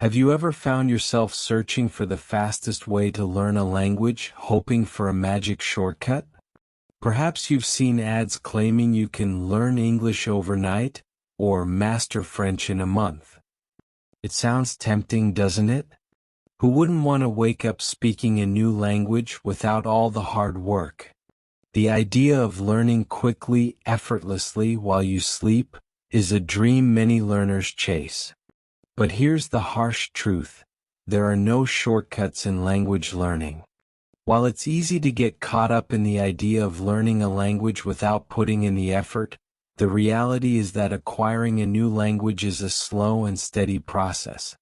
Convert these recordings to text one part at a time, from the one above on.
Have you ever found yourself searching for the fastest way to learn a language, hoping for a magic shortcut? Perhaps you've seen ads claiming you can learn English overnight, or master French in a month. It sounds tempting, doesn't it? Who wouldn't want to wake up speaking a new language without all the hard work? The idea of learning quickly, effortlessly while you sleep is a dream many learners chase. But here's the harsh truth: there are no shortcuts in language learning. While it's easy to get caught up in the idea of learning a language without putting in the effort, the reality is that acquiring a new language is a slow and steady process.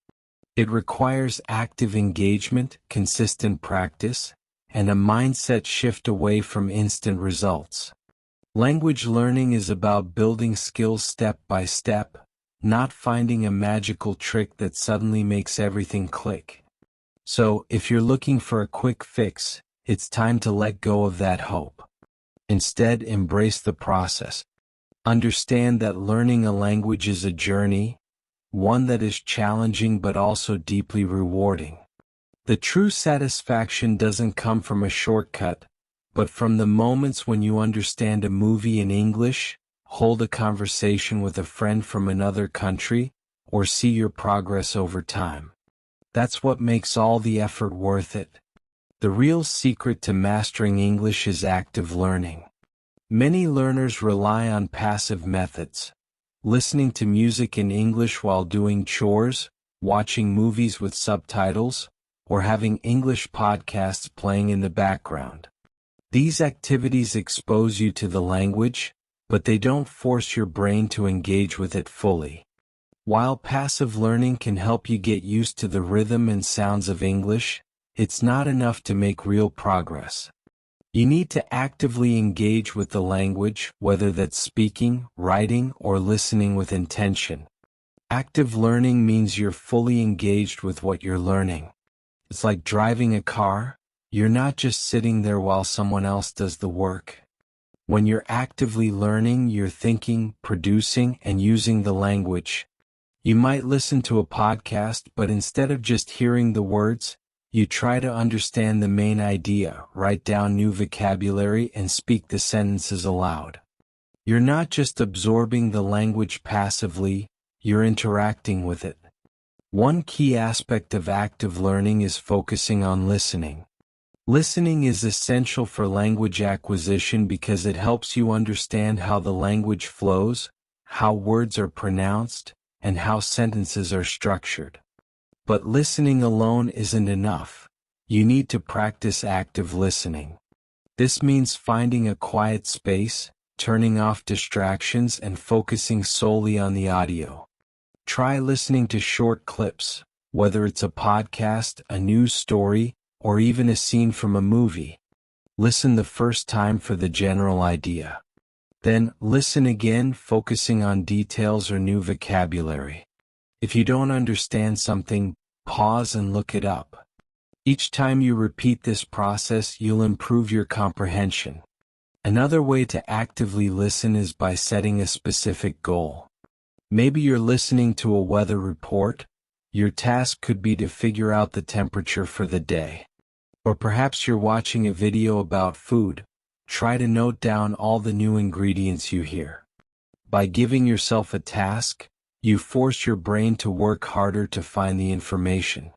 It requires active engagement, consistent practice, and a mindset shift away from instant results. Language learning is about building skills step by step, not finding a magical trick that suddenly makes everything click. So, if you're looking for a quick fix, it's time to let go of that hope. Instead, embrace the process. Understand that learning a language is a journey, one that is challenging but also deeply rewarding. The true satisfaction doesn't come from a shortcut, but from the moments when you understand a movie in English, hold a conversation with a friend from another country, or see your progress over time. That's what makes all the effort worth it. The real secret to mastering English is active learning. Many learners rely on passive methods, listening to music in English while doing chores, watching movies with subtitles, or having English podcasts playing in the background. These activities expose you to the language, but they don't force your brain to engage with it fully. While passive learning can help you get used to the rhythm and sounds of English, it's not enough to make real progress. You need to actively engage with the language, whether that's speaking, writing, or listening with intention. Active learning means you're fully engaged with what you're learning. It's like driving a car. You're not just sitting there while someone else does the work. When you're actively learning, you're thinking, producing, and using the language. You might listen to a podcast, but instead of just hearing the words, you try to understand the main idea, write down new vocabulary, and speak the sentences aloud. You're not just absorbing the language passively, you're interacting with it. One key aspect of active learning is focusing on listening. Listening is essential for language acquisition because it helps you understand how the language flows, how words are pronounced, and how sentences are structured. But listening alone isn't enough. You need to practice active listening. This means finding a quiet space, turning off distractions, and focusing solely on the audio. Try listening to short clips, whether it's a podcast, a news story, or even a scene from a movie. Listen the first time for the general idea. Then, listen again, focusing on details or new vocabulary. If you don't understand something, pause and look it up. Each time you repeat this process, you'll improve your comprehension. Another way to actively listen is by setting a specific goal. Maybe you're listening to a weather report. Your task could be to figure out the temperature for the day. Or perhaps you're watching a video about food. Try to note down all the new ingredients you hear. By giving yourself a task, you force your brain to work harder to find the information.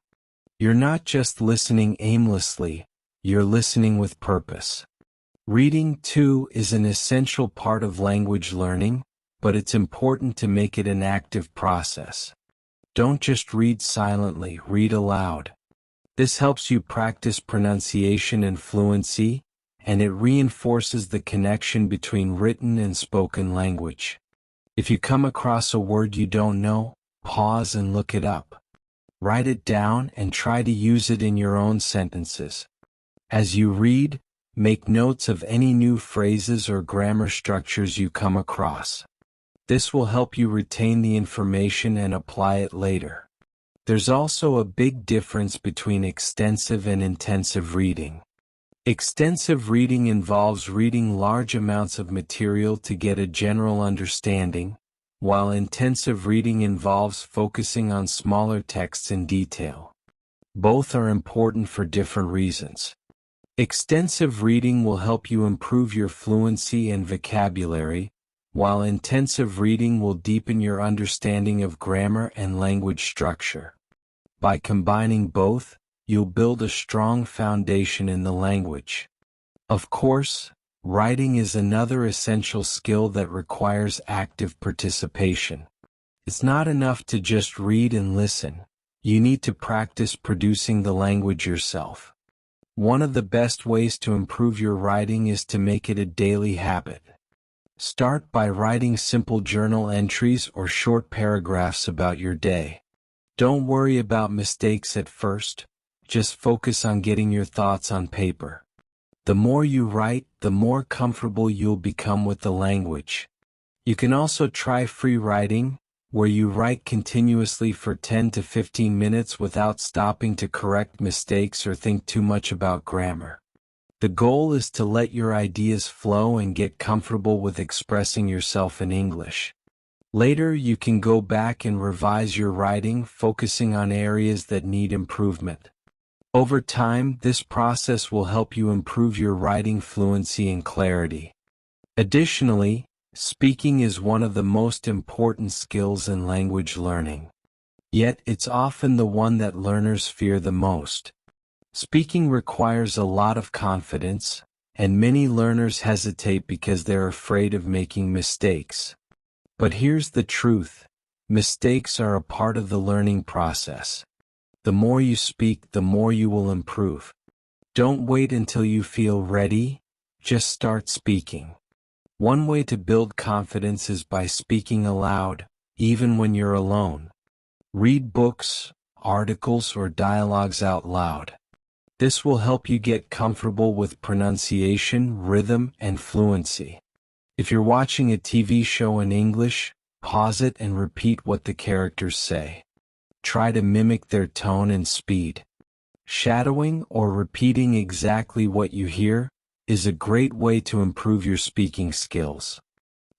You're not just listening aimlessly, you're listening with purpose. Reading, too, is an essential part of language learning, but it's important to make it an active process. Don't just read silently, read aloud. This helps you practice pronunciation and fluency, and it reinforces the connection between written and spoken language. If you come across a word you don't know, pause and look it up. Write it down and try to use it in your own sentences. As you read, make notes of any new phrases or grammar structures you come across. This will help you retain the information and apply it later. There's also a big difference between extensive and intensive reading. Extensive reading involves reading large amounts of material to get a general understanding, while intensive reading involves focusing on smaller texts in detail. Both are important for different reasons. Extensive reading will help you improve your fluency and vocabulary, while intensive reading will deepen your understanding of grammar and language structure. By combining both, you'll build a strong foundation in the language. Of course, writing is another essential skill that requires active participation. It's not enough to just read and listen. You need to practice producing the language yourself. One of the best ways to improve your writing is to make it a daily habit. Start by writing simple journal entries or short paragraphs about your day. Don't worry about mistakes at first, just focus on getting your thoughts on paper. The more you write, the more comfortable you'll become with the language. You can also try free writing, where you write continuously for 10 to 15 minutes without stopping to correct mistakes or think too much about grammar. The goal is to let your ideas flow and get comfortable with expressing yourself in English. Later, you can go back and revise your writing, focusing on areas that need improvement. Over time, this process will help you improve your writing fluency and clarity. Additionally, speaking is one of the most important skills in language learning. Yet it's often the one that learners fear the most. Speaking requires a lot of confidence, and many learners hesitate because they're afraid of making mistakes. But here's the truth: mistakes are a part of the learning process. The more you speak, the more you will improve. Don't wait until you feel ready, just start speaking. One way to build confidence is by speaking aloud, even when you're alone. Read books, articles, or dialogues out loud. This will help you get comfortable with pronunciation, rhythm, and fluency. If you're watching a TV show in English, pause it and repeat what the characters say. Try to mimic their tone and speed. Shadowing, or repeating exactly what you hear, is a great way to improve your speaking skills.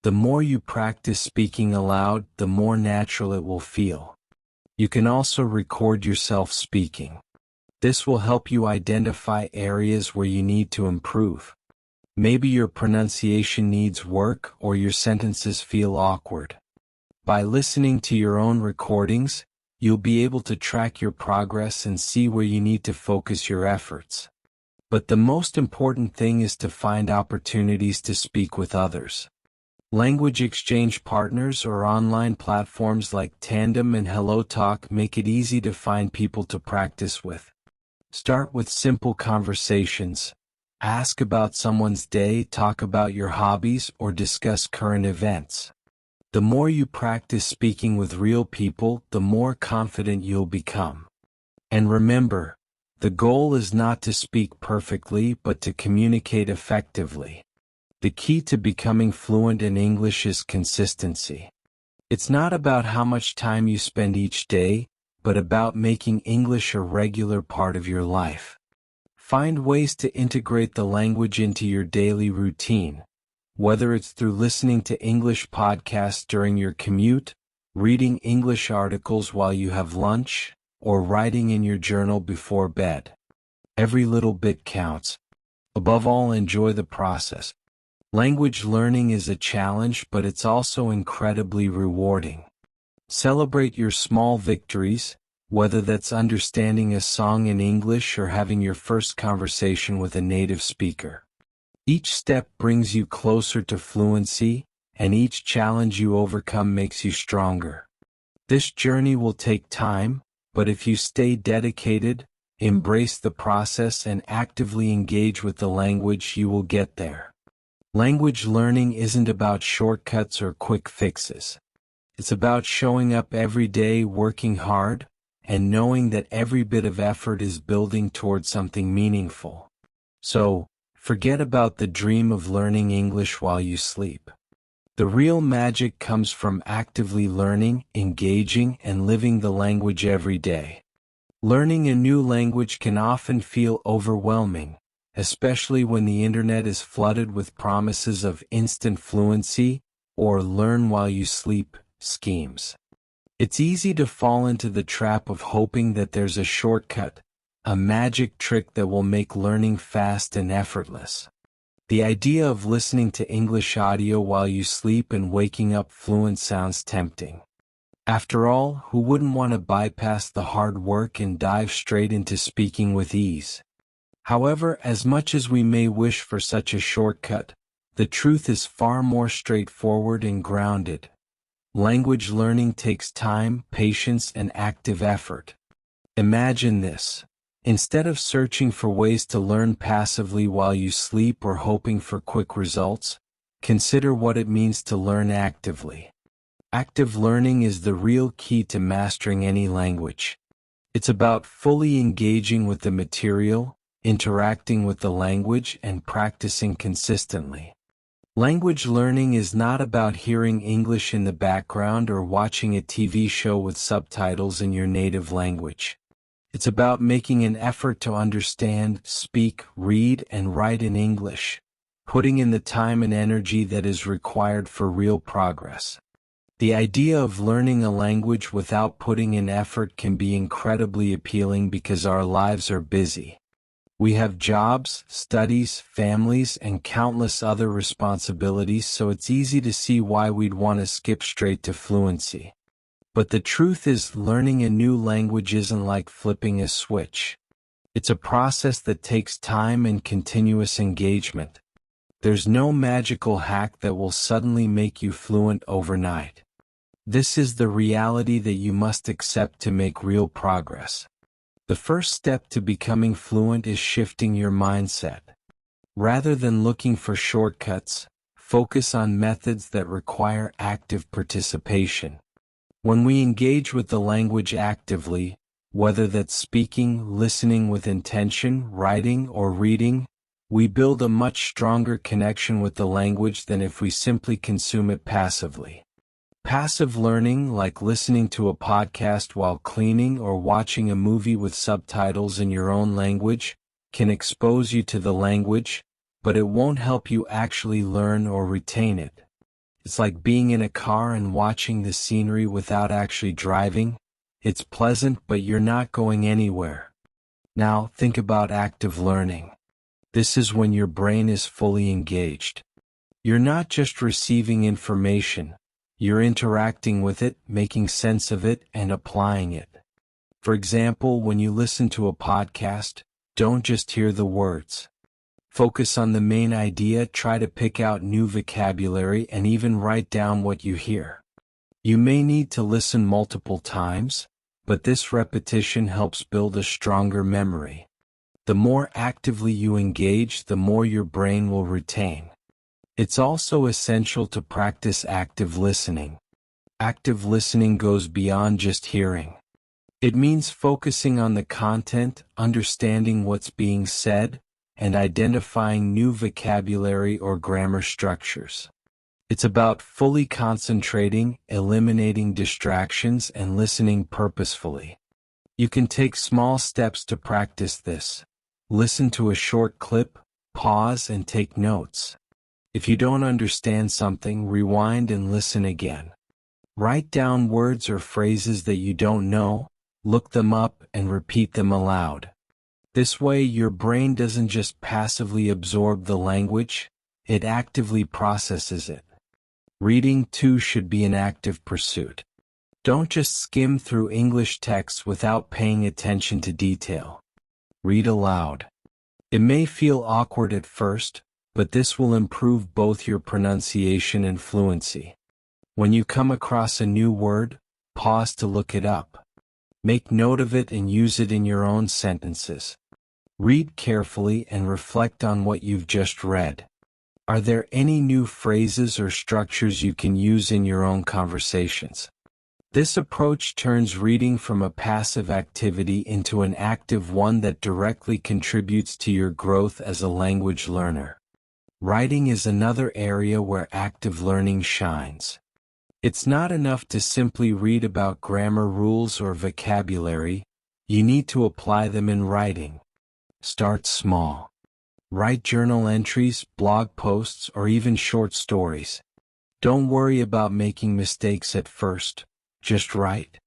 The more you practice speaking aloud, the more natural it will feel. You can also record yourself speaking. This will help you identify areas where you need to improve. Maybe your pronunciation needs work or your sentences feel awkward. By listening to your own recordings, you'll be able to track your progress and see where you need to focus your efforts. But the most important thing is to find opportunities to speak with others. Language exchange partners or online platforms like Tandem and HelloTalk make it easy to find people to practice with. Start with simple conversations. Ask about someone's day, talk about your hobbies, or discuss current events. The more you practice speaking with real people, the more confident you'll become. And remember, the goal is not to speak perfectly, but to communicate effectively. The key to becoming fluent in English is consistency. It's not about how much time you spend each day, but about making English a regular part of your life. Find ways to integrate the language into your daily routine. Whether it's through listening to English podcasts during your commute, reading English articles while you have lunch, or writing in your journal before bed. Every little bit counts. Above all, enjoy the process. Language learning is a challenge, but it's also incredibly rewarding. Celebrate your small victories, whether that's understanding a song in English or having your first conversation with a native speaker. Each step brings you closer to fluency, and each challenge you overcome makes you stronger. This journey will take time, but if you stay dedicated, embrace the process, and actively engage with the language, you will get there. Language learning isn't about shortcuts or quick fixes. It's about showing up every day, working hard, and knowing that every bit of effort is building towards something meaningful. So, forget about the dream of learning English while you sleep. The real magic comes from actively learning, engaging, and living the language every day. Learning a new language can often feel overwhelming, especially when the internet is flooded with promises of instant fluency, or learn while you sleep schemes. It's easy to fall into the trap of hoping that there's a shortcut, a magic trick that will make learning fast and effortless. The idea of listening to English audio while you sleep and waking up fluent sounds tempting. After all, who wouldn't want to bypass the hard work and dive straight into speaking with ease? However, as much as we may wish for such a shortcut, the truth is far more straightforward and grounded. Language learning takes time, patience, and active effort. Imagine this. Instead of searching for ways to learn passively while you sleep or hoping for quick results, consider what it means to learn actively. Active learning is the real key to mastering any language. It's about fully engaging with the material, interacting with the language, and practicing consistently. Language learning is not about hearing English in the background or watching a TV show with subtitles in your native language. It's about making an effort to understand, speak, read, and write in English, putting in the time and energy that is required for real progress. The idea of learning a language without putting in effort can be incredibly appealing because our lives are busy. We have jobs, studies, families, and countless other responsibilities, so it's easy to see why we'd want to skip straight to fluency. But the truth is, learning a new language isn't like flipping a switch. It's a process that takes time and continuous engagement. There's no magical hack that will suddenly make you fluent overnight. This is the reality that you must accept to make real progress. The first step to becoming fluent is shifting your mindset. Rather than looking for shortcuts, focus on methods that require active participation. When we engage with the language actively, whether that's speaking, listening with intention, writing, or reading, we build a much stronger connection with the language than if we simply consume it passively. Passive learning, like listening to a podcast while cleaning or watching a movie with subtitles in your own language, can expose you to the language, but it won't help you actually learn or retain it. It's like being in a car and watching the scenery without actually driving. It's pleasant, but you're not going anywhere. Now, think about active learning. This is when your brain is fully engaged. You're not just receiving information. You're interacting with it, making sense of it, and applying it. For example, when you listen to a podcast, don't just hear the words. Focus on the main idea, try to pick out new vocabulary, and even write down what you hear. You may need to listen multiple times, but this repetition helps build a stronger memory. The more actively you engage, the more your brain will retain. It's also essential to practice active listening. Active listening goes beyond just hearing. It means focusing on the content, understanding what's being said, and identifying new vocabulary or grammar structures. It's about fully concentrating, eliminating distractions, and listening purposefully. You can take small steps to practice this. Listen to a short clip, pause, and take notes. If you don't understand something, rewind and listen again. Write down words or phrases that you don't know, look them up, and repeat them aloud. This way, your brain doesn't just passively absorb the language, it actively processes it. Reading, too, should be an active pursuit. Don't just skim through English texts without paying attention to detail. Read aloud. It may feel awkward at first, but this will improve both your pronunciation and fluency. When you come across a new word, pause to look it up. Make note of it and use it in your own sentences. Read carefully and reflect on what you've just read. Are there any new phrases or structures you can use in your own conversations? This approach turns reading from a passive activity into an active one that directly contributes to your growth as a language learner. Writing is another area where active learning shines. It's not enough to simply read about grammar rules or vocabulary, you need to apply them in writing. Start small. Write journal entries, blog posts, or even short stories. Don't worry about making mistakes at first, just write.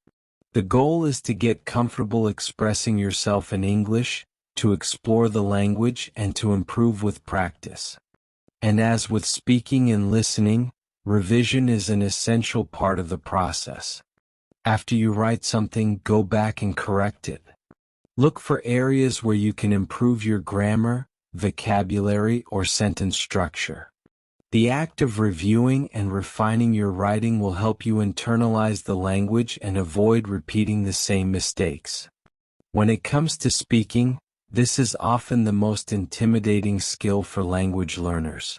The goal is to get comfortable expressing yourself in English, to explore the language and to improve with practice. And as with speaking and listening, revision is an essential part of the process. After you write something, go back and correct it. Look for areas where you can improve your grammar, vocabulary, or sentence structure. The act of reviewing and refining your writing will help you internalize the language and avoid repeating the same mistakes. When it comes to speaking, this is often the most intimidating skill for language learners.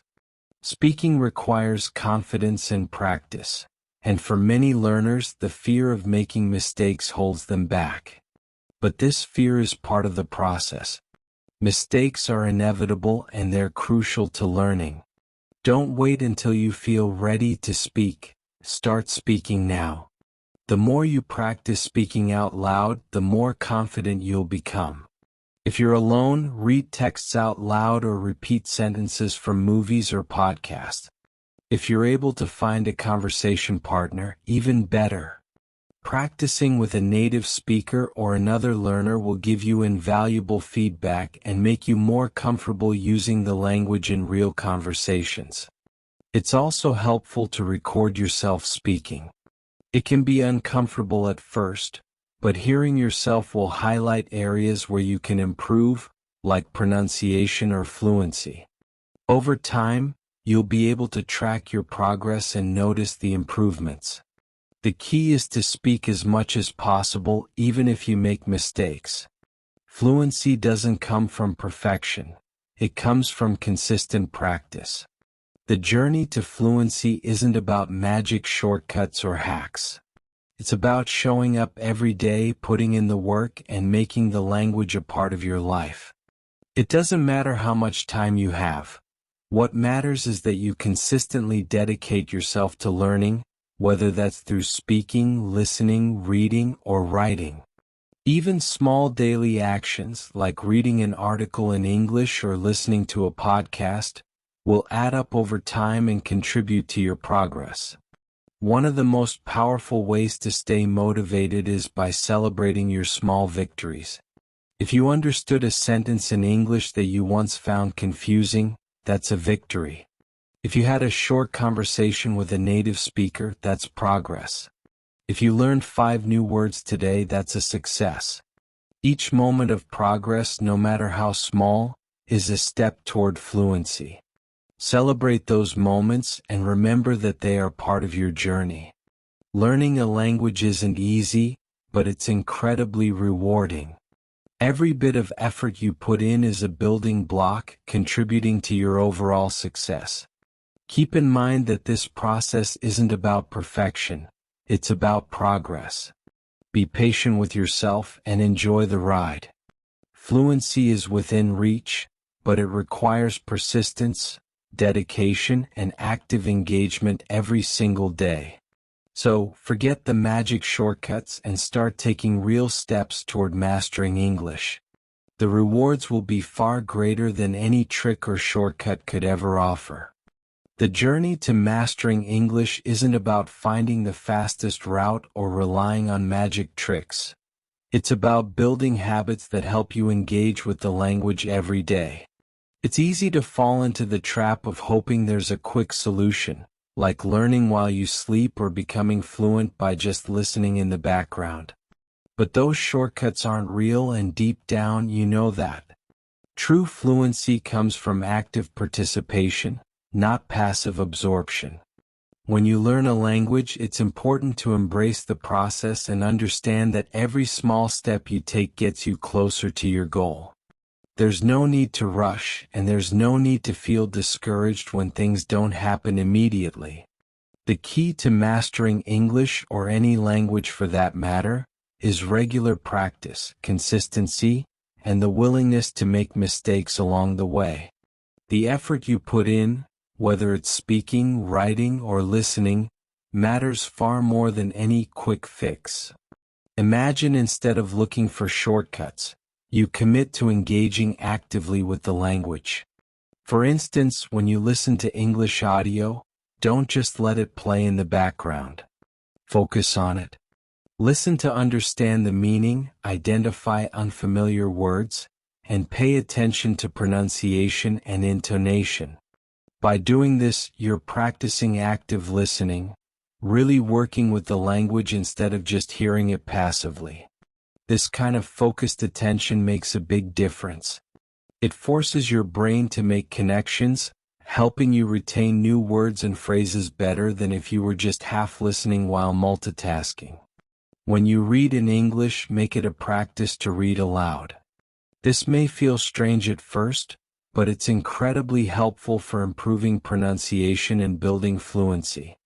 Speaking requires confidence and practice, and for many learners, the fear of making mistakes holds them back. But this fear is part of the process. Mistakes are inevitable and they're crucial to learning. Don't wait until you feel ready to speak. Start speaking now. The more you practice speaking out loud, the more confident you'll become. If you're alone, read texts out loud or repeat sentences from movies or podcasts. If you're able to find a conversation partner, even better. Practicing with a native speaker or another learner will give you invaluable feedback and make you more comfortable using the language in real conversations. It's also helpful to record yourself speaking. It can be uncomfortable at first, but hearing yourself will highlight areas where you can improve, like pronunciation or fluency. Over time, you'll be able to track your progress and notice the improvements. The key is to speak as much as possible, even if you make mistakes. Fluency doesn't come from perfection. It comes from consistent practice. The journey to fluency isn't about magic shortcuts or hacks. It's about showing up every day, putting in the work, and making the language a part of your life. It doesn't matter how much time you have. What matters is that you consistently dedicate yourself to learning, whether that's through speaking, listening, reading, or writing. Even small daily actions, like reading an article in English or listening to a podcast, will add up over time and contribute to your progress. One of the most powerful ways to stay motivated is by celebrating your small victories. If you understood a sentence in English that you once found confusing, that's a victory. If you had a short conversation with a native speaker, that's progress. If you learned 5 new words today, that's a success. Each moment of progress, no matter how small, is a step toward fluency. Celebrate those moments and remember that they are part of your journey. Learning a language isn't easy, but it's incredibly rewarding. Every bit of effort you put in is a building block, contributing to your overall success. Keep in mind that this process isn't about perfection, it's about progress. Be patient with yourself and enjoy the ride. Fluency is within reach, but it requires persistence, dedication, and active engagement every single day. So, forget the magic shortcuts and start taking real steps toward mastering English. The rewards will be far greater than any trick or shortcut could ever offer. The journey to mastering English isn't about finding the fastest route or relying on magic tricks. It's about building habits that help you engage with the language every day. It's easy to fall into the trap of hoping there's a quick solution, like learning while you sleep or becoming fluent by just listening in the background. But those shortcuts aren't real, and deep down you know that. True fluency comes from active participation, not passive absorption. When you learn a language, it's important to embrace the process and understand that every small step you take gets you closer to your goal. There's no need to rush, and there's no need to feel discouraged when things don't happen immediately. The key to mastering English, or any language for that matter, is regular practice, consistency, and the willingness to make mistakes along the way. The effort you put in, whether it's speaking, writing, or listening, matters far more than any quick fix. Imagine, instead of looking for shortcuts, you commit to engaging actively with the language. For instance, when you listen to English audio, Don't just let it play in the background. Focus on it. Listen to understand the meaning, identify unfamiliar words, and pay attention to pronunciation and intonation. By doing this, you're practicing active listening, really working with the language instead of just hearing it passively. This kind of focused attention makes a big difference. It forces your brain to make connections, helping you retain new words and phrases better than if you were just half listening while multitasking. When you read in English, make it a practice to read aloud. This may feel strange at first, but it's incredibly helpful for improving pronunciation and building fluency.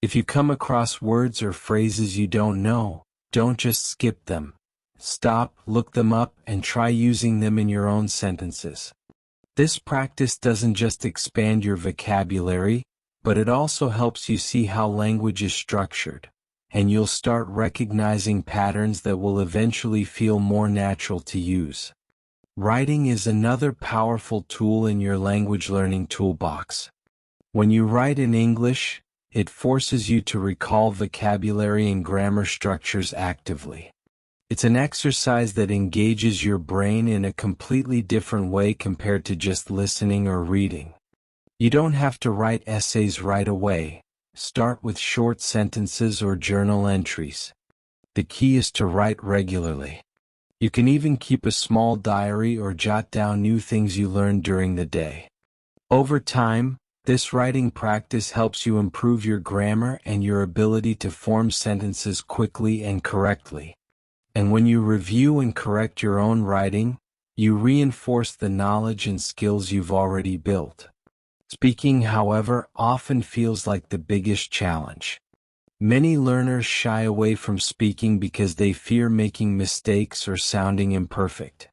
If you come across words or phrases you don't know, don't just skip them. Stop, look them up, and try using them in your own sentences. This practice doesn't just expand your vocabulary, but it also helps you see how language is structured, and you'll start recognizing patterns that will eventually feel more natural to use. Writing is another powerful tool in your language learning toolbox. When you write in English, it forces you to recall vocabulary and grammar structures actively. It's an exercise that engages your brain in a completely different way compared to just listening or reading. You don't have to write essays right away. Start with short sentences or journal entries. The key is to write regularly. You can even keep a small diary or jot down new things you learned during the day. Over time, this writing practice helps you improve your grammar and your ability to form sentences quickly and correctly. And when you review and correct your own writing, you reinforce the knowledge and skills you've already built. Speaking, however, often feels like the biggest challenge. Many learners shy away from speaking because they fear making mistakes or sounding imperfect.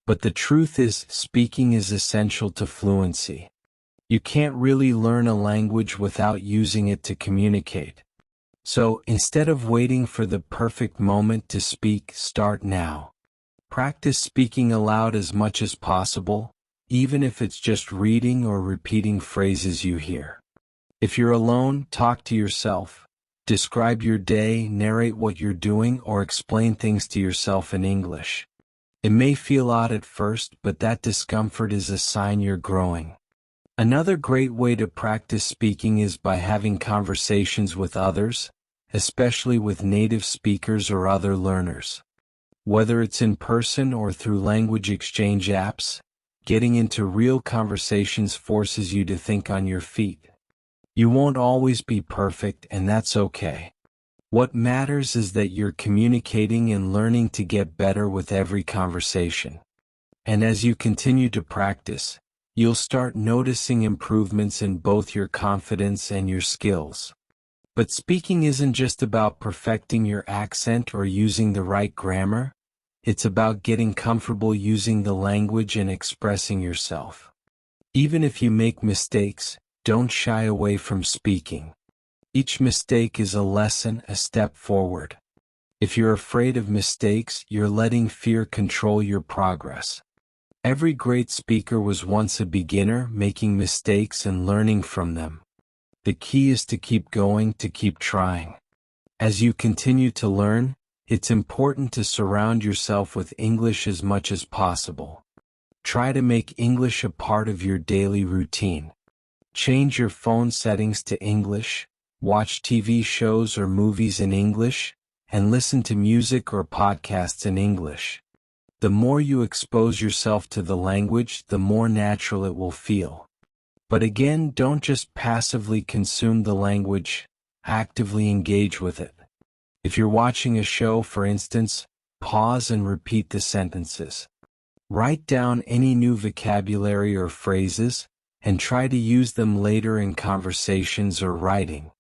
But the truth is, speaking is essential to fluency. You can't really learn a language without using it to communicate. So, instead of waiting for the perfect moment to speak, start now. Practice speaking aloud as much as possible, even if it's just reading or repeating phrases you hear. If you're alone, talk to yourself. Describe your day, narrate what you're doing, or explain things to yourself in English. It may feel odd at first, but that discomfort is a sign you're growing. Another great way to practice speaking is by having conversations with others, especially with native speakers or other learners. Whether it's in person or through language exchange apps, getting into real conversations forces you to think on your feet. You won't always be perfect, and that's okay. What matters is that you're communicating and learning to get better with every conversation. And as you continue to practice, you'll start noticing improvements in both your confidence and your skills. But speaking isn't just about perfecting your accent or using the right grammar. It's about getting comfortable using the language and expressing yourself. Even if you make mistakes, don't shy away from speaking. Each mistake is a lesson, a step forward. If you're afraid of mistakes, you're letting fear control your progress. Every great speaker was once a beginner, making mistakes and learning from them. The key is to keep going, to keep trying. As you continue to learn, it's important to surround yourself with English as much as possible. Try to make English a part of your daily routine. Change your phone settings to English, watch TV shows or movies in English, and listen to music or podcasts in English. The more you expose yourself to the language, the more natural it will feel. But again, don't just passively consume the language, actively engage with it. If you're watching a show, for instance, pause and repeat the sentences. Write down any new vocabulary or phrases, and try to use them later in conversations or writing.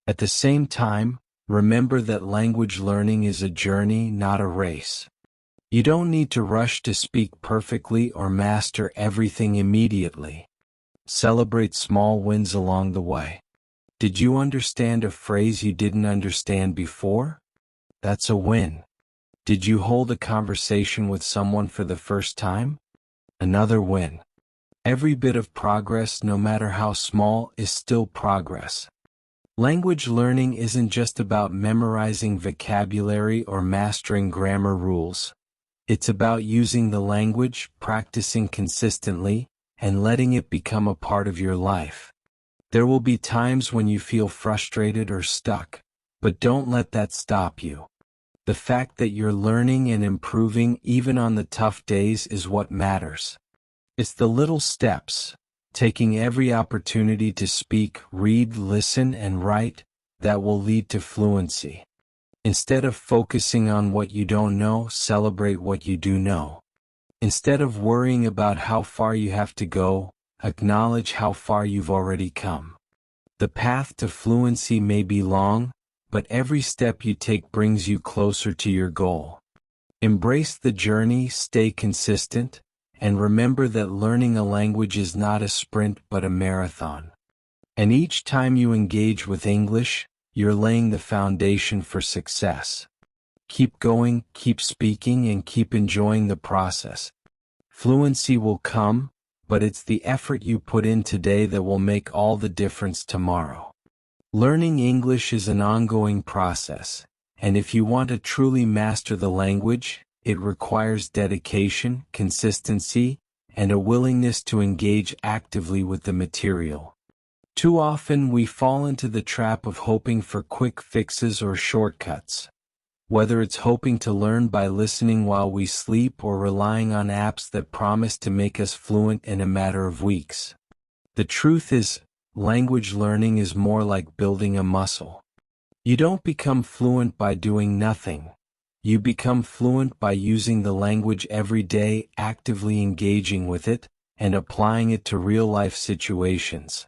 At the same time, remember that language learning is a journey, not a race. You don't need to rush to speak perfectly or master everything immediately. Celebrate small wins along the way. Did you understand a phrase you didn't understand before? That's a win. Did you hold a conversation with someone for the first time? Another win. Every bit of progress, no matter how small, is still progress. Language learning isn't just about memorizing vocabulary or mastering grammar rules. It's about using the language, practicing consistently, and letting it become a part of your life. There will be times when you feel frustrated or stuck, but don't let that stop you. The fact that you're learning and improving even on the tough days is what matters. It's the little steps, taking every opportunity to speak, read, listen, and write, that will lead to fluency. Instead of focusing on what you don't know, celebrate what you do know. Instead of worrying about how far you have to go, acknowledge how far you've already come. The path to fluency may be long, but every step you take brings you closer to your goal. Embrace the journey, stay consistent, and remember that learning a language is not a sprint but a marathon. And each time you engage with English, you're laying the foundation for success. Keep going, keep speaking, and keep enjoying the process. Fluency will come, but it's the effort you put in today that will make all the difference tomorrow. Learning English is an ongoing process, and if you want to truly master the language, it requires dedication, consistency, and a willingness to engage actively with the material. Too often we fall into the trap of hoping for quick fixes or shortcuts. Whether it's hoping to learn by listening while we sleep or relying on apps that promise to make us fluent in a matter of weeks. The truth is, language learning is more like building a muscle. You don't become fluent by doing nothing. You become fluent by using the language every day, actively engaging with it, and applying it to real-life situations.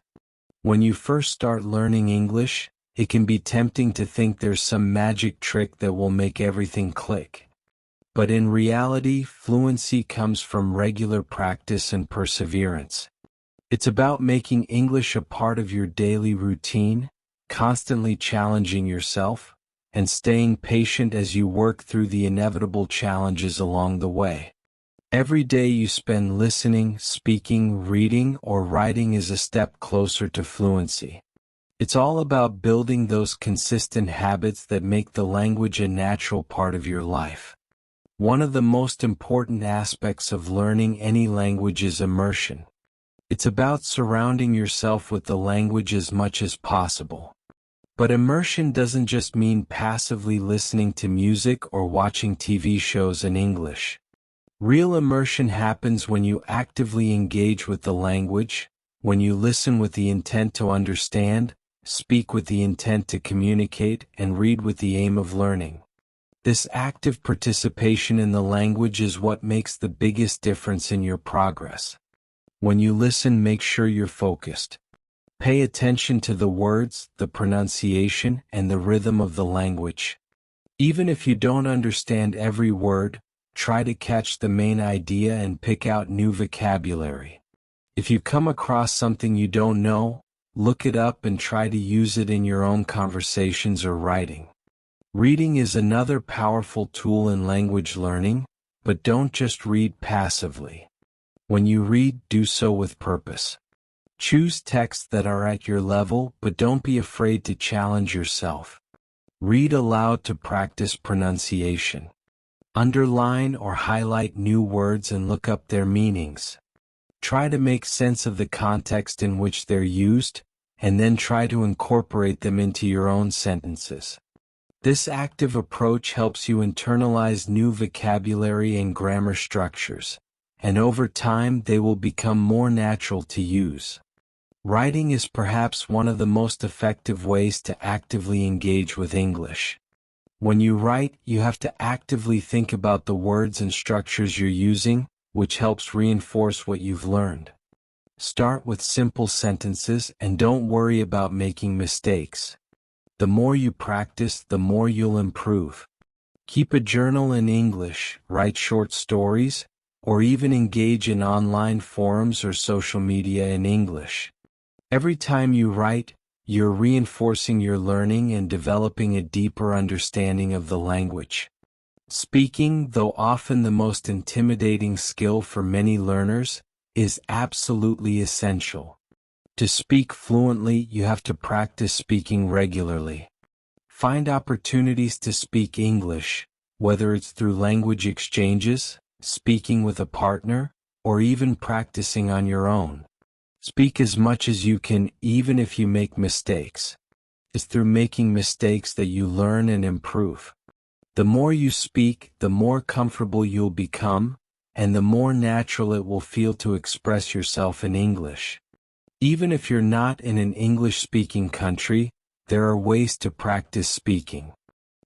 When you first start learning English, it can be tempting to think there's some magic trick that will make everything click. But in reality, fluency comes from regular practice and perseverance. It's about making English a part of your daily routine, constantly challenging yourself, and staying patient as you work through the inevitable challenges along the way. Every day you spend listening, speaking, reading, or writing is a step closer to fluency. It's all about building those consistent habits that make the language a natural part of your life. One of the most important aspects of learning any language is immersion. It's about surrounding yourself with the language as much as possible. But immersion doesn't just mean passively listening to music or watching TV shows in English. Real immersion happens when you actively engage with the language, when you listen with the intent to understand, speak with the intent to communicate, and read with the aim of learning. This active participation in the language is what makes the biggest difference in your progress. When you listen, make sure you're focused. Pay attention to the words, the pronunciation, and the rhythm of the language. Even if you don't understand every word, try to catch the main idea and pick out new vocabulary. If you come across something you don't know, look it up and try to use it in your own conversations or writing. Reading is another powerful tool in language learning, but don't just read passively. When you read, do so with purpose. Choose texts that are at your level, but don't be afraid to challenge yourself. Read aloud to practice pronunciation. Underline or highlight new words and look up their meanings. Try to make sense of the context in which they're used, and then try to incorporate them into your own sentences. This active approach helps you internalize new vocabulary and grammar structures, and over time they will become more natural to use. Writing is perhaps one of the most effective ways to actively engage with English. When you write, you have to actively think about the words and structures you're using, which helps reinforce what you've learned. Start with simple sentences and don't worry about making mistakes. The more you practice, the more you'll improve. Keep a journal in English, write short stories, or even engage in online forums or social media in English. Every time you write, you're reinforcing your learning and developing a deeper understanding of the language. Speaking, though often the most intimidating skill for many learners, is absolutely essential. To speak fluently, you have to practice speaking regularly. Find opportunities to speak English, whether it's through language exchanges, speaking with a partner, or even practicing on your own. Speak as much as you can, even if you make mistakes. It's through making mistakes that you learn and improve. The more you speak, the more comfortable you'll become, and the more natural it will feel to express yourself in English. Even if you're not in an English-speaking country, there are ways to practice speaking.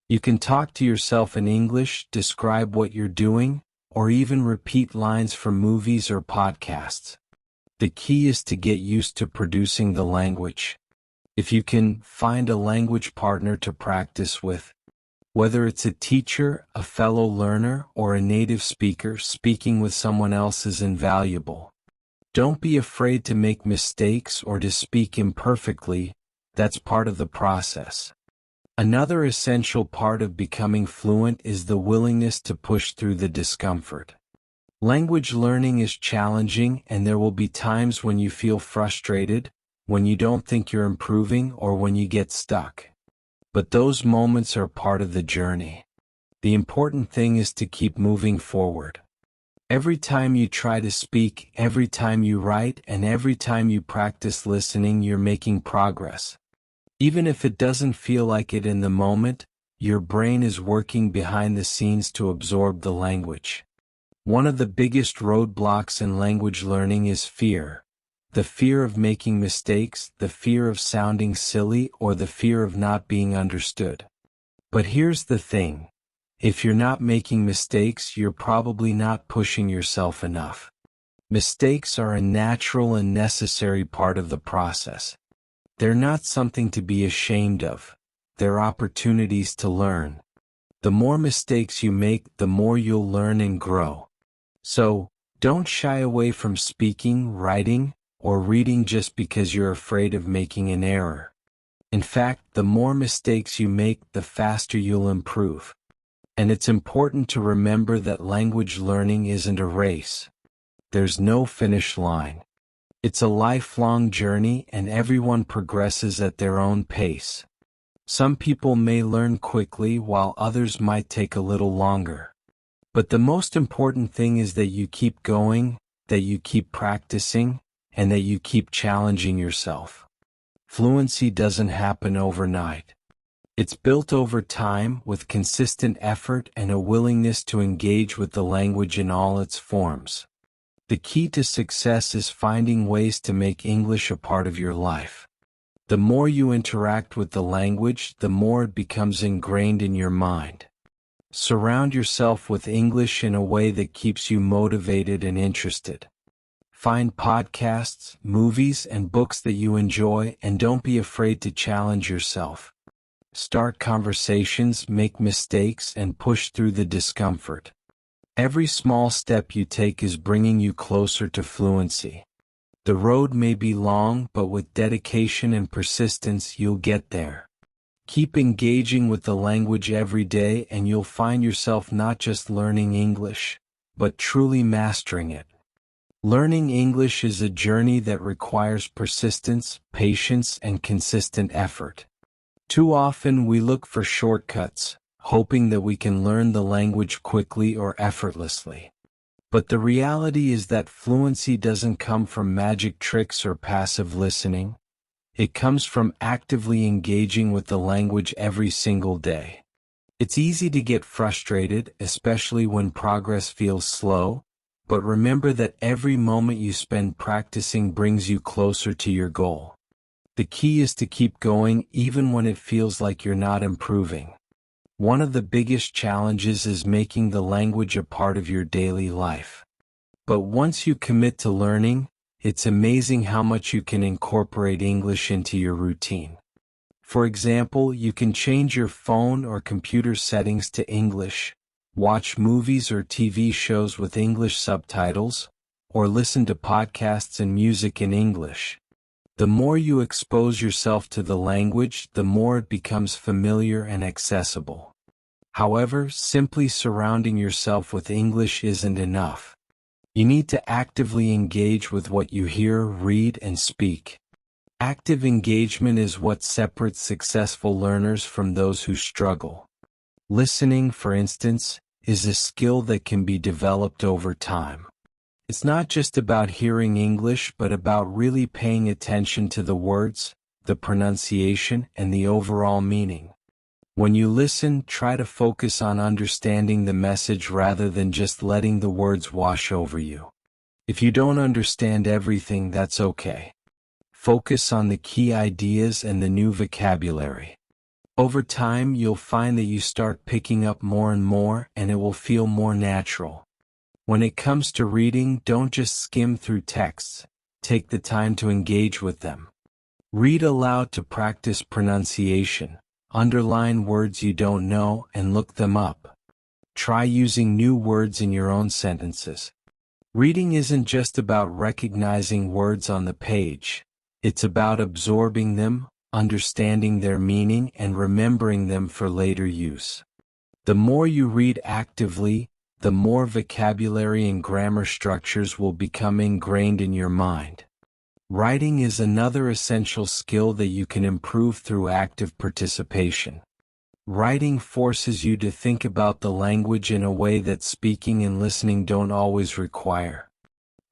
You can talk to yourself in English, describe what you're doing, or even repeat lines from movies or podcasts. The key is to get used to producing the language. If you can, find a language partner to practice with. Whether it's a teacher, a fellow learner, or a native speaker, speaking with someone else is invaluable. Don't be afraid to make mistakes or to speak imperfectly. That's part of the process. Another essential part of becoming fluent is the willingness to push through the discomfort. Language learning is challenging, and there will be times when you feel frustrated, when you don't think you're improving, or when you get stuck. But those moments are part of the journey. The important thing is to keep moving forward. Every time you try to speak, every time you write, and every time you practice listening, you're making progress. Even if it doesn't feel like it in the moment, your brain is working behind the scenes to absorb the language. One of the biggest roadblocks in language learning is fear. The fear of making mistakes, the fear of sounding silly, or the fear of not being understood. But here's the thing. If you're not making mistakes, you're probably not pushing yourself enough. Mistakes are a natural and necessary part of the process. They're not something to be ashamed of. They're opportunities to learn. The more mistakes you make, the more you'll learn and grow. So, don't shy away from speaking, writing, or reading just because you're afraid of making an error. In fact, the more mistakes you make, the faster you'll improve. And it's important to remember that language learning isn't a race. There's no finish line. It's a lifelong journey, and everyone progresses at their own pace. Some people may learn quickly while others might take a little longer. But the most important thing is that you keep going, that you keep practicing, and that you keep challenging yourself. Fluency doesn't happen overnight. It's built over time with consistent effort and a willingness to engage with the language in all its forms. The key to success is finding ways to make English a part of your life. The more you interact with the language, the more it becomes ingrained in your mind. Surround yourself with English in a way that keeps you motivated and interested. Find podcasts, movies, and books that you enjoy, and don't be afraid to challenge yourself. Start conversations, make mistakes, and push through the discomfort. Every small step you take is bringing you closer to fluency. The road may be long, but with dedication and persistence, you'll get there. Keep engaging with the language every day, and you'll find yourself not just learning English, but truly mastering it. Learning English is a journey that requires persistence, patience, and consistent effort. Too often we look for shortcuts, hoping that we can learn the language quickly or effortlessly. But the reality is that fluency doesn't come from magic tricks or passive listening. It comes from actively engaging with the language every single day. It's easy to get frustrated, especially when progress feels slow, but remember that every moment you spend practicing brings you closer to your goal. The key is to keep going even when it feels like you're not improving. One of the biggest challenges is making the language a part of your daily life. But once you commit to learning, it's amazing how much you can incorporate English into your routine. For example, you can change your phone or computer settings to English, watch movies or TV shows with English subtitles, or listen to podcasts and music in English. The more you expose yourself to the language, the more it becomes familiar and accessible. However, simply surrounding yourself with English isn't enough. You need to actively engage with what you hear, read, and speak. Active engagement is what separates successful learners from those who struggle. Listening, for instance, is a skill that can be developed over time. It's not just about hearing English but about really paying attention to the words, the pronunciation, and the overall meaning. When you listen, try to focus on understanding the message rather than just letting the words wash over you. If you don't understand everything, that's okay. Focus on the key ideas and the new vocabulary. Over time, you'll find that you start picking up more and more, and it will feel more natural. When it comes to reading, don't just skim through texts. Take the time to engage with them. Read aloud to practice pronunciation. Underline words you don't know and look them up. Try using new words in your own sentences. Reading isn't just about recognizing words on the page. It's about absorbing them, understanding their meaning, and remembering them for later use. The more you read actively, the more vocabulary and grammar structures will become ingrained in your mind. Writing is another essential skill that you can improve through active participation. Writing forces you to think about the language in a way that speaking and listening don't always require.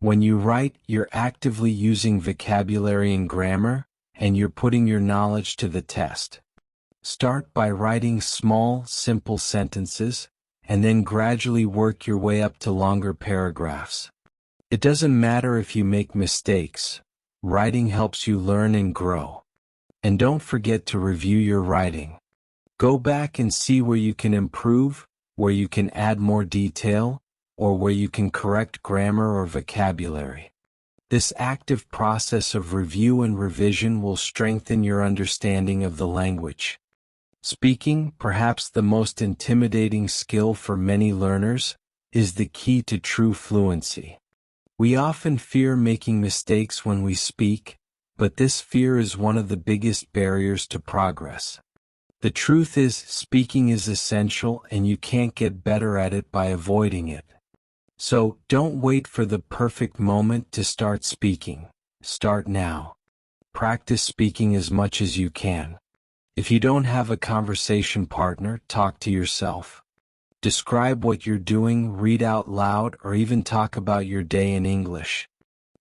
When you write, you're actively using vocabulary and grammar, and you're putting your knowledge to the test. Start by writing small, simple sentences, and then gradually work your way up to longer paragraphs. It doesn't matter if you make mistakes. Writing helps you learn and grow. And don't forget to review your writing. Go back and see where you can improve, where you can add more detail, or where you can correct grammar or vocabulary. This active process of review and revision will strengthen your understanding of the language. Speaking, perhaps the most intimidating skill for many learners, is the key to true fluency. We often fear making mistakes when we speak, but this fear is one of the biggest barriers to progress. The truth is, speaking is essential and you can't get better at it by avoiding it. So, don't wait for the perfect moment to start speaking. Start now. Practice speaking as much as you can. If you don't have a conversation partner, talk to yourself. Describe what you're doing, read out loud, or even talk about your day in English.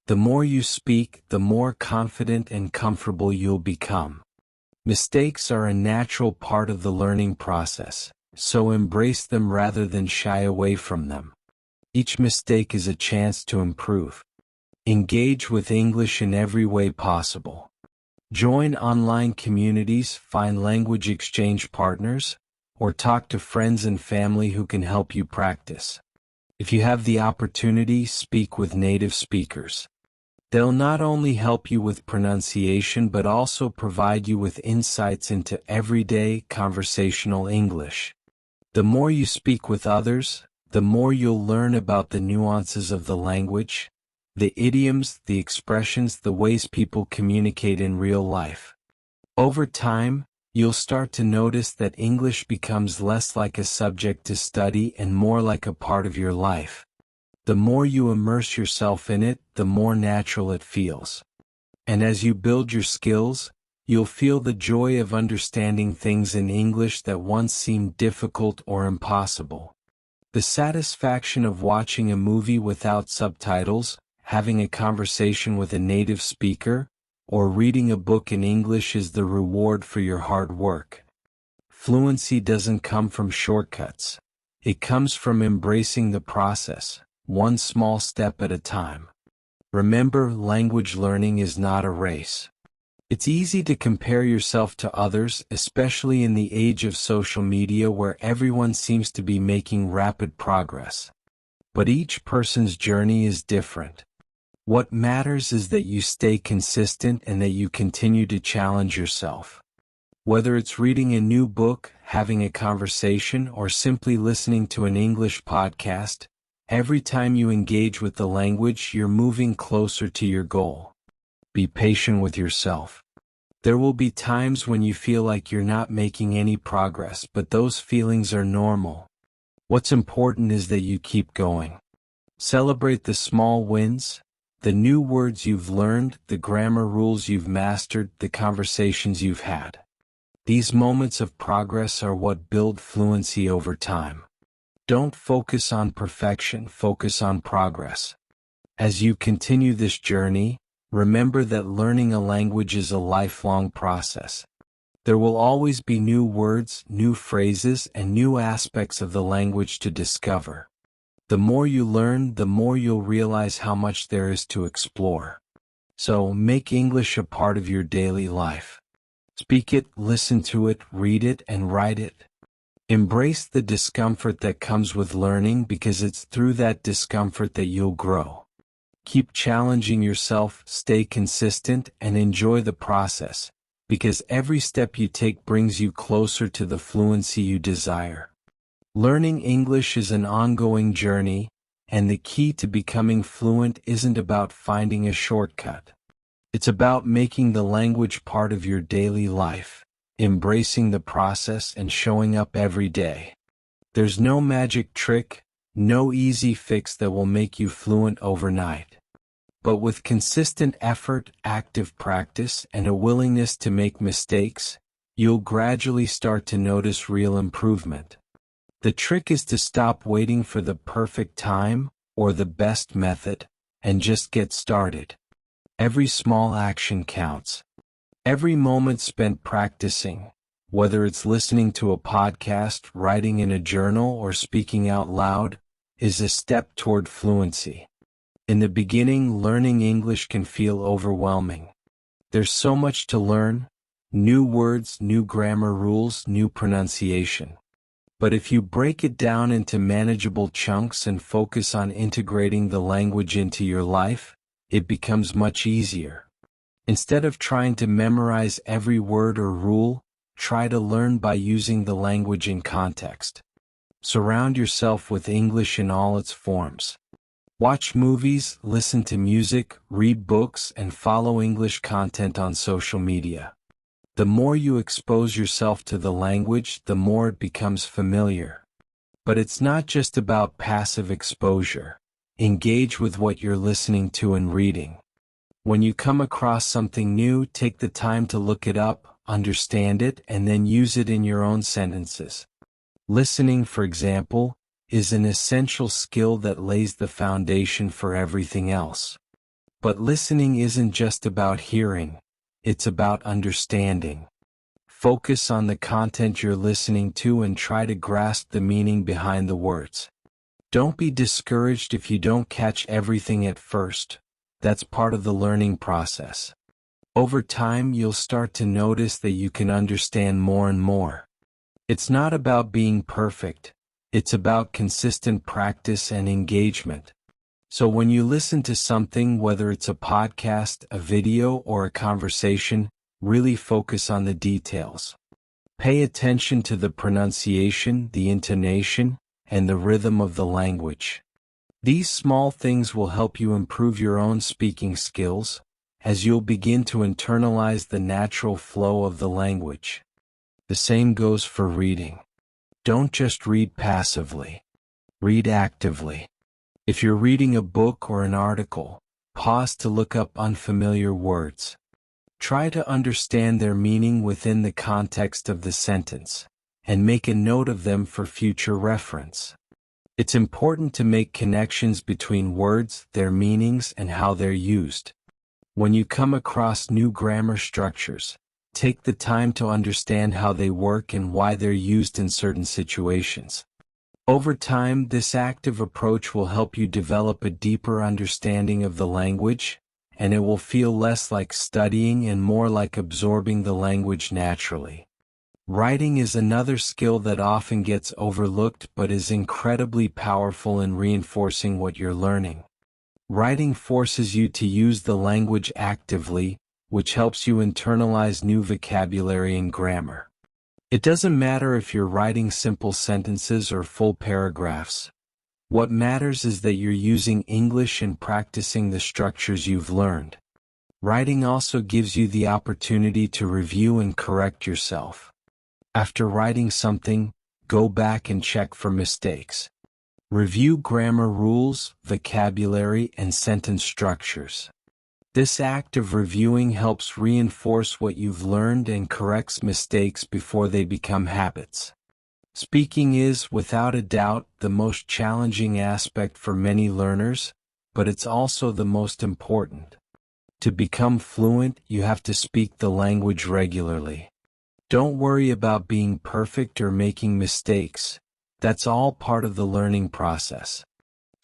The more you speak, the more confident and comfortable you'll become. Mistakes are a natural part of the learning process, so embrace them rather than shy away from them. Each mistake is a chance to improve. Engage with English in every way possible. Join online communities, find language exchange partners, or talk to friends and family who can help you practice. If you have the opportunity, speak with native speakers. They'll not only help you with pronunciation but also provide you with insights into everyday conversational English. The more you speak with others, the more you'll learn about the nuances of the language, the idioms, the expressions, the ways people communicate in real life. Over time, you'll start to notice that English becomes less like a subject to study and more like a part of your life. The more you immerse yourself in it, the more natural it feels. And as you build your skills, you'll feel the joy of understanding things in English that once seemed difficult or impossible. The satisfaction of watching a movie without subtitles, having a conversation with a native speaker, or reading a book in English is the reward for your hard work. Fluency doesn't come from shortcuts. It comes from embracing the process, one small step at a time. Remember, language learning is not a race. It's easy to compare yourself to others, especially in the age of social media where everyone seems to be making rapid progress. But each person's journey is different. What matters is that you stay consistent and that you continue to challenge yourself. Whether it's reading a new book, having a conversation, or simply listening to an English podcast, every time you engage with the language, you're moving closer to your goal. Be patient with yourself. There will be times when you feel like you're not making any progress, but those feelings are normal. What's important is that you keep going. Celebrate the small wins, the new words you've learned, the grammar rules you've mastered, the conversations you've had. These moments of progress are what build fluency over time. Don't focus on perfection, focus on progress. As you continue this journey, remember that learning a language is a lifelong process. There will always be new words, new phrases, and new aspects of the language to discover. The more you learn, the more you'll realize how much there is to explore. So, make English a part of your daily life. Speak it, listen to it, read it, and write it. Embrace the discomfort that comes with learning, because it's through that discomfort that you'll grow. Keep challenging yourself, stay consistent, and enjoy the process, because every step you take brings you closer to the fluency you desire. Learning English is an ongoing journey, and the key to becoming fluent isn't about finding a shortcut. It's about making the language part of your daily life, embracing the process, and showing up every day. There's no magic trick, no easy fix that will make you fluent overnight. But with consistent effort, active practice, and a willingness to make mistakes, you'll gradually start to notice real improvement. The trick is to stop waiting for the perfect time or the best method, and just get started. Every small action counts. Every moment spent practicing, whether it's listening to a podcast, writing in a journal, or speaking out loud, is a step toward fluency. In the beginning, learning English can feel overwhelming. There's so much to learn: new words, new grammar rules, new pronunciation. But if you break it down into manageable chunks and focus on integrating the language into your life, it becomes much easier. Instead of trying to memorize every word or rule, try to learn by using the language in context. Surround yourself with English in all its forms. Watch movies, listen to music, read books, and follow English content on social media. The more you expose yourself to the language, the more it becomes familiar. But it's not just about passive exposure. Engage with what you're listening to and reading. When you come across something new, take the time to look it up, understand it, and then use it in your own sentences. Listening, for example, is an essential skill that lays the foundation for everything else. But listening isn't just about hearing. It's about understanding. Focus on the content you're listening to and try to grasp the meaning behind the words. Don't be discouraged if you don't catch everything at first. That's part of the learning process. Over time, you'll start to notice that you can understand more and more. It's not about being perfect. It's about consistent practice and engagement. So when you listen to something, whether it's a podcast, a video, or a conversation, really focus on the details. Pay attention to the pronunciation, the intonation, and the rhythm of the language. These small things will help you improve your own speaking skills, as you'll begin to internalize the natural flow of the language. The same goes for reading. Don't just read passively. Read actively. If you're reading a book or an article, pause to look up unfamiliar words. Try to understand their meaning within the context of the sentence, and make a note of them for future reference. It's important to make connections between words, their meanings, and how they're used. When you come across new grammar structures, take the time to understand how they work and why they're used in certain situations. Over time, this active approach will help you develop a deeper understanding of the language, and it will feel less like studying and more like absorbing the language naturally. Writing is another skill that often gets overlooked but is incredibly powerful in reinforcing what you're learning. Writing forces you to use the language actively, which helps you internalize new vocabulary and grammar. It doesn't matter if you're writing simple sentences or full paragraphs. What matters is that you're using English and practicing the structures you've learned. Writing also gives you the opportunity to review and correct yourself. After writing something, go back and check for mistakes. Review grammar rules, vocabulary, and sentence structures. This act of reviewing helps reinforce what you've learned and corrects mistakes before they become habits. Speaking is, without a doubt, the most challenging aspect for many learners, but it's also the most important. To become fluent, you have to speak the language regularly. Don't worry about being perfect or making mistakes. That's all part of the learning process.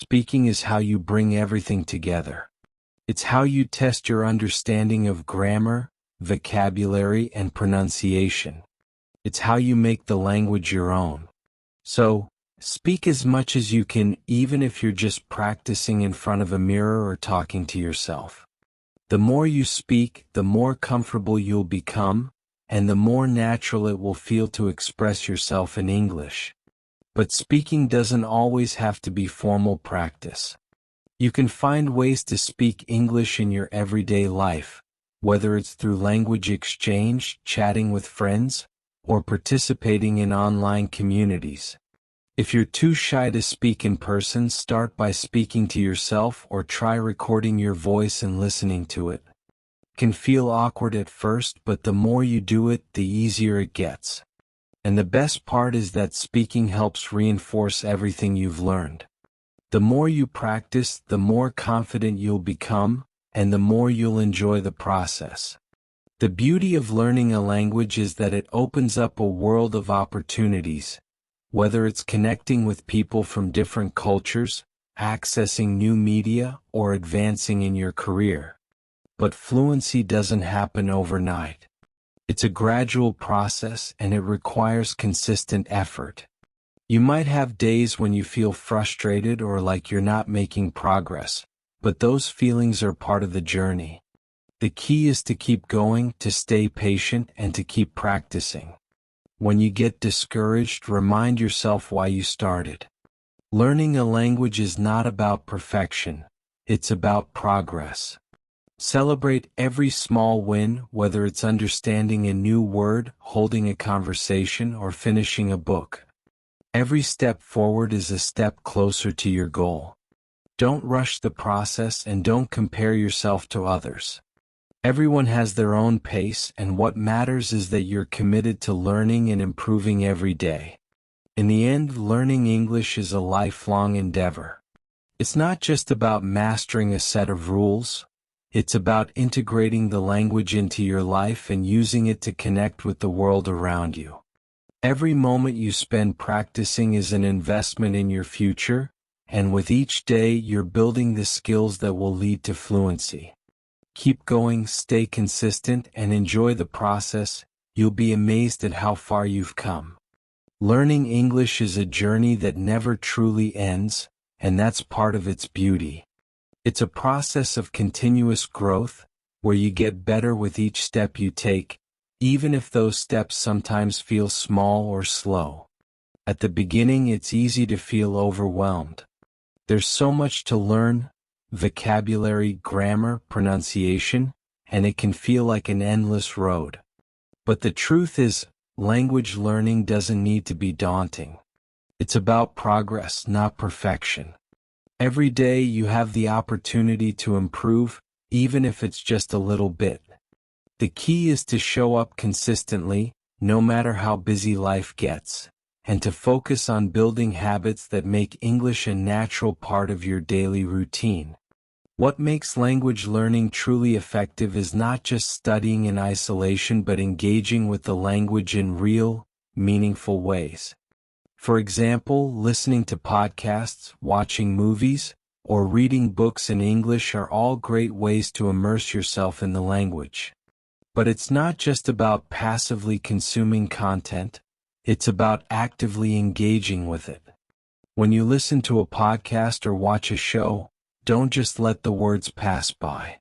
Speaking is how you bring everything together. It's how you test your understanding of grammar, vocabulary, and pronunciation. It's how you make the language your own. So, speak as much as you can, even if you're just practicing in front of a mirror or talking to yourself. The more you speak, the more comfortable you'll become, and the more natural it will feel to express yourself in English. But speaking doesn't always have to be formal practice. You can find ways to speak English in your everyday life, whether it's through language exchange, chatting with friends, or participating in online communities. If you're too shy to speak in person, start by speaking to yourself or try recording your voice and listening to it. It can feel awkward at first, but the more you do it, the easier it gets. And the best part is that speaking helps reinforce everything you've learned. The more you practice, the more confident you'll become, and the more you'll enjoy the process. The beauty of learning a language is that it opens up a world of opportunities, whether it's connecting with people from different cultures, accessing new media, or advancing in your career. But fluency doesn't happen overnight. It's a gradual process and it requires consistent effort. You might have days when you feel frustrated or like you're not making progress, but those feelings are part of the journey. The key is to keep going, to stay patient, and to keep practicing. When you get discouraged, remind yourself why you started. Learning a language is not about perfection, it's about progress. Celebrate every small win, whether it's understanding a new word, holding a conversation, or finishing a book. Every step forward is a step closer to your goal. Don't rush the process and don't compare yourself to others. Everyone has their own pace, and what matters is that you're committed to learning and improving every day. In the end, learning English is a lifelong endeavor. It's not just about mastering a set of rules. It's about integrating the language into your life and using it to connect with the world around you. Every moment you spend practicing is an investment in your future, and with each day you're building the skills that will lead to fluency. Keep going, stay consistent, and enjoy the process. You'll be amazed at how far you've come. Learning English is a journey that never truly ends, and that's part of its beauty. It's a process of continuous growth, where you get better with each step you take, even if those steps sometimes feel small or slow. At the beginning, it's easy to feel overwhelmed. There's so much to learn: vocabulary, grammar, pronunciation, and it can feel like an endless road. But the truth is, language learning doesn't need to be daunting. It's about progress, not perfection. Every day you have the opportunity to improve, even if it's just a little bit. The key is to show up consistently, no matter how busy life gets, and to focus on building habits that make English a natural part of your daily routine. What makes language learning truly effective is not just studying in isolation but engaging with the language in real, meaningful ways. For example, listening to podcasts, watching movies, or reading books in English are all great ways to immerse yourself in the language. But it's not just about passively consuming content, it's about actively engaging with it. When you listen to a podcast or watch a show, don't just let the words pass by.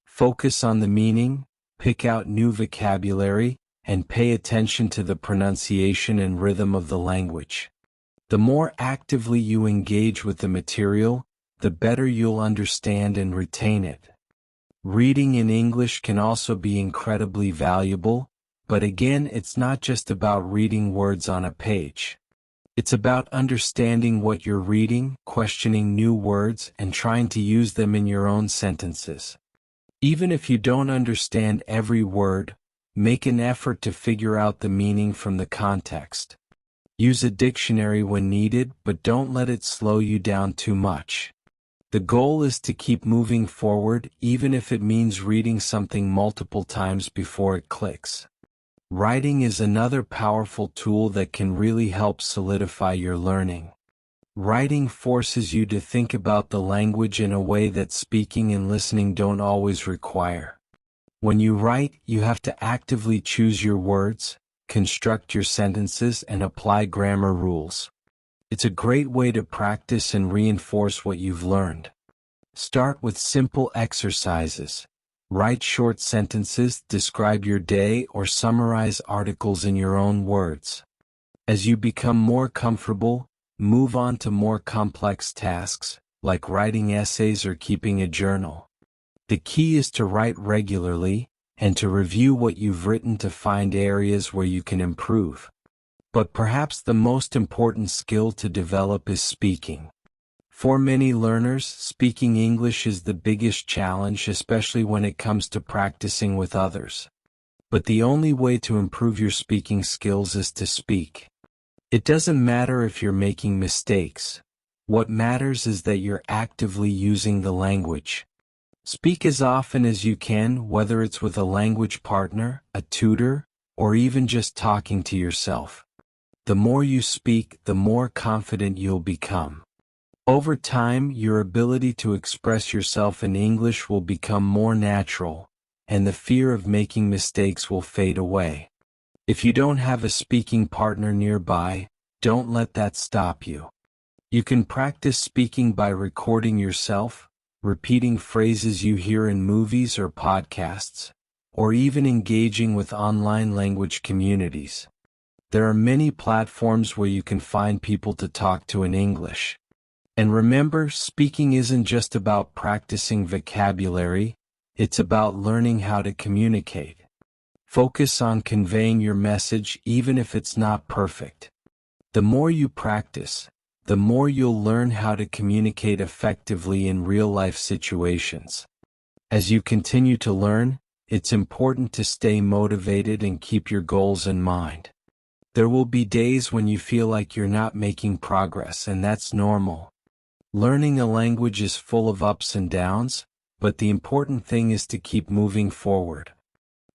Focus on the meaning, pick out new vocabulary, and pay attention to the pronunciation and rhythm of the language. The more actively you engage with the material, the better you'll understand and retain it. Reading in English can also be incredibly valuable, but again, it's not just about reading words on a page. It's about understanding what you're reading, questioning new words, and trying to use them in your own sentences. Even if you don't understand every word, make an effort to figure out the meaning from the context. Use a dictionary when needed, but don't let it slow you down too much. The goal is to keep moving forward, even if it means reading something multiple times before it clicks. Writing is another powerful tool that can really help solidify your learning. Writing forces you to think about the language in a way that speaking and listening don't always require. When you write, you have to actively choose your words, construct your sentences, and apply grammar rules. It's a great way to practice and reinforce what you've learned. Start with simple exercises. Write short sentences, describe your day, or summarize articles in your own words. As you become more comfortable, move on to more complex tasks, like writing essays or keeping a journal. The key is to write regularly, and to review what you've written to find areas where you can improve. But perhaps the most important skill to develop is speaking. For many learners, speaking English is the biggest challenge, especially when it comes to practicing with others. But the only way to improve your speaking skills is to speak. It doesn't matter if you're making mistakes. What matters is that you're actively using the language. Speak as often as you can, whether it's with a language partner, a tutor, or even just talking to yourself. The more you speak, the more confident you'll become. Over time, your ability to express yourself in English will become more natural, and the fear of making mistakes will fade away. If you don't have a speaking partner nearby, don't let that stop you. You can practice speaking by recording yourself, repeating phrases you hear in movies or podcasts, or even engaging with online language communities. There are many platforms where you can find people to talk to in English. And remember, speaking isn't just about practicing vocabulary, it's about learning how to communicate. Focus on conveying your message even if it's not perfect. The more you practice, the more you'll learn how to communicate effectively in real-life situations. As you continue to learn, it's important to stay motivated and keep your goals in mind. There will be days when you feel like you're not making progress, and that's normal. Learning a language is full of ups and downs, but the important thing is to keep moving forward.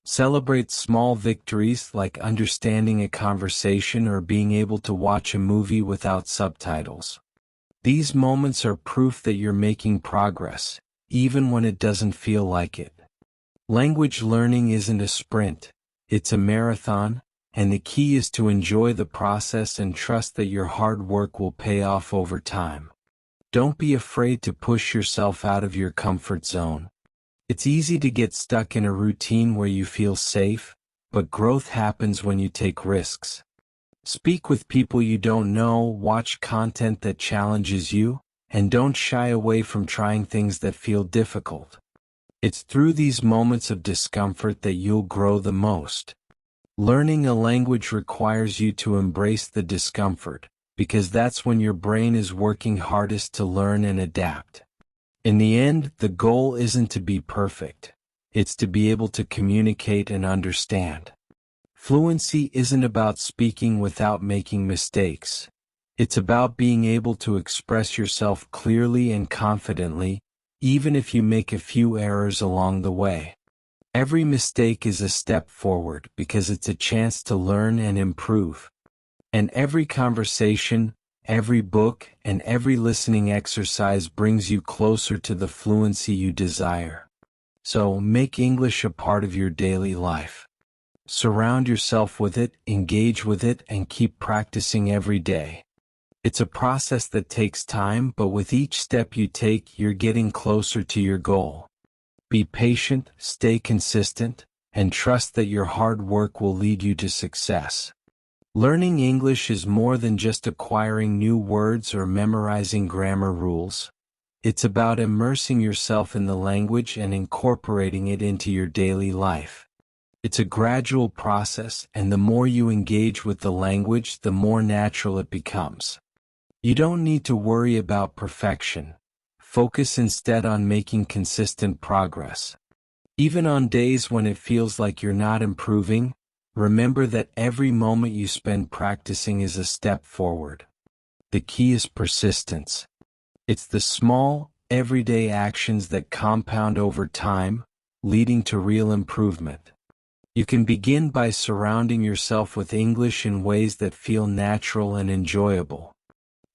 Celebrate small victories like understanding a conversation or being able to watch a movie without subtitles. These moments are proof that you're making progress, even when it doesn't feel like it. Language learning isn't a sprint, it's a marathon, and the key is to enjoy the process and trust that your hard work will pay off over time. Don't be afraid to push yourself out of your comfort zone. It's easy to get stuck in a routine where you feel safe, but growth happens when you take risks. Speak with people you don't know, watch content that challenges you, and don't shy away from trying things that feel difficult. It's through these moments of discomfort that you'll grow the most. Learning a language requires you to embrace the discomfort, because that's when your brain is working hardest to learn and adapt. In the end, the goal isn't to be perfect. It's to be able to communicate and understand. Fluency isn't about speaking without making mistakes. It's about being able to express yourself clearly and confidently, even if you make a few errors along the way. Every mistake is a step forward because it's a chance to learn and improve. And every conversation, every book, and every listening exercise brings you closer to the fluency you desire. So make English a part of your daily life. Surround yourself with it, engage with it, and keep practicing every day. It's a process that takes time, but with each step you take, you're getting closer to your goal. Be patient, stay consistent, and trust that your hard work will lead you to success. Learning English is more than just acquiring new words or memorizing grammar rules. It's about immersing yourself in the language and incorporating it into your daily life. It's a gradual process, and the more you engage with the language, the more natural it becomes. You don't need to worry about perfection. Focus instead on making consistent progress. Even on days when it feels like you're not improving, remember that every moment you spend practicing is a step forward. The key is persistence. It's the small, everyday actions that compound over time, leading to real improvement. You can begin by surrounding yourself with English in ways that feel natural and enjoyable.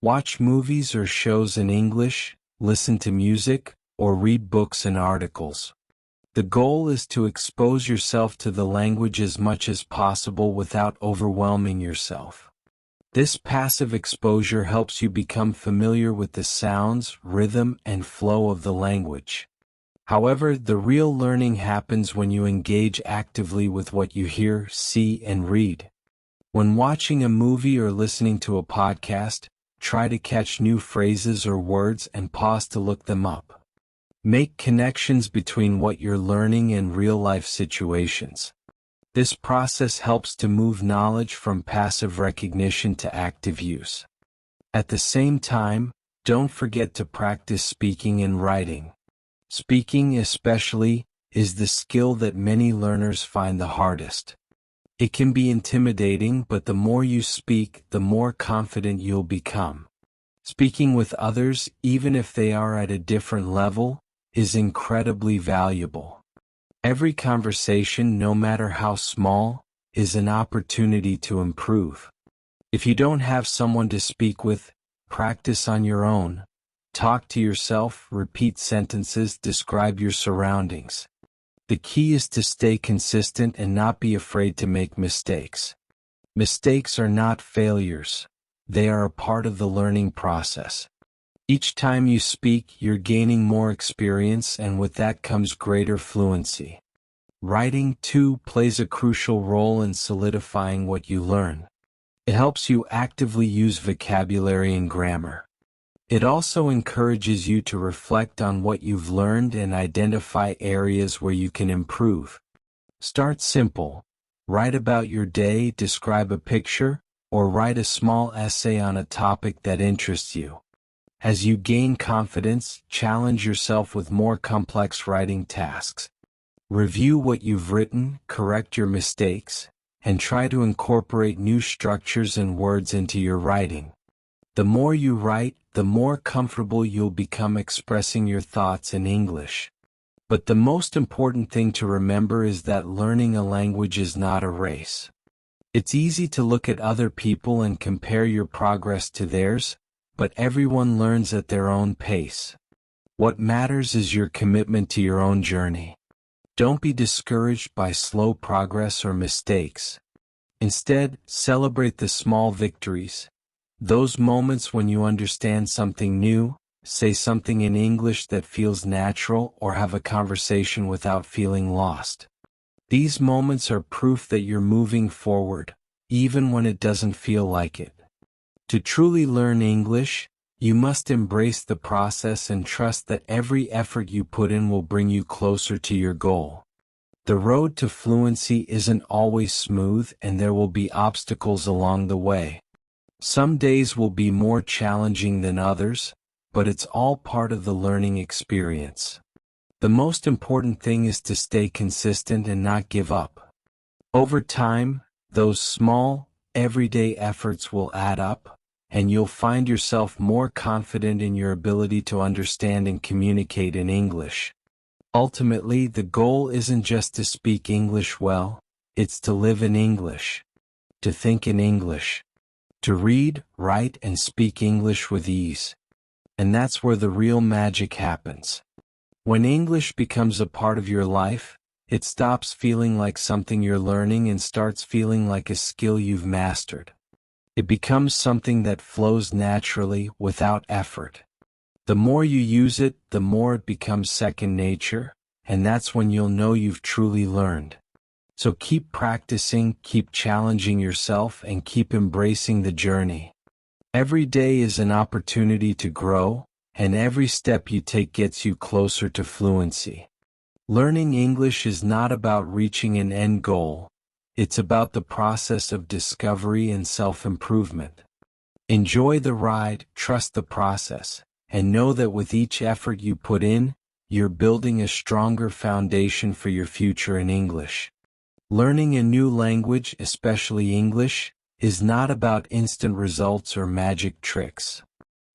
Watch movies or shows in English, listen to music, or read books and articles. The goal is to expose yourself to the language as much as possible without overwhelming yourself. This passive exposure helps you become familiar with the sounds, rhythm, and flow of the language. However, the real learning happens when you engage actively with what you hear, see, and read. When watching a movie or listening to a podcast, try to catch new phrases or words and pause to look them up. Make connections between what you're learning and real-life situations. This process helps to move knowledge from passive recognition to active use. At the same time, don't forget to practice speaking and writing. Speaking, especially, is the skill that many learners find the hardest. It can be intimidating, but the more you speak, the more confident you'll become. Speaking with others, even if they are at a different level, is incredibly valuable. Every conversation, no matter how small, is an opportunity to improve. If you don't have someone to speak with, practice on your own. Talk to yourself, repeat sentences, describe your surroundings. The key is to stay consistent and not be afraid to make mistakes. Mistakes are not failures. They are a part of the learning process. Each time you speak, you're gaining more experience, and with that comes greater fluency. Writing, too, plays a crucial role in solidifying what you learn. It helps you actively use vocabulary and grammar. It also encourages you to reflect on what you've learned and identify areas where you can improve. Start simple. Write about your day, describe a picture, or write a small essay on a topic that interests you. As you gain confidence, challenge yourself with more complex writing tasks. Review what you've written, correct your mistakes, and try to incorporate new structures and words into your writing. The more you write, the more comfortable you'll become expressing your thoughts in English. But the most important thing to remember is that learning a language is not a race. It's easy to look at other people and compare your progress to theirs, but everyone learns at their own pace. What matters is your commitment to your own journey. Don't be discouraged by slow progress or mistakes. Instead, celebrate the small victories. Those moments when you understand something new, say something in English that feels natural, or have a conversation without feeling lost. These moments are proof that you're moving forward, even when it doesn't feel like it. To truly learn English, you must embrace the process and trust that every effort you put in will bring you closer to your goal. The road to fluency isn't always smooth, and there will be obstacles along the way. Some days will be more challenging than others, but it's all part of the learning experience. The most important thing is to stay consistent and not give up. Over time, those small, everyday efforts will add up, and you'll find yourself more confident in your ability to understand and communicate in English. Ultimately, the goal isn't just to speak English well, it's to live in English, to think in English, to read, write, and speak English with ease. And that's where the real magic happens. When English becomes a part of your life, it stops feeling like something you're learning and starts feeling like a skill you've mastered. It becomes something that flows naturally, without effort. The more you use it, the more it becomes second nature, and that's when you'll know you've truly learned. So keep practicing, keep challenging yourself, and keep embracing the journey. Every day is an opportunity to grow, and every step you take gets you closer to fluency. Learning English is not about reaching an end goal, it's about the process of discovery and self-improvement. Enjoy the ride, trust the process, and know that with each effort you put in, you're building a stronger foundation for your future in English. Learning a new language, especially English, is not about instant results or magic tricks.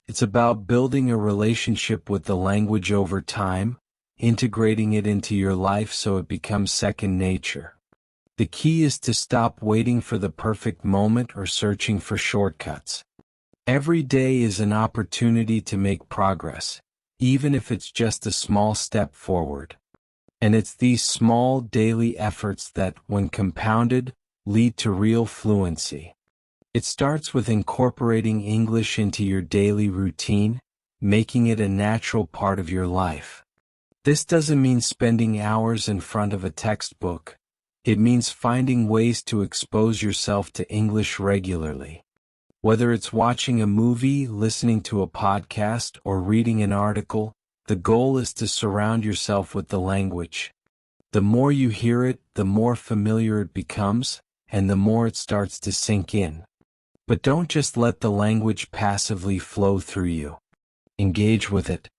It's about building a relationship with the language over time, integrating it into your life so it becomes second nature. The key is to stop waiting for the perfect moment or searching for shortcuts. Every day is an opportunity to make progress, even if it's just a small step forward. And it's these small daily efforts that, when compounded, lead to real fluency. It starts with incorporating English into your daily routine, making it a natural part of your life. This doesn't mean spending hours in front of a textbook. It means finding ways to expose yourself to English regularly. Whether it's watching a movie, listening to a podcast, or reading an article, the goal is to surround yourself with the language. The more you hear it, the more familiar it becomes, and the more it starts to sink in. But don't just let the language passively flow through you. Engage with it.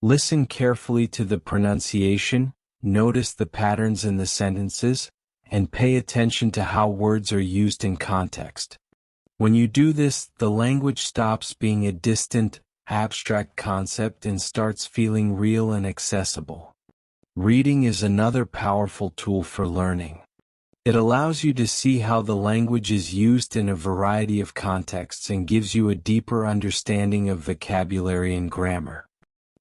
Listen carefully to the pronunciation, notice the patterns in the sentences, and pay attention to how words are used in context. When you do this, the language stops being a distant, abstract concept and starts feeling real and accessible. Reading is another powerful tool for learning. It allows you to see how the language is used in a variety of contexts and gives you a deeper understanding of vocabulary and grammar.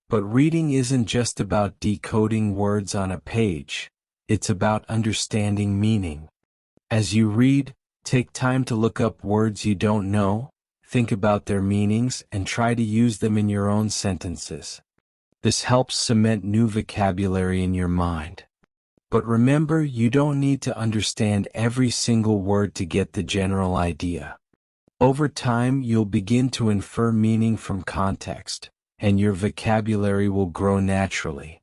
But reading isn't just about decoding words on a page, it's about understanding meaning. As you read, take time to look up words you don't know, think about their meanings, and try to use them in your own sentences. This helps cement new vocabulary in your mind. But remember, you don't need to understand every single word to get the general idea. Over time, you'll begin to infer meaning from context, and your vocabulary will grow naturally.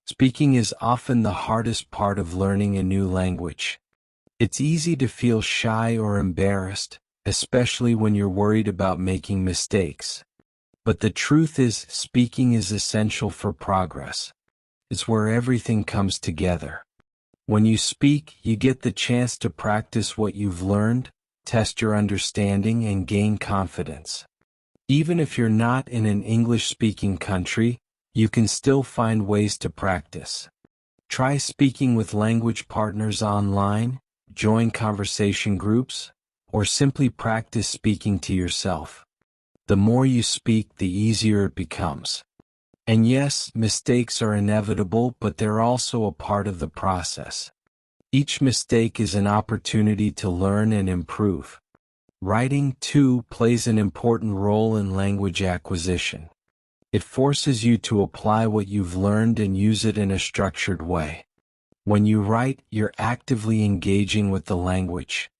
Speaking is often the hardest part of learning a new language. It's easy to feel shy or embarrassed, especially when you're worried about making mistakes. But the truth is, speaking is essential for progress. It's where everything comes together. When you speak, you get the chance to practice what you've learned, test your understanding, and gain confidence. Even if you're not in an English-speaking country, you can still find ways to practice. Try speaking with language partners online, join conversation groups, or simply practice speaking to yourself. The more you speak, the easier it becomes. And yes, mistakes are inevitable, but they're also a part of the process. Each mistake is an opportunity to learn and improve. Writing, too, plays an important role in language acquisition. It forces you to apply what you've learned and use it in a structured way. When you write, you're actively engaging with the language.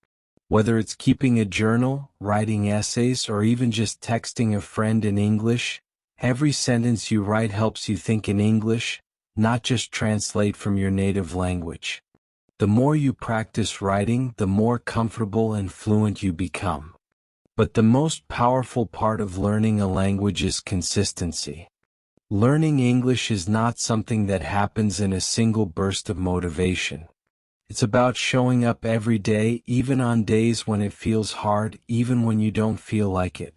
Whether it's keeping a journal, writing essays, or even just texting a friend in English, every sentence you write helps you think in English, not just translate from your native language. The more you practice writing, the more comfortable and fluent you become. But the most powerful part of learning a language is consistency. Learning English is not something that happens in a single burst of motivation. It's about showing up every day, even on days when it feels hard, even when you don't feel like it.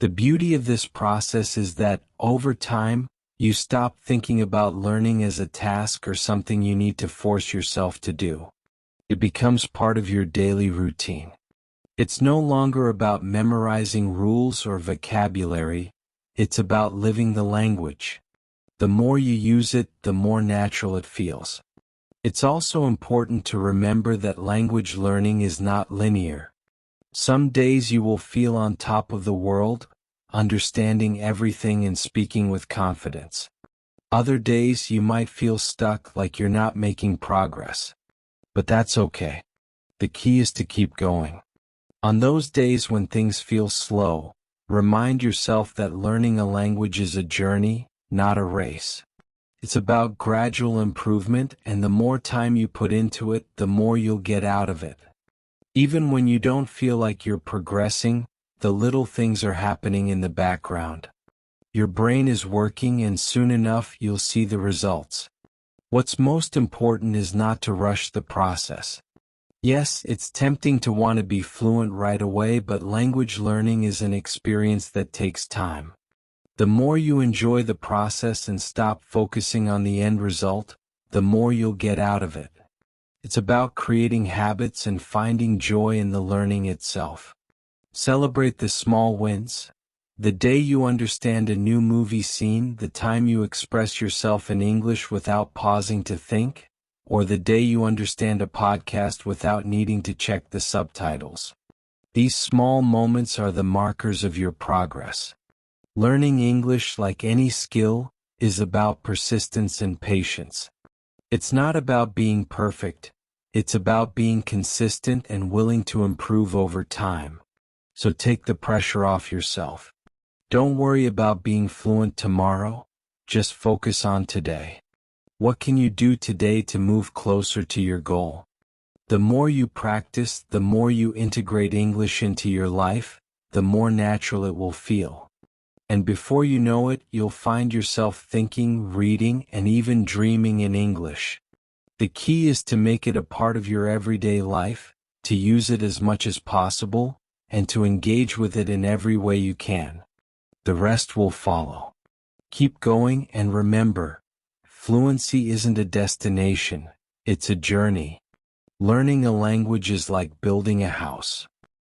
The beauty of this process is that, over time, you stop thinking about learning as a task or something you need to force yourself to do. It becomes part of your daily routine. It's no longer about memorizing rules or vocabulary, it's about living the language. The more you use it, the more natural it feels. It's also important to remember that language learning is not linear. Some days you will feel on top of the world, understanding everything and speaking with confidence. Other days you might feel stuck, like you're not making progress. But that's okay. The key is to keep going. On those days when things feel slow, remind yourself that learning a language is a journey, not a race. It's about gradual improvement, and the more time you put into it, the more you'll get out of it. Even when you don't feel like you're progressing, the little things are happening in the background. Your brain is working, and soon enough you'll see the results. What's most important is not to rush the process. Yes, it's tempting to want to be fluent right away, but language learning is an experience that takes time. The more you enjoy the process and stop focusing on the end result, the more you'll get out of it. It's about creating habits and finding joy in the learning itself. Celebrate the small wins. The day you understand a new movie scene, the time you express yourself in English without pausing to think, or the day you understand a podcast without needing to check the subtitles. These small moments are the markers of your progress. Learning English, like any skill, is about persistence and patience. It's not about being perfect, it's about being consistent and willing to improve over time. So take the pressure off yourself. Don't worry about being fluent tomorrow, just focus on today. What can you do today to move closer to your goal? The more you practice, the more you integrate English into your life, the more natural it will feel. And before you know it, you'll find yourself thinking, reading, and even dreaming in English. The key is to make it a part of your everyday life, to use it as much as possible, and to engage with it in every way you can. The rest will follow. Keep going, and remember, fluency isn't a destination, it's a journey. Learning a language is like building a house.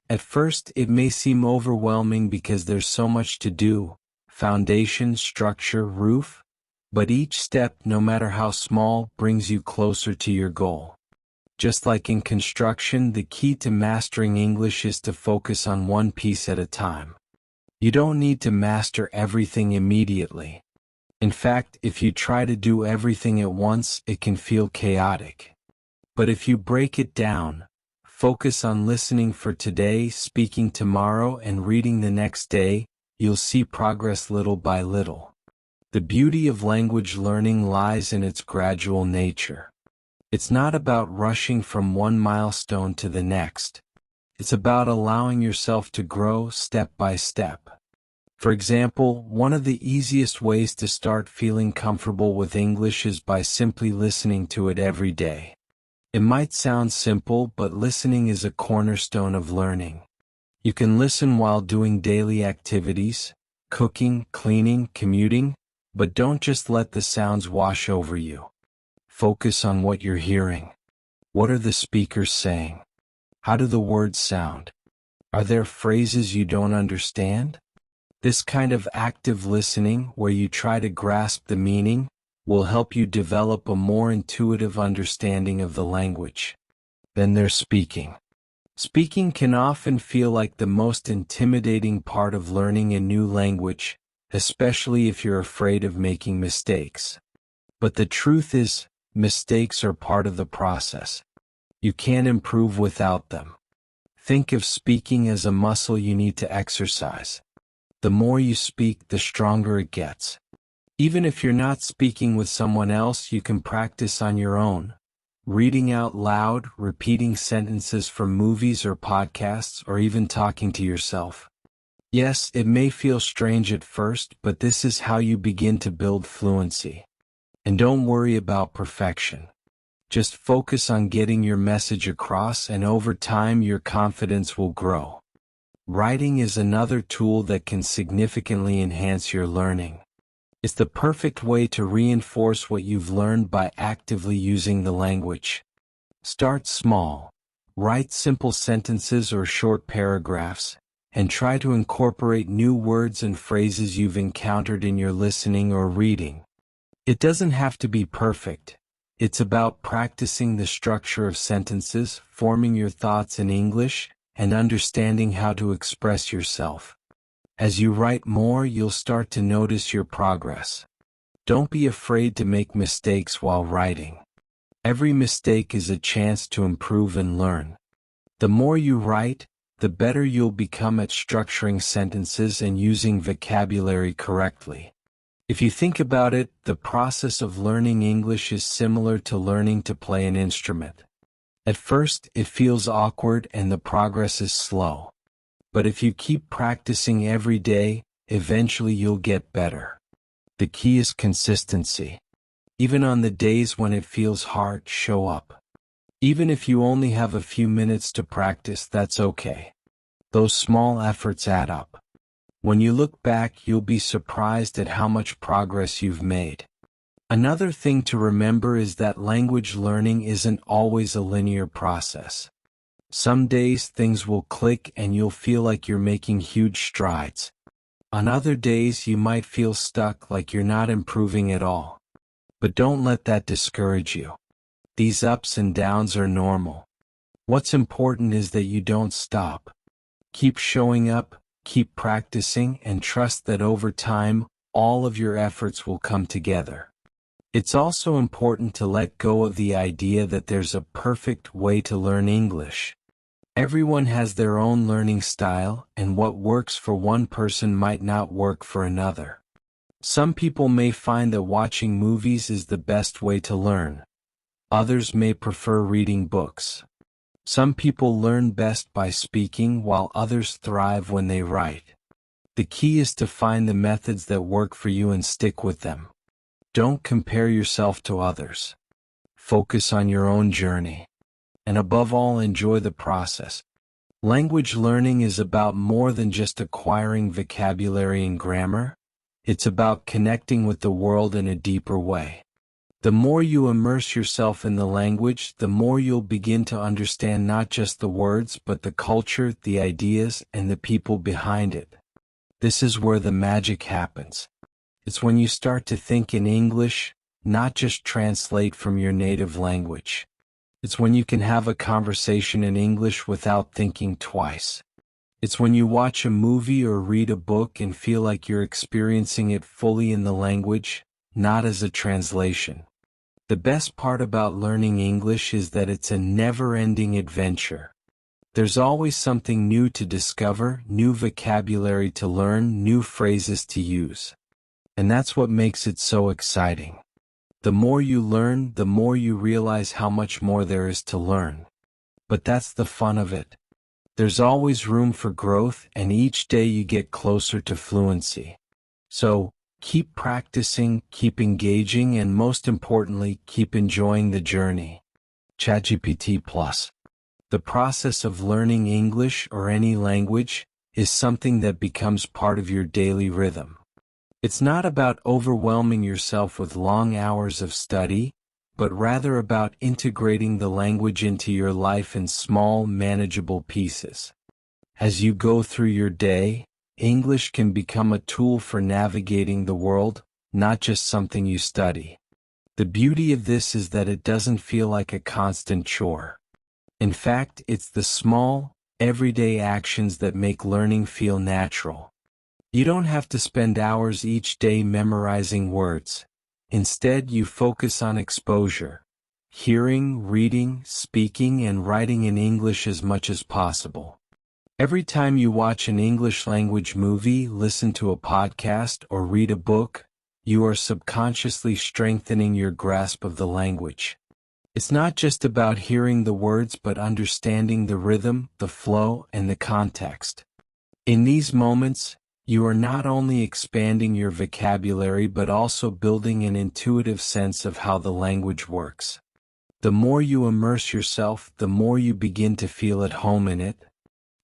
At first, it may seem overwhelming because there's so much to do: foundation, structure, roof. But each step, no matter how small, brings you closer to your goal. Just like in construction, the key to mastering English is to focus on one piece at a time. You don't need to master everything immediately. In fact, if you try to do everything at once, it can feel chaotic. But if you break it down, focus on listening for today, speaking tomorrow, and reading the next day, you'll see progress little by little. The beauty of language learning lies in its gradual nature. It's not about rushing from one milestone to the next. It's about allowing yourself to grow step by step. For example, one of the easiest ways to start feeling comfortable with English is by simply listening to it every day. It might sound simple, but listening is a cornerstone of learning. You can listen while doing daily activities, cooking, cleaning, commuting, but don't just let the sounds wash over you. Focus on what you're hearing. What are the speakers saying? How do the words sound? Are there phrases you don't understand? This kind of active listening, where you try to grasp the meaning, will help you develop a more intuitive understanding of the language. Then there's speaking. Speaking can often feel like the most intimidating part of learning a new language, especially if you're afraid of making mistakes. But the truth is, mistakes are part of the process. You can't improve without them. Think of speaking as a muscle you need to exercise. The more you speak, the stronger it gets. Even if you're not speaking with someone else, you can practice on your own. Reading out loud, repeating sentences from movies or podcasts, or even talking to yourself. Yes, it may feel strange at first, but this is how you begin to build fluency. And don't worry about perfection. Just focus on getting your message across, and over time your confidence will grow. Writing is another tool that can significantly enhance your learning. It's the perfect way to reinforce what you've learned by actively using the language. Start small. Write simple sentences or short paragraphs, and try to incorporate new words and phrases you've encountered in your listening or reading. It doesn't have to be perfect. It's about practicing the structure of sentences, forming your thoughts in English, and understanding how to express yourself. As you write more, you'll start to notice your progress. Don't be afraid to make mistakes while writing. Every mistake is a chance to improve and learn. The more you write, the better you'll become at structuring sentences and using vocabulary correctly. If you think about it, the process of learning English is similar to learning to play an instrument. At first, it feels awkward and the progress is slow. But if you keep practicing every day, eventually you'll get better. The key is consistency. Even on the days when it feels hard, show up. Even if you only have a few minutes to practice, that's okay. Those small efforts add up. When you look back, you'll be surprised at how much progress you've made. Another thing to remember is that language learning isn't always a linear process. Some days things will click and you'll feel like you're making huge strides. On other days you might feel stuck, like you're not improving at all. But don't let that discourage you. These ups and downs are normal. What's important is that you don't stop. Keep showing up, keep practicing, and trust that over time, all of your efforts will come together. It's also important to let go of the idea that there's a perfect way to learn English. Everyone has their own learning style, and what works for one person might not work for another. Some people may find that watching movies is the best way to learn. Others may prefer reading books. Some people learn best by speaking, while others thrive when they write. The key is to find the methods that work for you and stick with them. Don't compare yourself to others. Focus on your own journey. And above all, enjoy the process. Language learning is about more than just acquiring vocabulary and grammar. It's about connecting with the world in a deeper way. The more you immerse yourself in the language, the more you'll begin to understand not just the words, but the culture, the ideas, and the people behind it. This is where the magic happens. It's when you start to think in English, not just translate from your native language. It's when you can have a conversation in English without thinking twice. It's when you watch a movie or read a book and feel like you're experiencing it fully in the language, not as a translation. The best part about learning English is that it's a never-ending adventure. There's always something new to discover, new vocabulary to learn, new phrases to use. And that's what makes it so exciting. The more you learn, the more you realize how much more there is to learn. But that's the fun of it. There's always room for growth, and each day you get closer to fluency. So, keep practicing, keep engaging, and most importantly, keep enjoying the journey. ChatGPT Plus. The process of learning English or any language is something that becomes part of your daily rhythm. It's not about overwhelming yourself with long hours of study, but rather about integrating the language into your life in small, manageable pieces. As you go through your day, English can become a tool for navigating the world, not just something you study. The beauty of this is that it doesn't feel like a constant chore. In fact, it's the small, everyday actions that make learning feel natural. You don't have to spend hours each day memorizing words. Instead, you focus on exposure, hearing, reading, speaking, and writing in English as much as possible. Every time you watch an English language movie, listen to a podcast, or read a book, you are subconsciously strengthening your grasp of the language. It's not just about hearing the words, but understanding the rhythm, the flow, and the context. In these moments, you are not only expanding your vocabulary but also building an intuitive sense of how the language works. The more you immerse yourself, the more you begin to feel at home in it.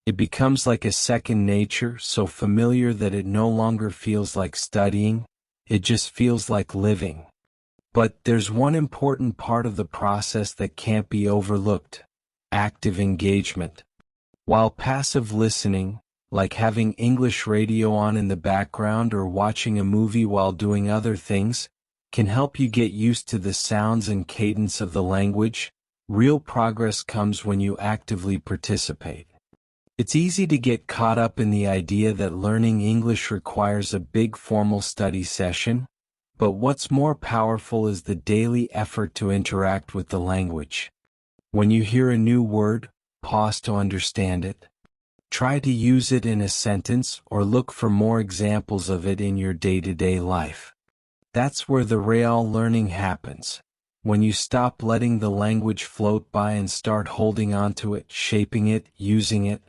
It becomes like a second nature, so familiar that it no longer feels like studying, it just feels like living. But there's one important part of the process that can't be overlooked: active engagement. While passive listening, like having English radio on in the background or watching a movie while doing other things, can help you get used to the sounds and cadence of the language, real progress comes when you actively participate. It's easy to get caught up in the idea that learning English requires a big formal study session, but what's more powerful is the daily effort to interact with the language. When you hear a new word, pause to understand it. Try to use it in a sentence or look for more examples of it in your day-to-day life. That's where the real learning happens. When you stop letting the language float by and start holding on to it, shaping it, using it.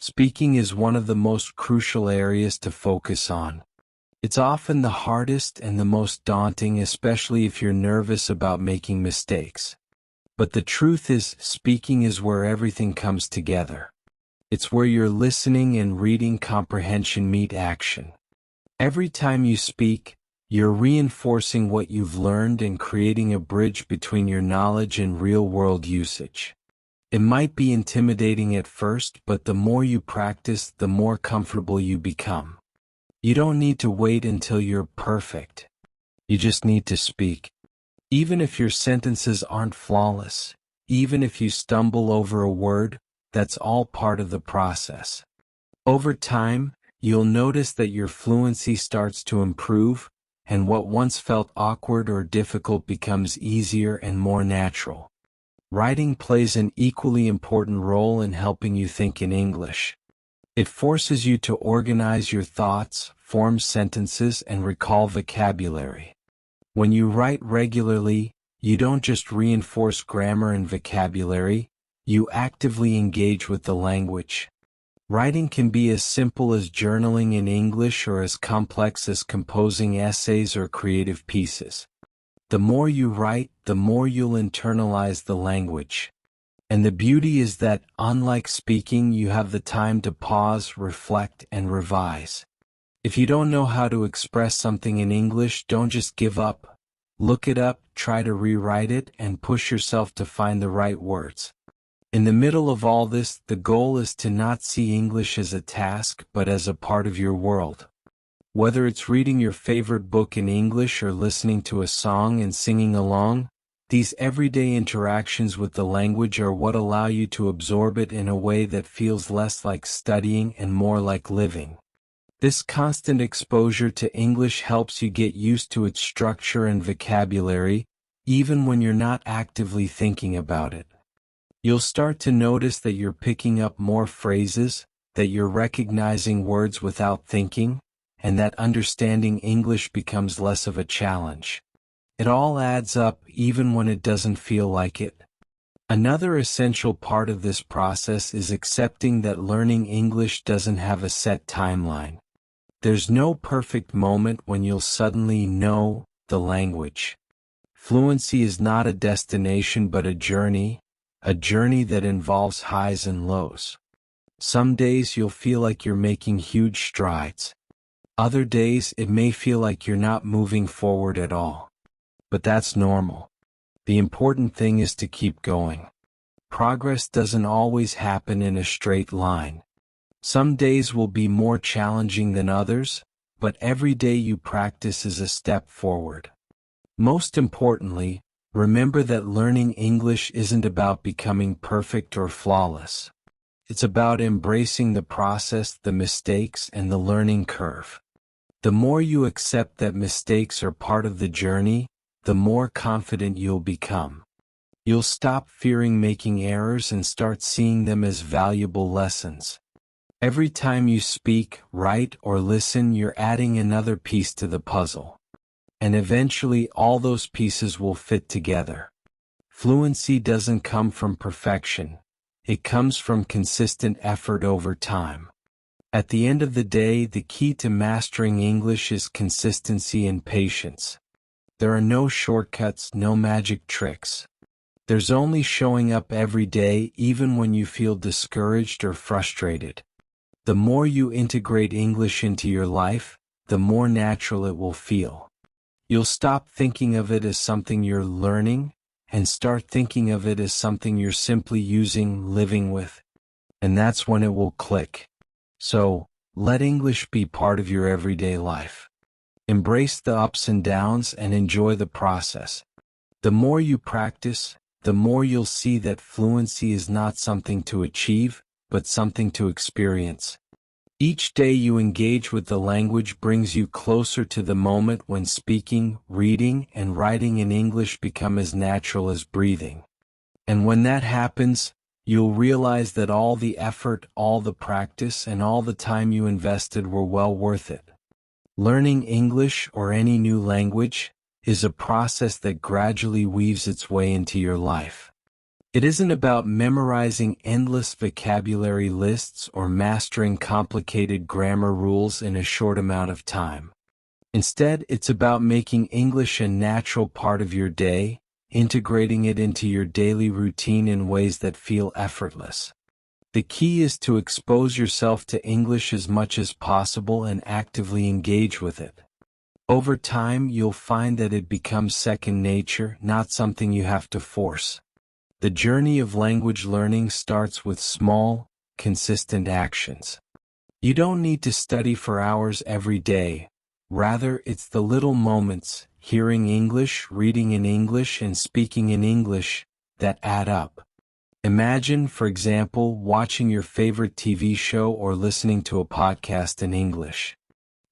Speaking is one of the most crucial areas to focus on. It's often the hardest and the most daunting, especially if you're nervous about making mistakes. But the truth is, speaking is where everything comes together. It's where your listening and reading comprehension meet action. Every time you speak, you're reinforcing what you've learned and creating a bridge between your knowledge and real-world usage. It might be intimidating at first, but the more you practice, the more comfortable you become. You don't need to wait until you're perfect. You just need to speak. Even if your sentences aren't flawless, even if you stumble over a word, that's all part of the process. Over time, you'll notice that your fluency starts to improve, and what once felt awkward or difficult becomes easier and more natural. Writing plays an equally important role in helping you think in English. It forces you to organize your thoughts, form sentences, and recall vocabulary. When you write regularly, you don't just reinforce grammar and vocabulary, you actively engage with the language. Writing can be as simple as journaling in English or as complex as composing essays or creative pieces. The more you write, the more you'll internalize the language. And the beauty is that, unlike speaking, you have the time to pause, reflect, and revise. If you don't know how to express something in English, don't just give up. Look it up, try to rewrite it, and push yourself to find the right words. In the middle of all this, the goal is to not see English as a task, but as a part of your world. Whether it's reading your favorite book in English or listening to a song and singing along, these everyday interactions with the language are what allow you to absorb it in a way that feels less like studying and more like living. This constant exposure to English helps you get used to its structure and vocabulary, even when you're not actively thinking about it. You'll start to notice that you're picking up more phrases, that you're recognizing words without thinking, and that understanding English becomes less of a challenge. It all adds up even when it doesn't feel like it. Another essential part of this process is accepting that learning English doesn't have a set timeline. There's no perfect moment when you'll suddenly know the language. Fluency is not a destination but a journey that involves highs and lows. Some days you'll feel like you're making huge strides. Other days it may feel like you're not moving forward at all. But that's normal. The important thing is to keep going. Progress doesn't always happen in a straight line. Some days will be more challenging than others, but every day you practice is a step forward. Most importantly, remember that learning English isn't about becoming perfect or flawless. It's about embracing the process, the mistakes, and the learning curve. The more you accept that mistakes are part of the journey, the more confident you'll become. You'll stop fearing making errors and start seeing them as valuable lessons. Every time you speak, write, or listen, you're adding another piece to the puzzle. And eventually all those pieces will fit together. Fluency doesn't come from perfection. It comes from consistent effort over time. At the end of the day, the key to mastering English is consistency and patience. There are no shortcuts, no magic tricks. There's only showing up every day, even when you feel discouraged or frustrated. The more you integrate English into your life, the more natural it will feel. You'll stop thinking of it as something you're learning, and start thinking of it as something you're simply using, living with. And that's when it will click. So, let English be part of your everyday life. Embrace the ups and downs and enjoy the process. The more you practice, the more you'll see that fluency is not something to achieve, but something to experience. Each day you engage with the language brings you closer to the moment when speaking, reading, and writing in English become as natural as breathing. And when that happens, you'll realize that all the effort, all the practice, and all the time you invested were well worth it. Learning English or any new language is a process that gradually weaves its way into your life. It isn't about memorizing endless vocabulary lists or mastering complicated grammar rules in a short amount of time. Instead, it's about making English a natural part of your day, integrating it into your daily routine in ways that feel effortless. The key is to expose yourself to English as much as possible and actively engage with it. Over time, you'll find that it becomes second nature, not something you have to force. The journey of language learning starts with small, consistent actions. You don't need to study for hours every day. Rather, it's the little moments, hearing English, reading in English, and speaking in English, that add up. Imagine, for example, watching your favorite TV show or listening to a podcast in English.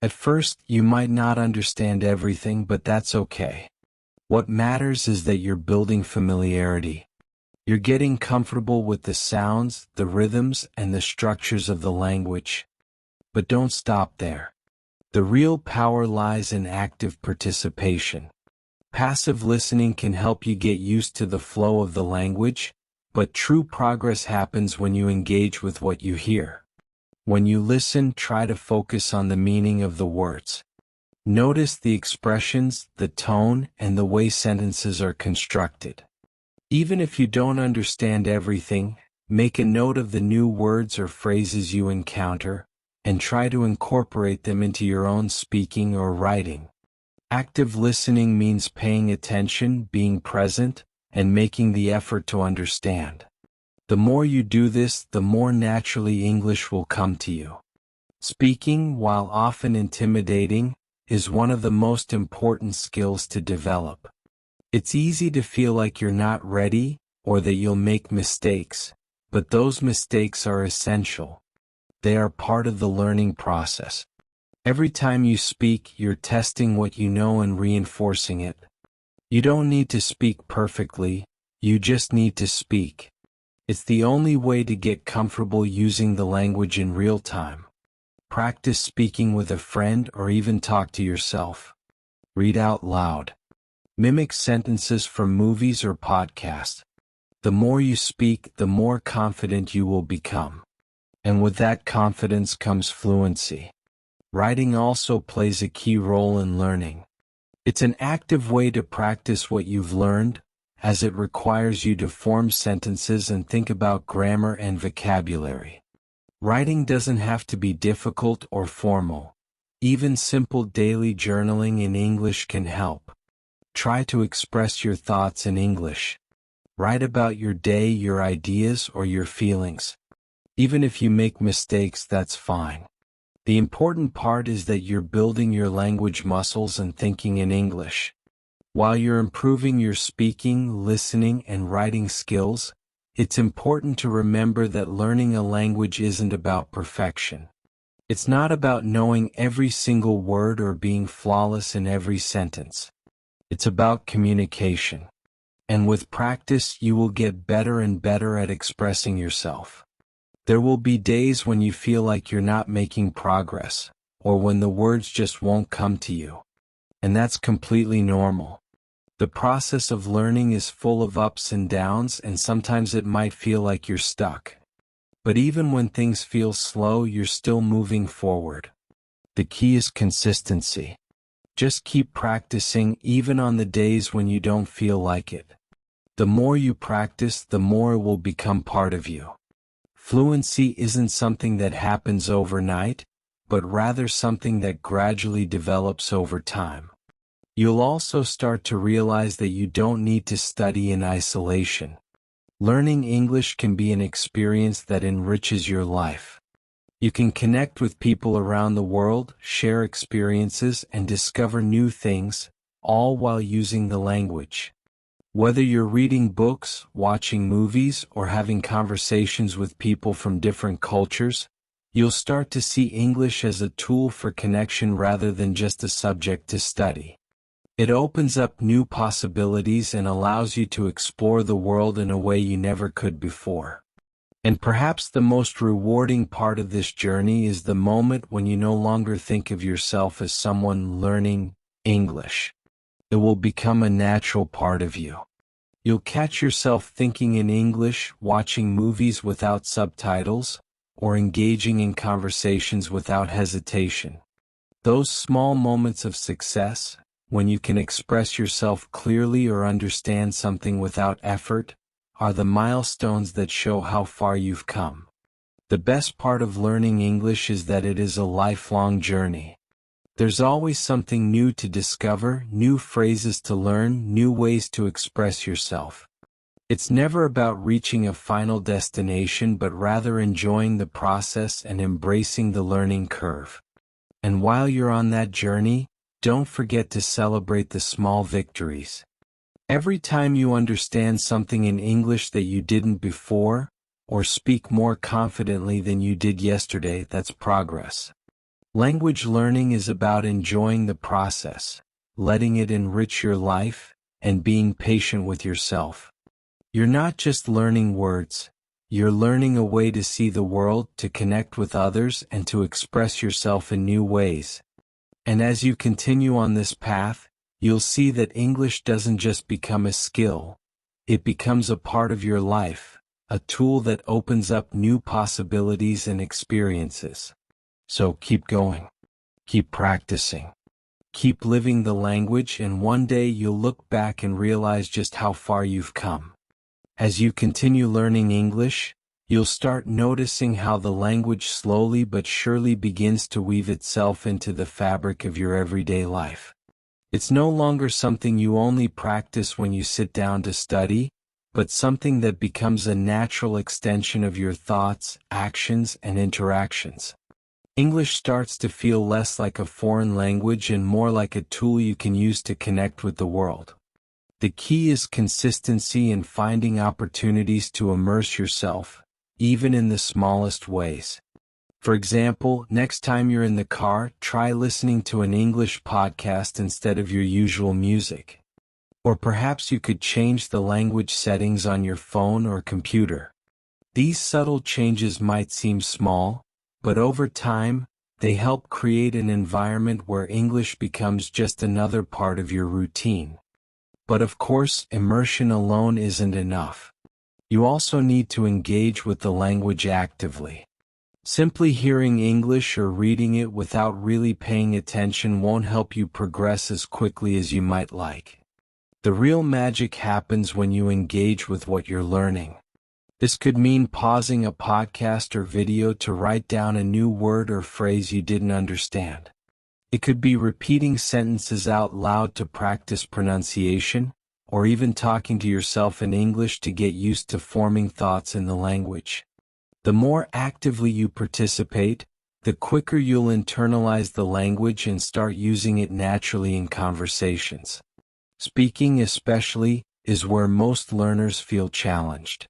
At first, you might not understand everything, but that's okay. What matters is that you're building familiarity. You're getting comfortable with the sounds, the rhythms, and the structures of the language. But don't stop there. The real power lies in active participation. Passive listening can help you get used to the flow of the language, but true progress happens when you engage with what you hear. When you listen, try to focus on the meaning of the words. Notice the expressions, the tone, and the way sentences are constructed. Even if you don't understand everything, make a note of the new words or phrases you encounter, and try to incorporate them into your own speaking or writing. Active listening means paying attention, being present, and making the effort to understand. The more you do this, the more naturally English will come to you. Speaking, while often intimidating, is one of the most important skills to develop. It's easy to feel like you're not ready, or that you'll make mistakes, but those mistakes are essential. They are part of the learning process. Every time you speak, you're testing what you know and reinforcing it. You don't need to speak perfectly, you just need to speak. It's the only way to get comfortable using the language in real time. Practice speaking with a friend or even talk to yourself. Read out loud. Mimic sentences from movies or podcasts. The more you speak, the more confident you will become. And with that confidence comes fluency. Writing also plays a key role in learning. It's an active way to practice what you've learned, as it requires you to form sentences and think about grammar and vocabulary. Writing doesn't have to be difficult or formal. Even simple daily journaling in English can help. Try to express your thoughts in English. Write about your day, your ideas, or your feelings. Even if you make mistakes, that's fine. The important part is that you're building your language muscles and thinking in English. While you're improving your speaking, listening, and writing skills, it's important to remember that learning a language isn't about perfection. It's not about knowing every single word or being flawless in every sentence. It's about communication. And with practice, you will get better and better at expressing yourself. There will be days when you feel like you're not making progress, or when the words just won't come to you. And that's completely normal. The process of learning is full of ups and downs, and sometimes it might feel like you're stuck. But even when things feel slow, you're still moving forward. The key is consistency. Just keep practicing even on the days when you don't feel like it. The more you practice, the more it will become part of you. Fluency isn't something that happens overnight, but rather something that gradually develops over time. You'll also start to realize that you don't need to study in isolation. Learning English can be an experience that enriches your life. You can connect with people around the world, share experiences, and discover new things, all while using the language. Whether you're reading books, watching movies, or having conversations with people from different cultures, you'll start to see English as a tool for connection rather than just a subject to study. It opens up new possibilities and allows you to explore the world in a way you never could before. And perhaps the most rewarding part of this journey is the moment when you no longer think of yourself as someone learning English. It will become a natural part of you. You'll catch yourself thinking in English, watching movies without subtitles, or engaging in conversations without hesitation. Those small moments of success, when you can express yourself clearly or understand something without effort, are the milestones that show how far you've come. The best part of learning English is that it is a lifelong journey. There's always something new to discover, new phrases to learn, new ways to express yourself. It's never about reaching a final destination but rather enjoying the process and embracing the learning curve. And while you're on that journey, don't forget to celebrate the small victories. Every time you understand something in English that you didn't before, or speak more confidently than you did yesterday, that's progress. Language learning is about enjoying the process, letting it enrich your life, and being patient with yourself. You're not just learning words, you're learning a way to see the world, to connect with others, and to express yourself in new ways. And as you continue on this path, you'll see that English doesn't just become a skill, it becomes a part of your life, a tool that opens up new possibilities and experiences. So keep going, keep practicing, keep living the language, and one day you'll look back and realize just how far you've come. As you continue learning English, you'll start noticing how the language slowly but surely begins to weave itself into the fabric of your everyday life. It's no longer something you only practice when you sit down to study, but something that becomes a natural extension of your thoughts, actions, and interactions. English starts to feel less like a foreign language and more like a tool you can use to connect with the world. The key is consistency and finding opportunities to immerse yourself, even in the smallest ways. For example, next time you're in the car, try listening to an English podcast instead of your usual music. Or perhaps you could change the language settings on your phone or computer. These subtle changes might seem small, but over time, they help create an environment where English becomes just another part of your routine. But of course, immersion alone isn't enough. You also need to engage with the language actively. Simply hearing English or reading it without really paying attention won't help you progress as quickly as you might like. The real magic happens when you engage with what you're learning. This could mean pausing a podcast or video to write down a new word or phrase you didn't understand. It could be repeating sentences out loud to practice pronunciation, or even talking to yourself in English to get used to forming thoughts in the language. The more actively you participate, the quicker you'll internalize the language and start using it naturally in conversations. Speaking, especially, is where most learners feel challenged.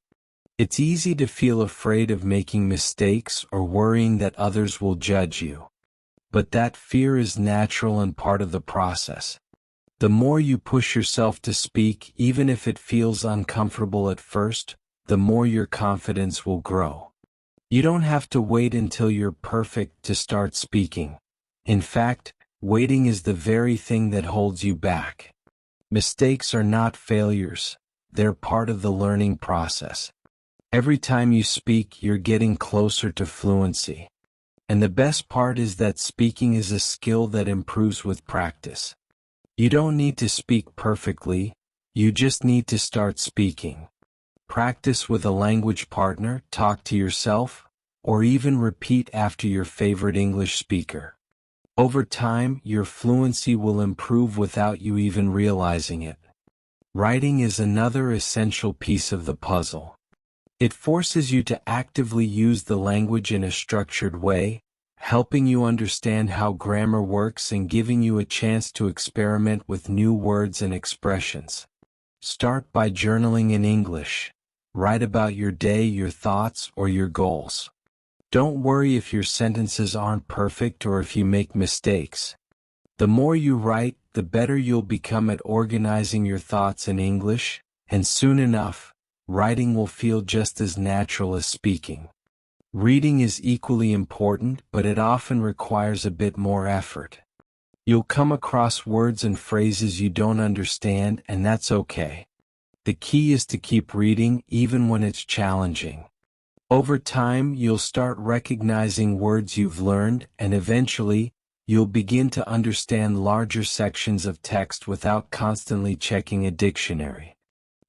It's easy to feel afraid of making mistakes or worrying that others will judge you. But that fear is natural and part of the process. The more you push yourself to speak, even if it feels uncomfortable at first, the more your confidence will grow. You don't have to wait until you're perfect to start speaking. In fact, waiting is the very thing that holds you back. Mistakes are not failures, they're part of the learning process. Every time you speak, you're getting closer to fluency. And the best part is that speaking is a skill that improves with practice. You don't need to speak perfectly, you just need to start speaking. Practice with a language partner, talk to yourself, or even repeat after your favorite English speaker. Over time, your fluency will improve without you even realizing it. Writing is another essential piece of the puzzle. It forces you to actively use the language in a structured way, helping you understand how grammar works and giving you a chance to experiment with new words and expressions. Start by journaling in English. Write about your day, your thoughts, or your goals. Don't worry if your sentences aren't perfect or if you make mistakes. The more you write, the better you'll become at organizing your thoughts in English, and soon enough, writing will feel just as natural as speaking. Reading is equally important, but it often requires a bit more effort. You'll come across words and phrases you don't understand, and that's okay. The key is to keep reading even when it's challenging. Over time, you'll start recognizing words you've learned, and eventually, you'll begin to understand larger sections of text without constantly checking a dictionary.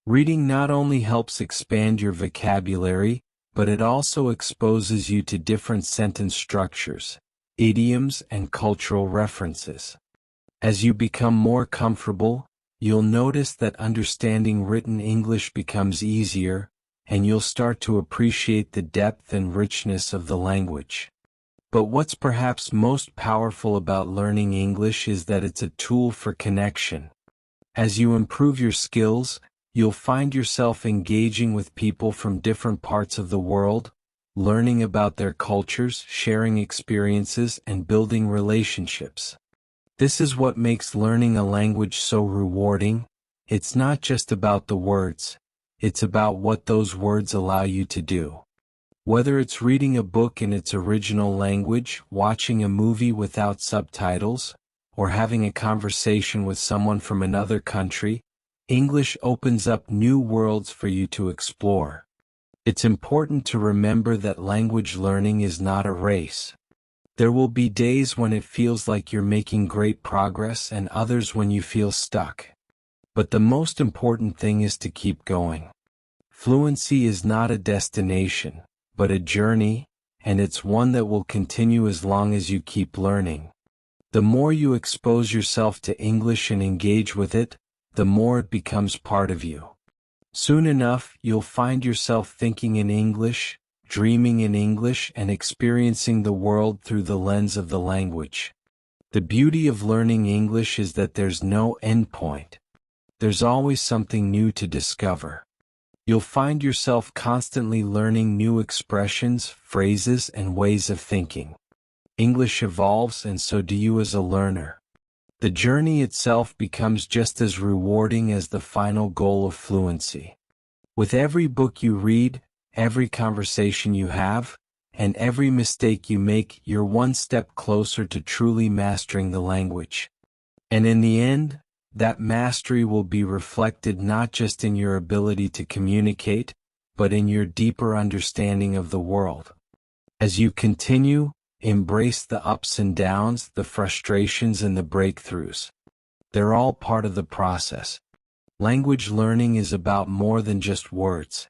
Reading not only helps expand your vocabulary, but it also exposes you to different sentence structures, idioms, and cultural references. As you become more comfortable, you'll notice that understanding written English becomes easier, and you'll start to appreciate the depth and richness of the language. But what's perhaps most powerful about learning English is that it's a tool for connection. As you improve your skills, you'll find yourself engaging with people from different parts of the world, learning about their cultures, sharing experiences, and building relationships. This is what makes learning a language so rewarding. It's not just about the words, it's about what those words allow you to do. Whether it's reading a book in its original language, watching a movie without subtitles, or having a conversation with someone from another country, English opens up new worlds for you to explore. It's important to remember that language learning is not a race. There will be days when it feels like you're making great progress and others when you feel stuck. But the most important thing is to keep going. Fluency is not a destination, but a journey, and it's one that will continue as long as you keep learning. The more you expose yourself to English and engage with it, the more it becomes part of you. Soon enough, you'll find yourself thinking in English, dreaming in English, and experiencing the world through the lens of the language. The beauty of learning English is that there's no end point. There's always something new to discover. You'll find yourself constantly learning new expressions, phrases, and ways of thinking. English evolves, and so do you as a learner. The journey itself becomes just as rewarding as the final goal of fluency. With every book you read, every conversation you have, and every mistake you make, you're one step closer to truly mastering the language. And in the end, that mastery will be reflected not just in your ability to communicate, but in your deeper understanding of the world. As you continue, embrace the ups and downs, the frustrations and the breakthroughs. They're all part of the process. Language learning is about more than just words.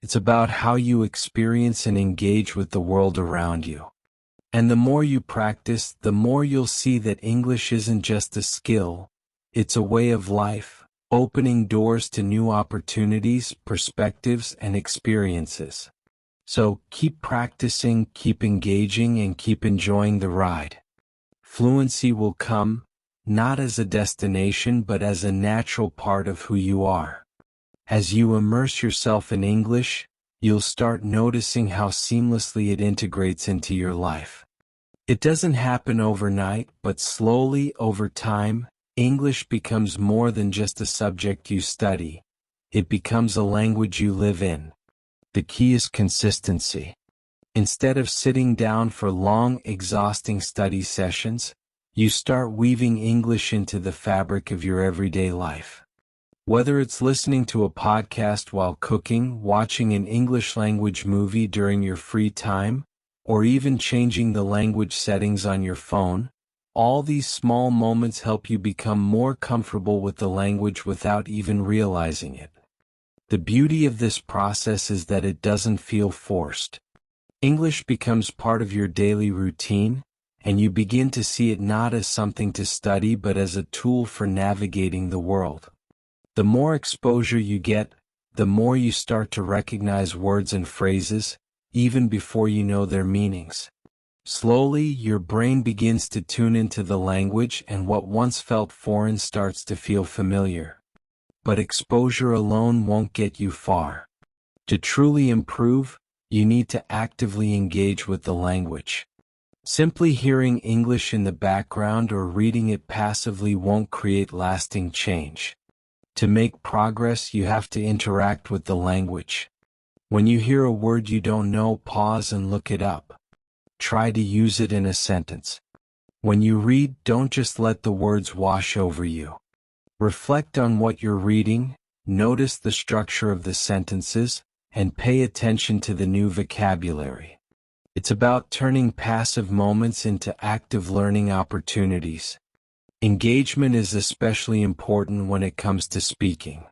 It's about how you experience and engage with the world around you. And the more you practice, the more you'll see that English isn't just a skill, it's a way of life, opening doors to new opportunities, perspectives, and experiences. So keep practicing, keep engaging, and keep enjoying the ride. Fluency will come, not as a destination but as a natural part of who you are. As you immerse yourself in English, you'll start noticing how seamlessly it integrates into your life. It doesn't happen overnight, but slowly, over time, English becomes more than just a subject you study. It becomes a language you live in. The key is consistency. Instead of sitting down for long, exhausting study sessions, you start weaving English into the fabric of your everyday life. Whether it's listening to a podcast while cooking, watching an English language movie during your free time, or even changing the language settings on your phone, all these small moments help you become more comfortable with the language without even realizing it. The beauty of this process is that it doesn't feel forced. English becomes part of your daily routine, and you begin to see it not as something to study but as a tool for navigating the world. The more exposure you get, the more you start to recognize words and phrases, even before you know their meanings. Slowly, your brain begins to tune into the language, and what once felt foreign starts to feel familiar. But exposure alone won't get you far. To truly improve, you need to actively engage with the language. Simply hearing English in the background or reading it passively won't create lasting change. To make progress, you have to interact with the language. When you hear a word you don't know, pause and look it up. Try to use it in a sentence. When you read, don't just let the words wash over you. Reflect on what you're reading, notice the structure of the sentences, and pay attention to the new vocabulary. It's about turning passive moments into active learning opportunities. Engagement is especially important when it comes to speaking.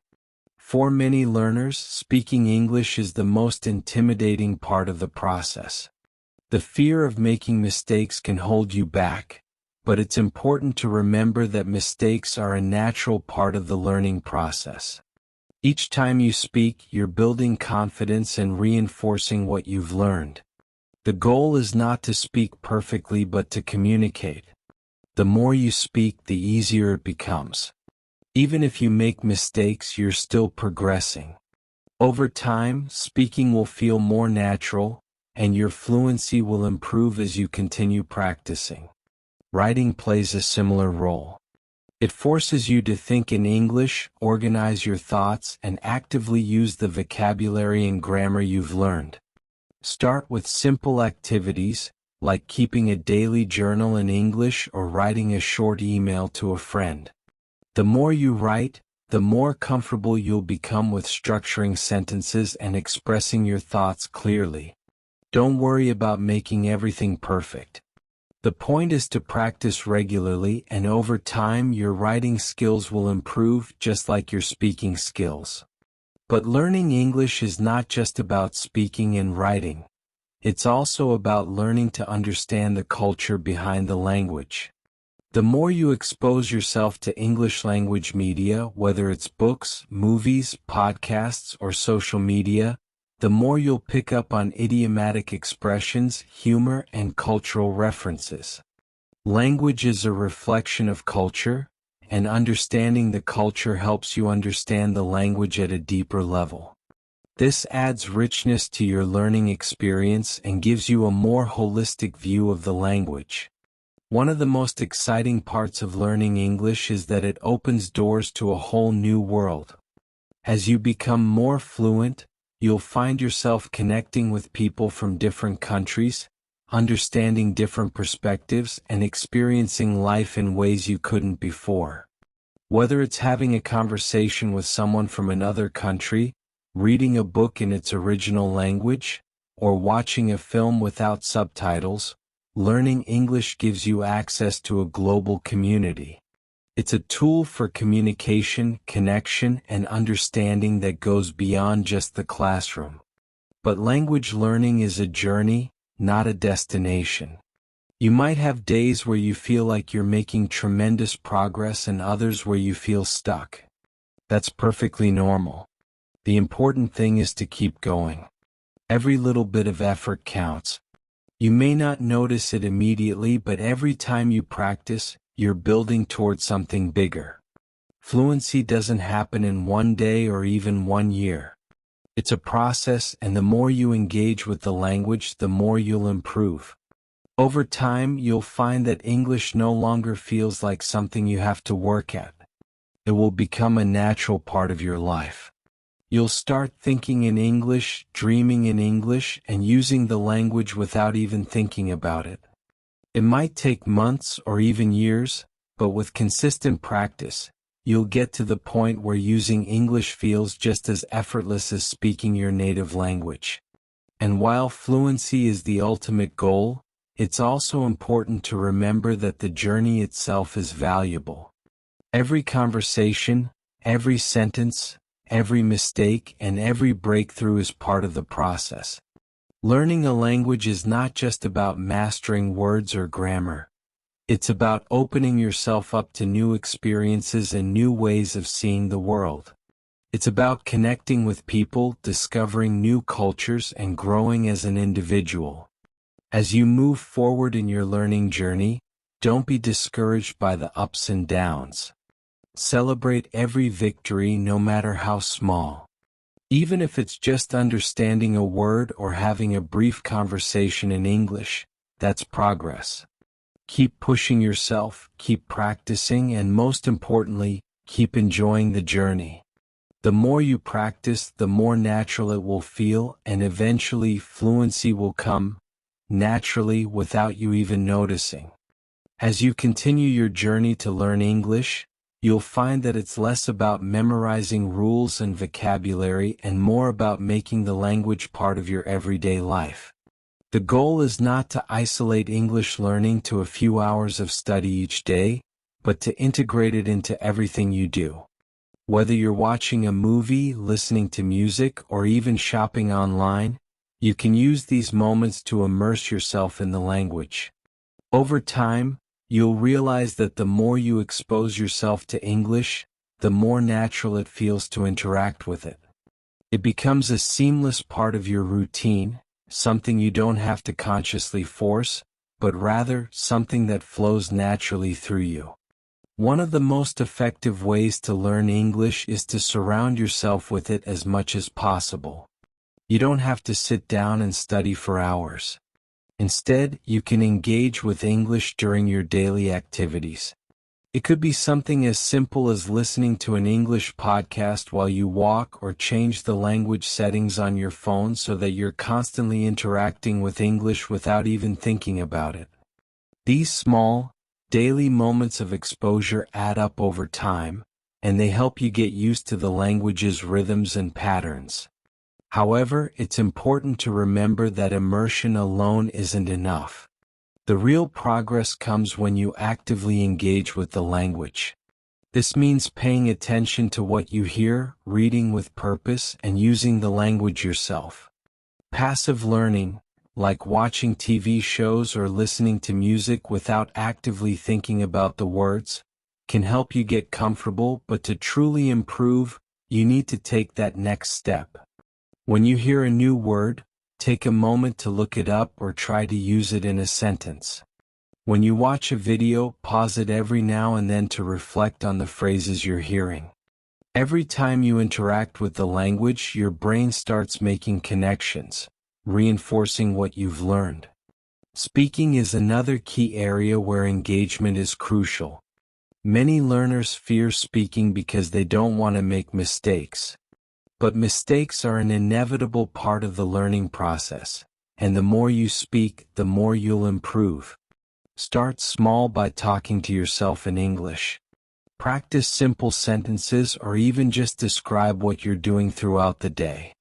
For many learners, speaking English is the most intimidating part of the process. The fear of making mistakes can hold you back, but it's important to remember that mistakes are a natural part of the learning process. Each time you speak, you're building confidence and reinforcing what you've learned. The goal is not to speak perfectly but to communicate. The more you speak, the easier it becomes. Even if you make mistakes, you're still progressing. Over time, speaking will feel more natural, and your fluency will improve as you continue practicing. Writing plays a similar role. It forces you to think in English, organize your thoughts, and actively use the vocabulary and grammar you've learned. Start with simple activities, like keeping a daily journal in English or writing a short email to a friend. The more you write, the more comfortable you'll become with structuring sentences and expressing your thoughts clearly. Don't worry about making everything perfect. The point is to practice regularly, and over time your writing skills will improve just like your speaking skills. But learning English is not just about speaking and writing. It's also about learning to understand the culture behind the language. The more you expose yourself to English language media, whether it's books, movies, podcasts, or social media, the more you'll pick up on idiomatic expressions, humor, and cultural references. Language is a reflection of culture, and understanding the culture helps you understand the language at a deeper level. This adds richness to your learning experience and gives you a more holistic view of the language. One of the most exciting parts of learning English is that it opens doors to a whole new world. As you become more fluent, you'll find yourself connecting with people from different countries, understanding different perspectives, and experiencing life in ways you couldn't before. Whether it's having a conversation with someone from another country, reading a book in its original language, or watching a film without subtitles, learning English gives you access to a global community. It's a tool for communication, connection, and understanding that goes beyond just the classroom. But language learning is a journey, not a destination. You might have days where you feel like you're making tremendous progress and others where you feel stuck. That's perfectly normal. The important thing is to keep going. Every little bit of effort counts. You may not notice it immediately, but every time you practice, you're building towards something bigger. Fluency doesn't happen in one day or even 1 year. It's a process, and the more you engage with the language, the more you'll improve. Over time, you'll find that English no longer feels like something you have to work at. It will become a natural part of your life. You'll start thinking in English, dreaming in English, and using the language without even thinking about it. It might take months or even years, but with consistent practice, you'll get to the point where using English feels just as effortless as speaking your native language. And while fluency is the ultimate goal, it's also important to remember that the journey itself is valuable. Every conversation, every sentence, every mistake, and every breakthrough is part of the process. Learning a language is not just about mastering words or grammar. It's about opening yourself up to new experiences and new ways of seeing the world. It's about connecting with people, discovering new cultures, and growing as an individual. As you move forward in your learning journey, don't be discouraged by the ups and downs. Celebrate every victory, no matter how small. Even if it's just understanding a word or having a brief conversation in English, that's progress. Keep pushing yourself, keep practicing, and most importantly, keep enjoying the journey. The more you practice, the more natural it will feel, and eventually fluency will come, naturally, without you even noticing. As you continue your journey to learn English, you'll find that it's less about memorizing rules and vocabulary and more about making the language part of your everyday life. The goal is not to isolate English learning to a few hours of study each day, but to integrate it into everything you do. Whether you're watching a movie, listening to music, or even shopping online, you can use these moments to immerse yourself in the language. Over time, you'll realize that the more you expose yourself to English, the more natural it feels to interact with it. It becomes a seamless part of your routine, something you don't have to consciously force, but rather something that flows naturally through you. One of the most effective ways to learn English is to surround yourself with it as much as possible. You don't have to sit down and study for hours. Instead, you can engage with English during your daily activities. It could be something as simple as listening to an English podcast while you walk, or change the language settings on your phone so that you're constantly interacting with English without even thinking about it. These small, daily moments of exposure add up over time, and they help you get used to the language's rhythms and patterns. However, it's important to remember that immersion alone isn't enough. The real progress comes when you actively engage with the language. This means paying attention to what you hear, reading with purpose, and using the language yourself. Passive learning, like watching TV shows or listening to music without actively thinking about the words, can help you get comfortable, but to truly improve, you need to take that next step. When you hear a new word, take a moment to look it up or try to use it in a sentence. When you watch a video, pause it every now and then to reflect on the phrases you're hearing. Every time you interact with the language, your brain starts making connections, reinforcing what you've learned. Speaking is another key area where engagement is crucial. Many learners fear speaking because they don't want to make mistakes. But mistakes are an inevitable part of the learning process, and the more you speak, the more you'll improve. Start small by talking to yourself in English. Practice simple sentences or even just describe what you're doing throughout the day.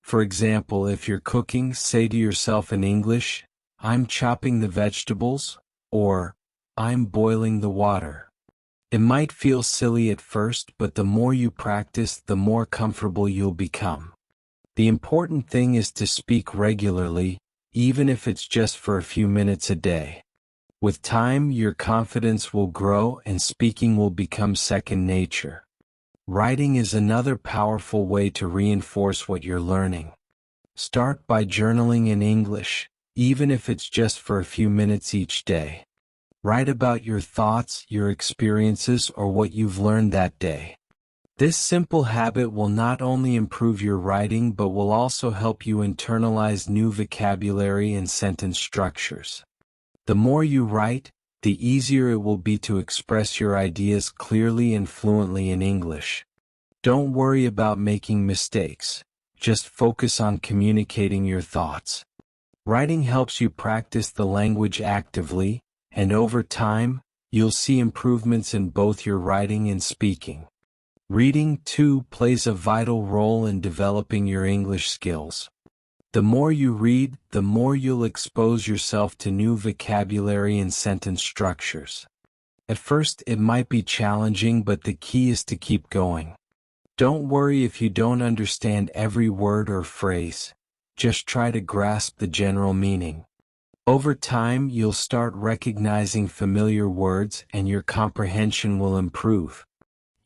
For example, if you're cooking, say to yourself in English, "I'm chopping the vegetables," or "I'm boiling the water." It might feel silly at first, but the more you practice, the more comfortable you'll become. The important thing is to speak regularly, even if it's just for a few minutes a day. With time, your confidence will grow and speaking will become second nature. Writing is another powerful way to reinforce what you're learning. Start by journaling in English, even if it's just for a few minutes each day. Write about your thoughts, your experiences, or what you've learned that day. This simple habit will not only improve your writing but will also help you internalize new vocabulary and sentence structures. The more you write, the easier it will be to express your ideas clearly and fluently in English. Don't worry about making mistakes, just focus on communicating your thoughts. Writing helps you practice the language actively, and over time, you'll see improvements in both your writing and speaking. Reading, too, plays a vital role in developing your English skills. The more you read, the more you'll expose yourself to new vocabulary and sentence structures. At first, it might be challenging, but the key is to keep going. Don't worry if you don't understand every word or phrase. Just try to grasp the general meaning. Over time, you'll start recognizing familiar words and your comprehension will improve.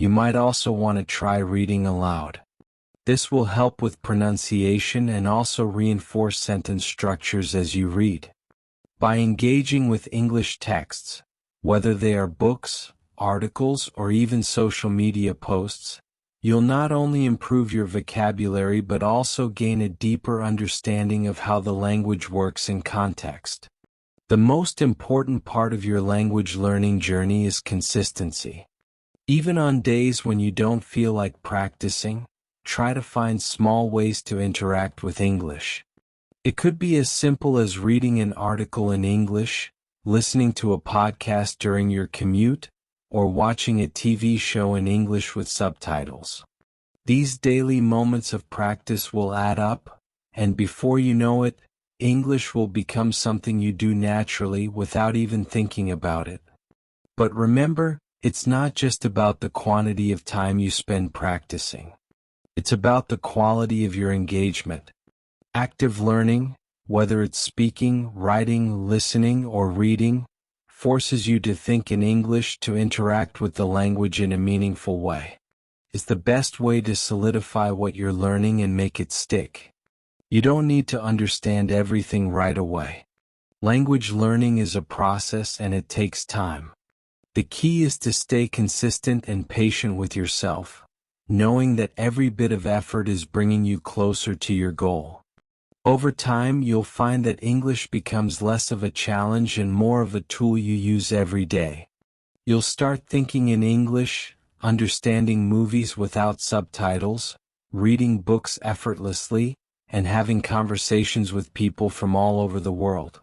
You might also want to try reading aloud. This will help with pronunciation and also reinforce sentence structures as you read. By engaging with English texts, whether they are books, articles, or even social media posts, you'll not only improve your vocabulary but also gain a deeper understanding of how the language works in context. The most important part of your language learning journey is consistency. Even on days when you don't feel like practicing, try to find small ways to interact with English. It could be as simple as reading an article in English, listening to a podcast during your commute, or watching a TV show in English with subtitles. These daily moments of practice will add up, and before you know it, English will become something you do naturally without even thinking about it. But remember, it's not just about the quantity of time you spend practicing. It's about the quality of your engagement. Active learning, whether it's speaking, writing, listening, or reading, forces you to think in English to interact with the language in a meaningful way. It's the best way to solidify what you're learning and make it stick. You don't need to understand everything right away. Language learning is a process and it takes time. The key is to stay consistent and patient with yourself, knowing that every bit of effort is bringing you closer to your goal. Over time, you'll find that English becomes less of a challenge and more of a tool you use every day. You'll start thinking in English, understanding movies without subtitles, reading books effortlessly, and having conversations with people from all over the world.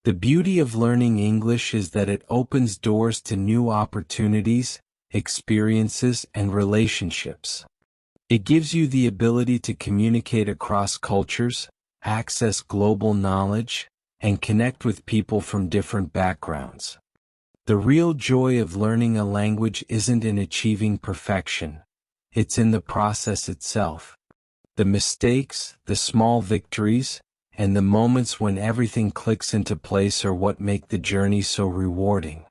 The beauty of learning English is that it opens doors to new opportunities, experiences, and relationships. It gives you the ability to communicate across cultures, access global knowledge, and connect with people from different backgrounds. The real joy of learning a language isn't in achieving perfection, it's in the process itself. The mistakes, the small victories, and the moments when everything clicks into place are what make the journey so rewarding.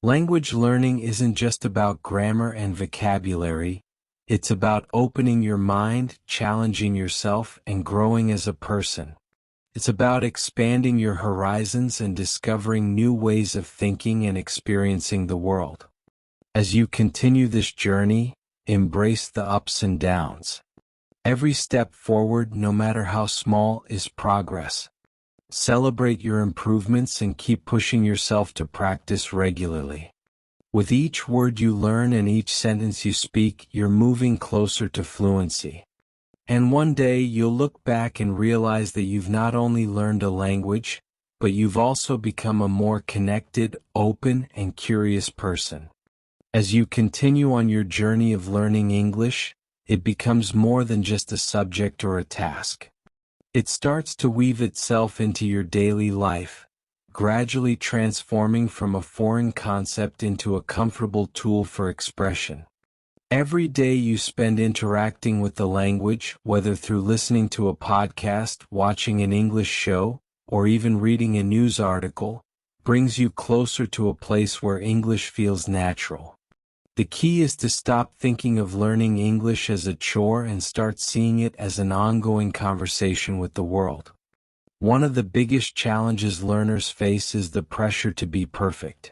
Language learning isn't just about grammar and vocabulary, it's about opening your mind, challenging yourself, and growing as a person. It's about expanding your horizons and discovering new ways of thinking and experiencing the world. As you continue this journey, embrace the ups and downs. Every step forward, no matter how small, is progress. Celebrate your improvements and keep pushing yourself to practice regularly. With each word you learn and each sentence you speak, you're moving closer to fluency. And one day you'll look back and realize that you've not only learned a language, but you've also become a more connected, open, and curious person. As you continue on your journey of learning English, it becomes more than just a subject or a task. It starts to weave itself into your daily life, gradually transforming from a foreign concept into a comfortable tool for expression. Every day you spend interacting with the language, whether through listening to a podcast, watching an English show, or even reading a news article, brings you closer to a place where English feels natural. The key is to stop thinking of learning English as a chore and start seeing it as an ongoing conversation with the world. One of the biggest challenges learners face is the pressure to be perfect.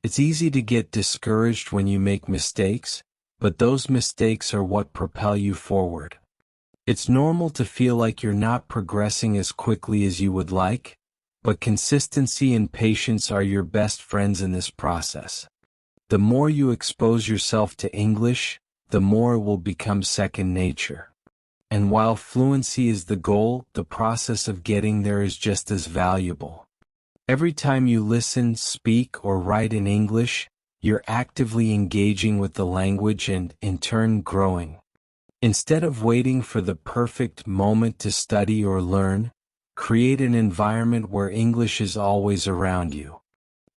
It's easy to get discouraged when you make mistakes, but those mistakes are what propel you forward. It's normal to feel like you're not progressing as quickly as you would like, but consistency and patience are your best friends in this process. The more you expose yourself to English, the more it will become second nature. And while fluency is the goal, the process of getting there is just as valuable. Every time you listen, speak, or write in English, you're actively engaging with the language and, in turn, growing. Instead of waiting for the perfect moment to study or learn, create an environment where English is always around you.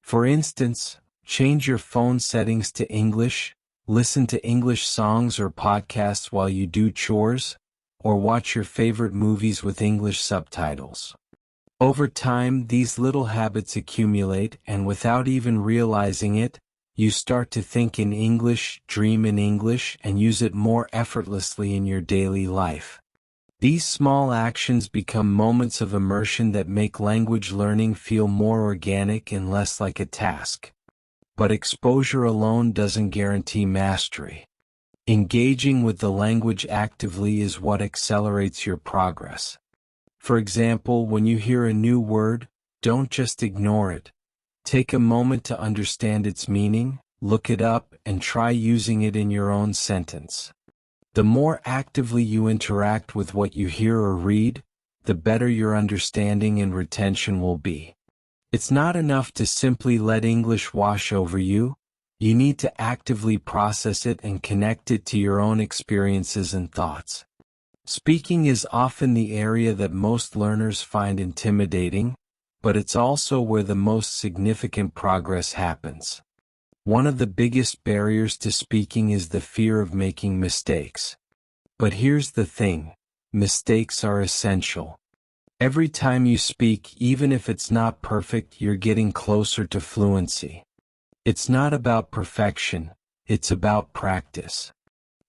For instance, change your phone settings to English, listen to English songs or podcasts while you do chores, or watch your favorite movies with English subtitles. Over time, these little habits accumulate, and without even realizing it, you start to think in English, dream in English, and use it more effortlessly in your daily life. These small actions become moments of immersion that make language learning feel more organic and less like a task. But exposure alone doesn't guarantee mastery. Engaging with the language actively is what accelerates your progress. For example, when you hear a new word, don't just ignore it. Take a moment to understand its meaning, look it up, and try using it in your own sentence. The more actively you interact with what you hear or read, the better your understanding and retention will be. It's not enough to simply let English wash over you. You need to actively process it and connect it to your own experiences and thoughts. Speaking is often the area that most learners find intimidating, but it's also where the most significant progress happens. One of the biggest barriers to speaking is the fear of making mistakes. But here's the thing, mistakes are essential. Every time you speak, even if it's not perfect, you're getting closer to fluency. It's not about perfection, it's about practice.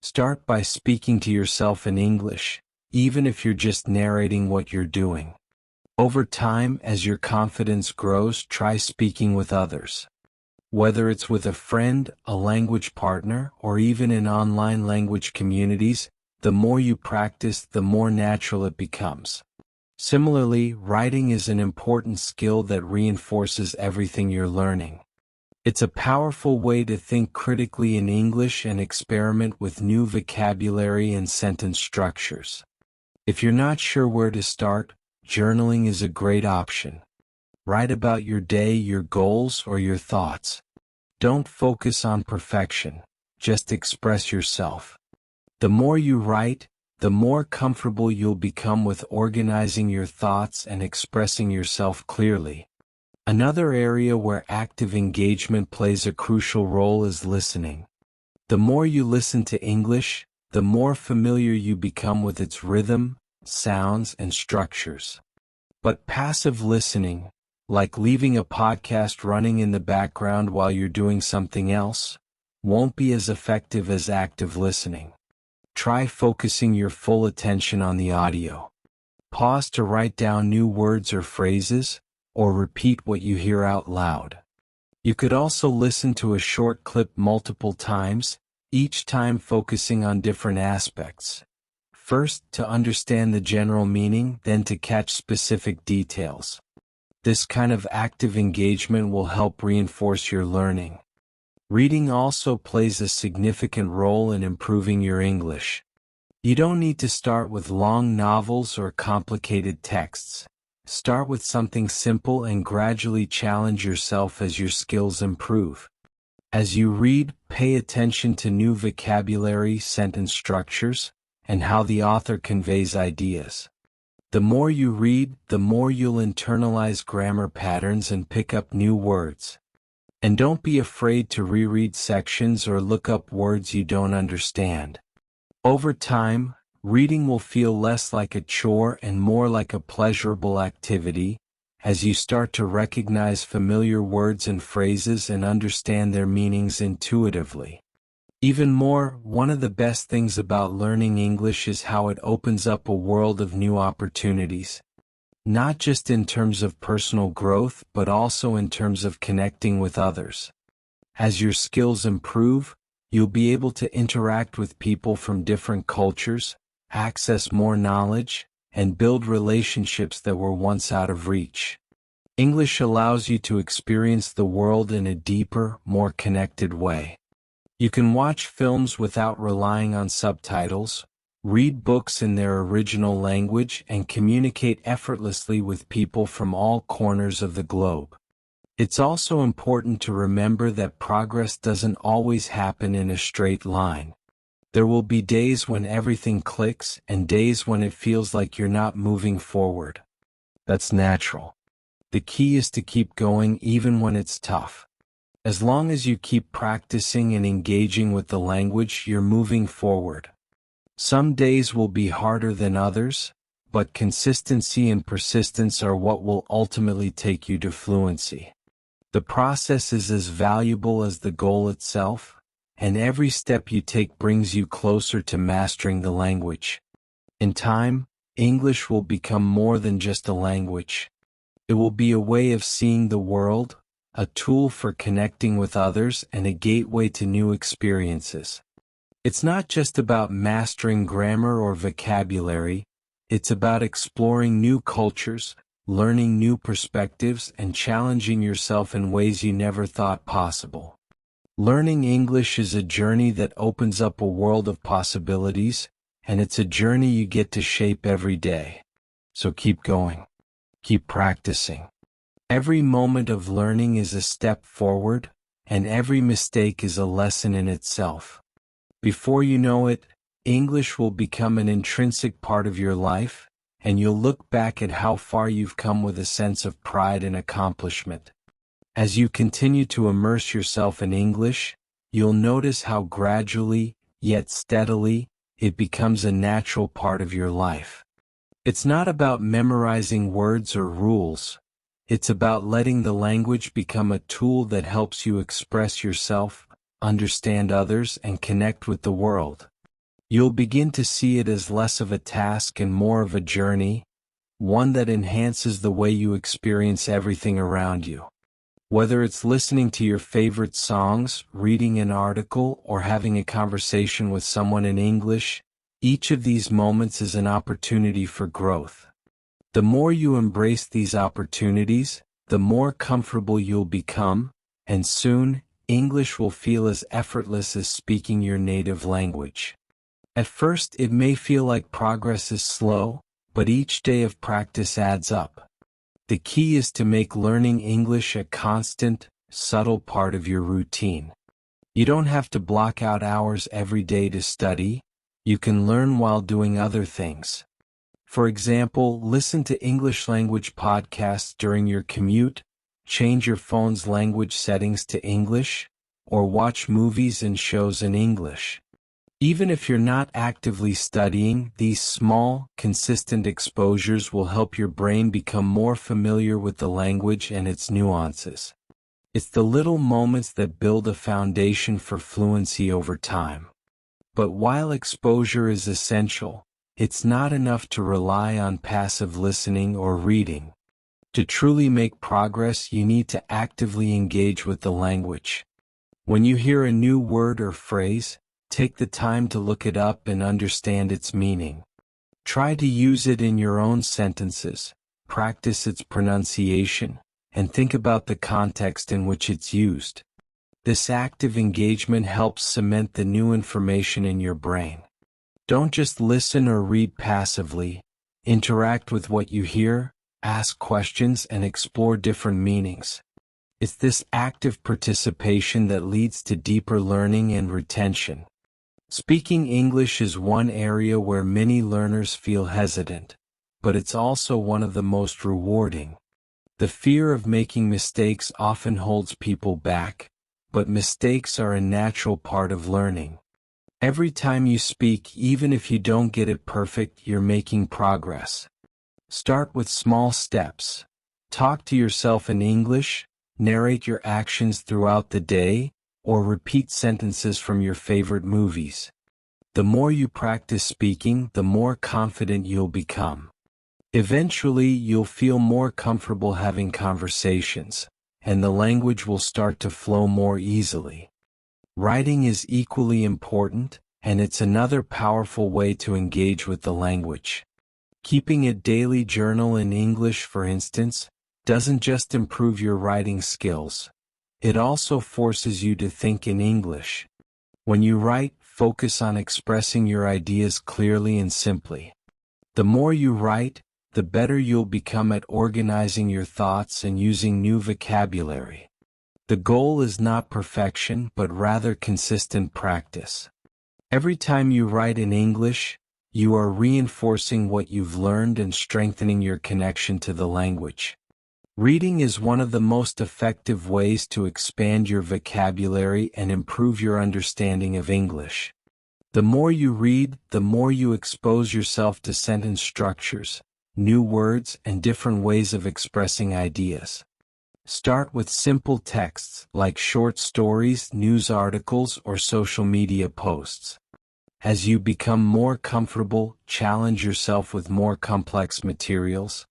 Start by speaking to yourself in English, even if you're just narrating what you're doing. Over time, as your confidence grows, try speaking with others. Whether it's with a friend, a language partner, or even in online language communities, the more you practice, the more natural it becomes. Similarly, writing is an important skill that reinforces everything you're learning. It's a powerful way to think critically in English and experiment with new vocabulary and sentence structures. If you're not sure where to start, journaling is a great option. Write about your day, your goals, or your thoughts. Don't focus on perfection, just express yourself. The more you write, the more comfortable you'll become with organizing your thoughts and expressing yourself clearly. Another area where active engagement plays a crucial role is listening. The more you listen to English, the more familiar you become with its rhythm, sounds, and structures. But passive listening, like leaving a podcast running in the background while you're doing something else, won't be as effective as active listening. Try focusing your full attention on the audio. Pause to write down new words or phrases, or repeat what you hear out loud. You could also listen to a short clip multiple times, each time focusing on different aspects. First, to understand the general meaning, then to catch specific details. This kind of active engagement will help reinforce your learning. Reading also plays a significant role in improving your English. You don't need to start with long novels or complicated texts. Start with something simple and gradually challenge yourself as your skills improve. As you read, pay attention to new vocabulary, sentence structures, and how the author conveys ideas. The more you read, the more you'll internalize grammar patterns and pick up new words. And don't be afraid to reread sections or look up words you don't understand. Over time, reading will feel less like a chore and more like a pleasurable activity, as you start to recognize familiar words and phrases and understand their meanings intuitively. Even more, one of the best things about learning English is how it opens up a world of new opportunities. Not just in terms of personal growth, but also in terms of connecting with others. As your skills improve, you'll be able to interact with people from different cultures, access more knowledge, and build relationships that were once out of reach. English allows you to experience the world in a deeper, more connected way. You can watch films without relying on subtitles, read books in their original language, and communicate effortlessly with people from all corners of the globe. It's also important to remember that progress doesn't always happen in a straight line. There will be days when everything clicks and days when it feels like you're not moving forward. That's natural. The key is to keep going even when it's tough. As long as you keep practicing and engaging with the language, you're moving forward. Some days will be harder than others, but consistency and persistence are what will ultimately take you to fluency. The process is as valuable as the goal itself, and every step you take brings you closer to mastering the language. In time, English will become more than just a language. It will be a way of seeing the world, a tool for connecting with others, and a gateway to new experiences. It's not just about mastering grammar or vocabulary, it's about exploring new cultures, learning new perspectives, and challenging yourself in ways you never thought possible. Learning English is a journey that opens up a world of possibilities, and it's a journey you get to shape every day. So keep going. Keep practicing. Every moment of learning is a step forward, and every mistake is a lesson in itself. Before you know it, English will become an intrinsic part of your life, and you'll look back at how far you've come with a sense of pride and accomplishment. As you continue to immerse yourself in English, you'll notice how gradually, yet steadily, it becomes a natural part of your life. It's not about memorizing words or rules. It's about letting the language become a tool that helps you express yourself, understand others, and connect with the world. You'll begin to see it as less of a task and more of a journey, one that enhances the way you experience everything around you. Whether it's listening to your favorite songs, reading an article, or having a conversation with someone in English, each of these moments is an opportunity for growth. The more you embrace these opportunities, the more comfortable you'll become, and soon, English will feel as effortless as speaking your native language. At first, it may feel like progress is slow, but each day of practice adds up. The key is to make learning English a constant, subtle part of your routine. You don't have to block out hours every day to study. You can learn while doing other things. For example, listen to English language podcasts during your commute, change your phone's language settings to English, or watch movies and shows in English. Even if you're not actively studying, these small, consistent exposures will help your brain become more familiar with the language and its nuances. It's the little moments that build a foundation for fluency over time. But while exposure is essential, it's not enough to rely on passive listening or reading. To truly make progress, you need to actively engage with the language. When you hear a new word or phrase, take the time to look it up and understand its meaning. Try to use it in your own sentences, practice its pronunciation, and think about the context in which it's used. This active engagement helps cement the new information in your brain. Don't just listen or read passively. Interact with what you hear, ask questions, and explore different meanings. It's this active participation that leads to deeper learning and retention. Speaking English is one area where many learners feel hesitant, but it's also one of the most rewarding. The fear of making mistakes often holds people back, but mistakes are a natural part of learning. Every time you speak, even if you don't get it perfect, you're making progress. Start with small steps. Talk to yourself in English, narrate your actions throughout the day, or repeat sentences from your favorite movies. The more you practice speaking, the more confident you'll become. Eventually, you'll feel more comfortable having conversations, and the language will start to flow more easily. Writing is equally important, and it's another powerful way to engage with the language. Keeping a daily journal in English, for instance, doesn't just improve your writing skills. It also forces you to think in English. When you write, focus on expressing your ideas clearly and simply. The more you write, the better you'll become at organizing your thoughts and using new vocabulary. The goal is not perfection, but rather consistent practice. Every time you write in English, you are reinforcing what you've learned and strengthening your connection to the language. Reading is one of the most effective ways to expand your vocabulary and improve your understanding of English. The more you read, the more you expose yourself to sentence structures, new words, and different ways of expressing ideas. Start with simple texts like short stories, news articles, or social media posts. As you become more comfortable, challenge yourself with more complex materials.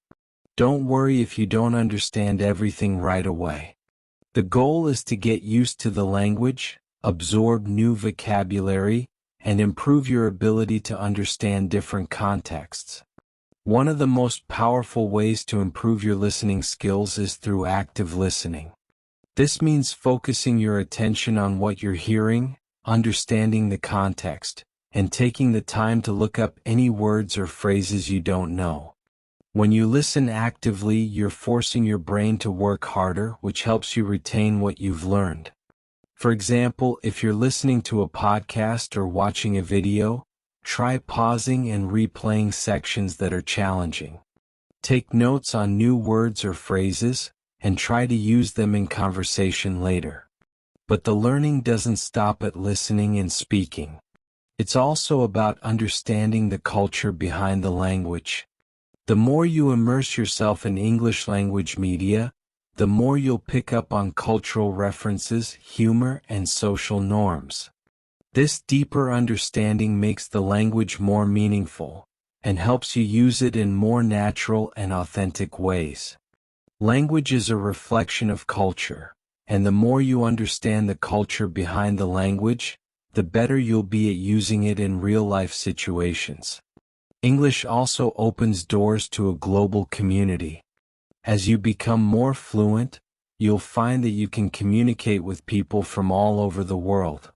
Don't worry if you don't understand everything right away. The goal is to get used to the language, absorb new vocabulary, and improve your ability to understand different contexts. One of the most powerful ways to improve your listening skills is through active listening. This means focusing your attention on what you're hearing, understanding the context, and taking the time to look up any words or phrases you don't know. When you listen actively, you're forcing your brain to work harder, which helps you retain what you've learned. For example, if you're listening to a podcast or watching a video, try pausing and replaying sections that are challenging. Take notes on new words or phrases, and try to use them in conversation later. But the learning doesn't stop at listening and speaking. It's also about understanding the culture behind the language. The more you immerse yourself in English language media, the more you'll pick up on cultural references, humor, and social norms. This deeper understanding makes the language more meaningful, and helps you use it in more natural and authentic ways. Language is a reflection of culture, and the more you understand the culture behind the language, the better you'll be at using it in real-life situations. English also opens doors to a global community. As you become more fluent, you'll find that you can communicate with people from all over the world.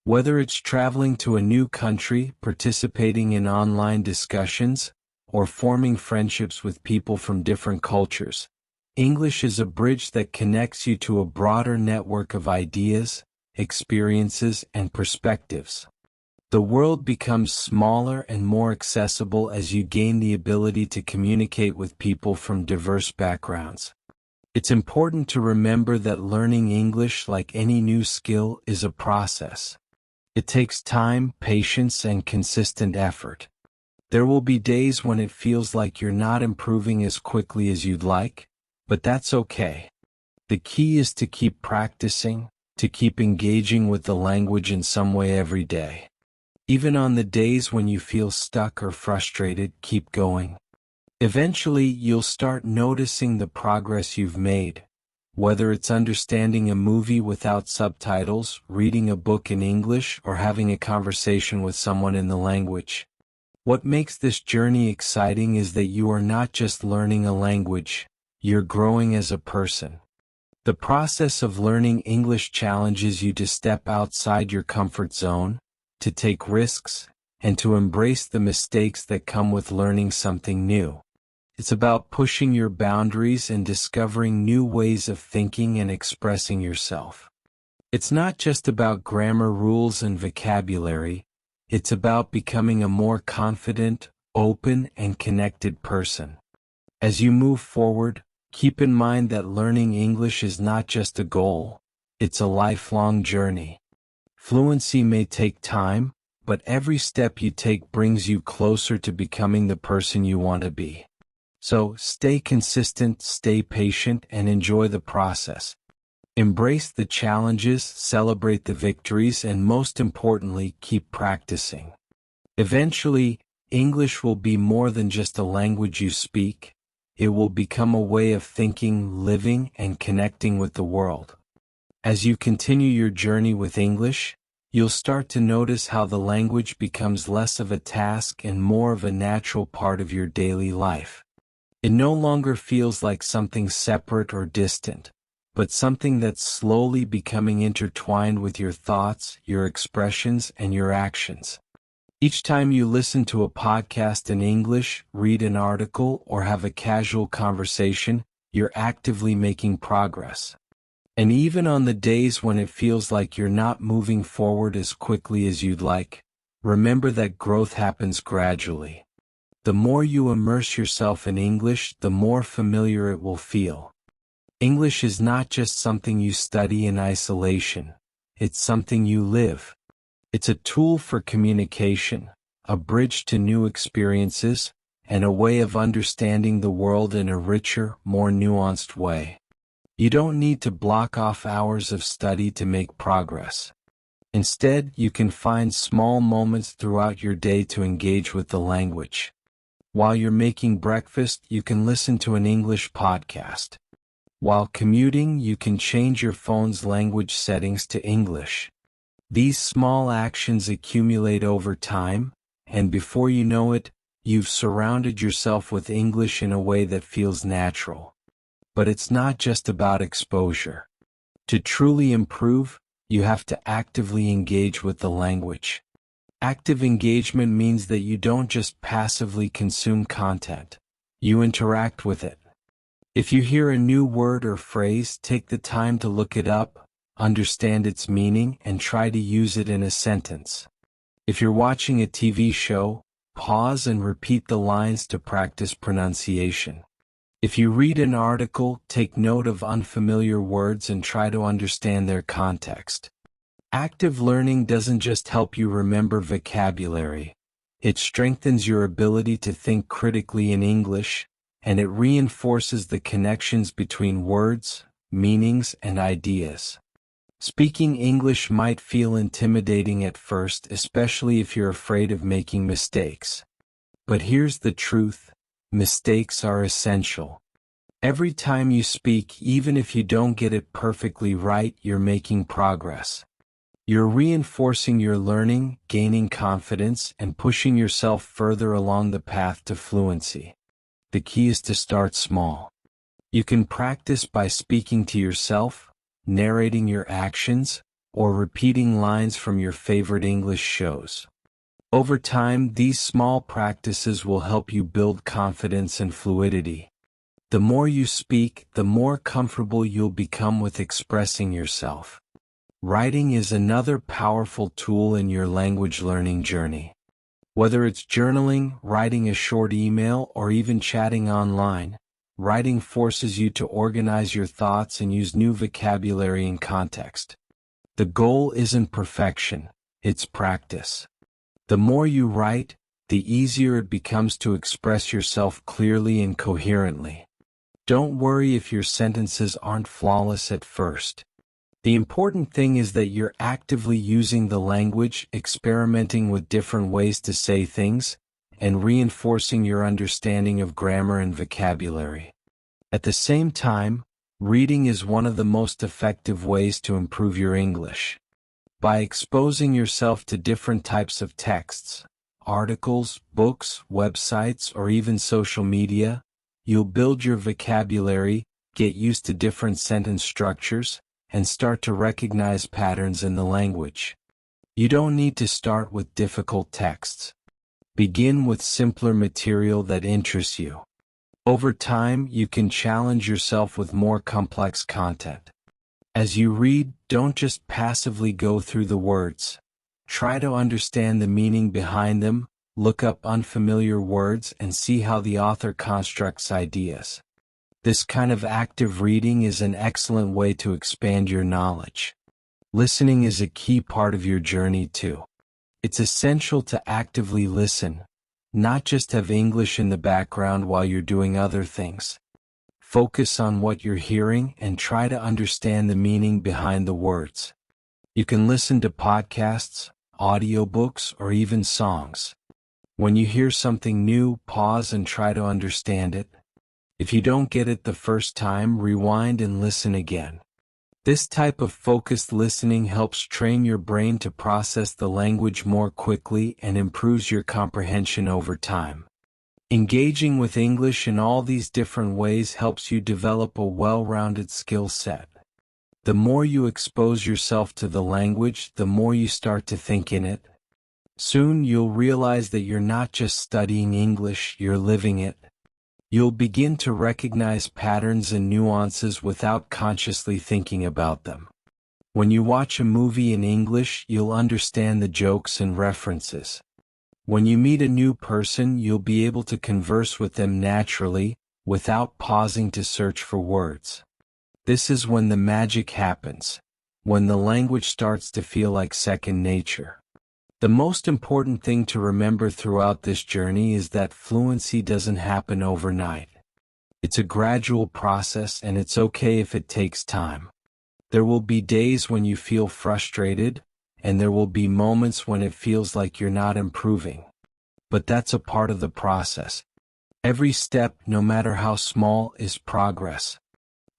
Whether it's traveling to a new country, participating in online discussions, or forming friendships with people from different cultures, English is a bridge that connects you to a broader network of ideas, experiences, and perspectives. The world becomes smaller and more accessible as you gain the ability to communicate with people from diverse backgrounds. It's important to remember that learning English, like any new skill, is a process. It takes time, patience, and consistent effort. There will be days when it feels like you're not improving as quickly as you'd like, but that's okay. The key is to keep practicing, to keep engaging with the language in some way every day. Even on the days when you feel stuck or frustrated, keep going. Eventually, you'll start noticing the progress you've made. Whether it's understanding a movie without subtitles, reading a book in English, or having a conversation with someone in the language. What makes this journey exciting is that you are not just learning a language, you're growing as a person. The process of learning English challenges you to step outside your comfort zone, to take risks, and to embrace the mistakes that come with learning something new. It's about pushing your boundaries and discovering new ways of thinking and expressing yourself. It's not just about grammar rules and vocabulary, it's about becoming a more confident, open, and connected person. As you move forward, keep in mind that learning English is not just a goal, it's a lifelong journey. Fluency may take time, but every step you take brings you closer to becoming the person you want to be. So, stay consistent, stay patient, and enjoy the process. Embrace the challenges, celebrate the victories, and most importantly, keep practicing. Eventually, English will be more than just a language you speak. It will become a way of thinking, living, and connecting with the world. As you continue your journey with English, you'll start to notice how the language becomes less of a task and more of a natural part of your daily life. It no longer feels like something separate or distant, but something that's slowly becoming intertwined with your thoughts, your expressions, and your actions. Each time you listen to a podcast in English, read an article, or have a casual conversation, you're actively making progress. And even on the days when it feels like you're not moving forward as quickly as you'd like, remember that growth happens gradually. The more you immerse yourself in English, the more familiar it will feel. English is not just something you study in isolation, it's something you live. It's a tool for communication, a bridge to new experiences, and a way of understanding the world in a richer, more nuanced way. You don't need to block off hours of study to make progress. Instead, you can find small moments throughout your day to engage with the language. While you're making breakfast, you can listen to an English podcast. While commuting, you can change your phone's language settings to English. These small actions accumulate over time, and before you know it, you've surrounded yourself with English in a way that feels natural. But it's not just about exposure. To truly improve, you have to actively engage with the language. Active engagement means that you don't just passively consume content. You interact with it. If you hear a new word or phrase, take the time to look it up, understand its meaning, and try to use it in a sentence. If you're watching a TV show, pause and repeat the lines to practice pronunciation. If you read an article, take note of unfamiliar words and try to understand their context. Active learning doesn't just help you remember vocabulary. It strengthens your ability to think critically in English, and it reinforces the connections between words, meanings, and ideas. Speaking English might feel intimidating at first, especially if you're afraid of making mistakes. But here's the truth: mistakes are essential. Every time you speak, even if you don't get it perfectly right, you're making progress. You're reinforcing your learning, gaining confidence, and pushing yourself further along the path to fluency. The key is to start small. You can practice by speaking to yourself, narrating your actions, or repeating lines from your favorite English shows. Over time, these small practices will help you build confidence and fluidity. The more you speak, the more comfortable you'll become with expressing yourself. Writing is another powerful tool in your language learning journey. Whether it's journaling, writing a short email, or even chatting online, writing forces you to organize your thoughts and use new vocabulary and context. The goal isn't perfection, it's practice. The more you write, the easier it becomes to express yourself clearly and coherently. Don't worry if your sentences aren't flawless at first. The important thing is that you're actively using the language, experimenting with different ways to say things, and reinforcing your understanding of grammar and vocabulary. At the same time, reading is one of the most effective ways to improve your English. By exposing yourself to different types of texts, articles, books, websites, or even social media, you'll build your vocabulary, get used to different sentence structures, and start to recognize patterns in the language. You don't need to start with difficult texts. Begin with simpler material that interests you. Over time, you can challenge yourself with more complex content. As you read, don't just passively go through the words. Try to understand the meaning behind them, look up unfamiliar words, and see how the author constructs ideas. This kind of active reading is an excellent way to expand your knowledge. Listening is a key part of your journey too. It's essential to actively listen, not just have English in the background while you're doing other things. Focus on what you're hearing and try to understand the meaning behind the words. You can listen to podcasts, audiobooks, or even songs. When you hear something new, pause and try to understand it. If you don't get it the first time, rewind and listen again. This type of focused listening helps train your brain to process the language more quickly and improves your comprehension over time. Engaging with English in all these different ways helps you develop a well-rounded skill set. The more you expose yourself to the language, the more you start to think in it. Soon you'll realize that you're not just studying English, you're living it. You'll begin to recognize patterns and nuances without consciously thinking about them. When you watch a movie in English, you'll understand the jokes and references. When you meet a new person, you'll be able to converse with them naturally, without pausing to search for words. This is when the magic happens, when the language starts to feel like second nature. The most important thing to remember throughout this journey is that fluency doesn't happen overnight. It's a gradual process, and it's okay if it takes time. There will be days when you feel frustrated, and there will be moments when it feels like you're not improving. But that's a part of the process. Every step, no matter how small, is progress.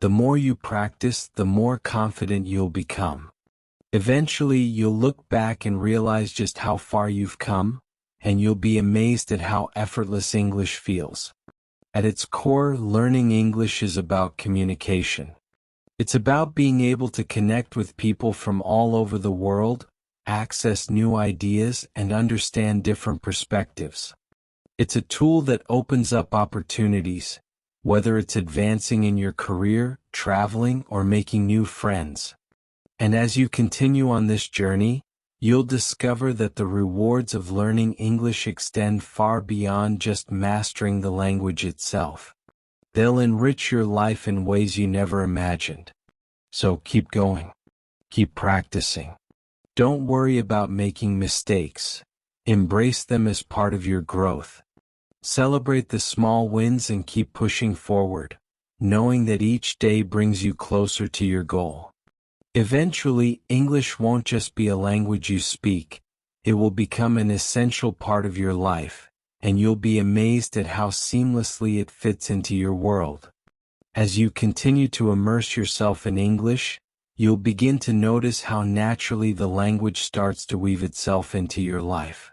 The more you practice, the more confident you'll become. Eventually, you'll look back and realize just how far you've come, and you'll be amazed at how effortless English feels. At its core, learning English is about communication. It's about being able to connect with people from all over the world, access new ideas, and understand different perspectives. It's a tool that opens up opportunities, whether it's advancing in your career, traveling, or making new friends. And as you continue on this journey, you'll discover that the rewards of learning English extend far beyond just mastering the language itself. They'll enrich your life in ways you never imagined. So keep going. Keep practicing. Don't worry about making mistakes. Embrace them as part of your growth. Celebrate the small wins and keep pushing forward, knowing that each day brings you closer to your goal. Eventually, English won't just be a language you speak, it will become an essential part of your life, and you'll be amazed at how seamlessly it fits into your world. As you continue to immerse yourself in English, you'll begin to notice how naturally the language starts to weave itself into your life.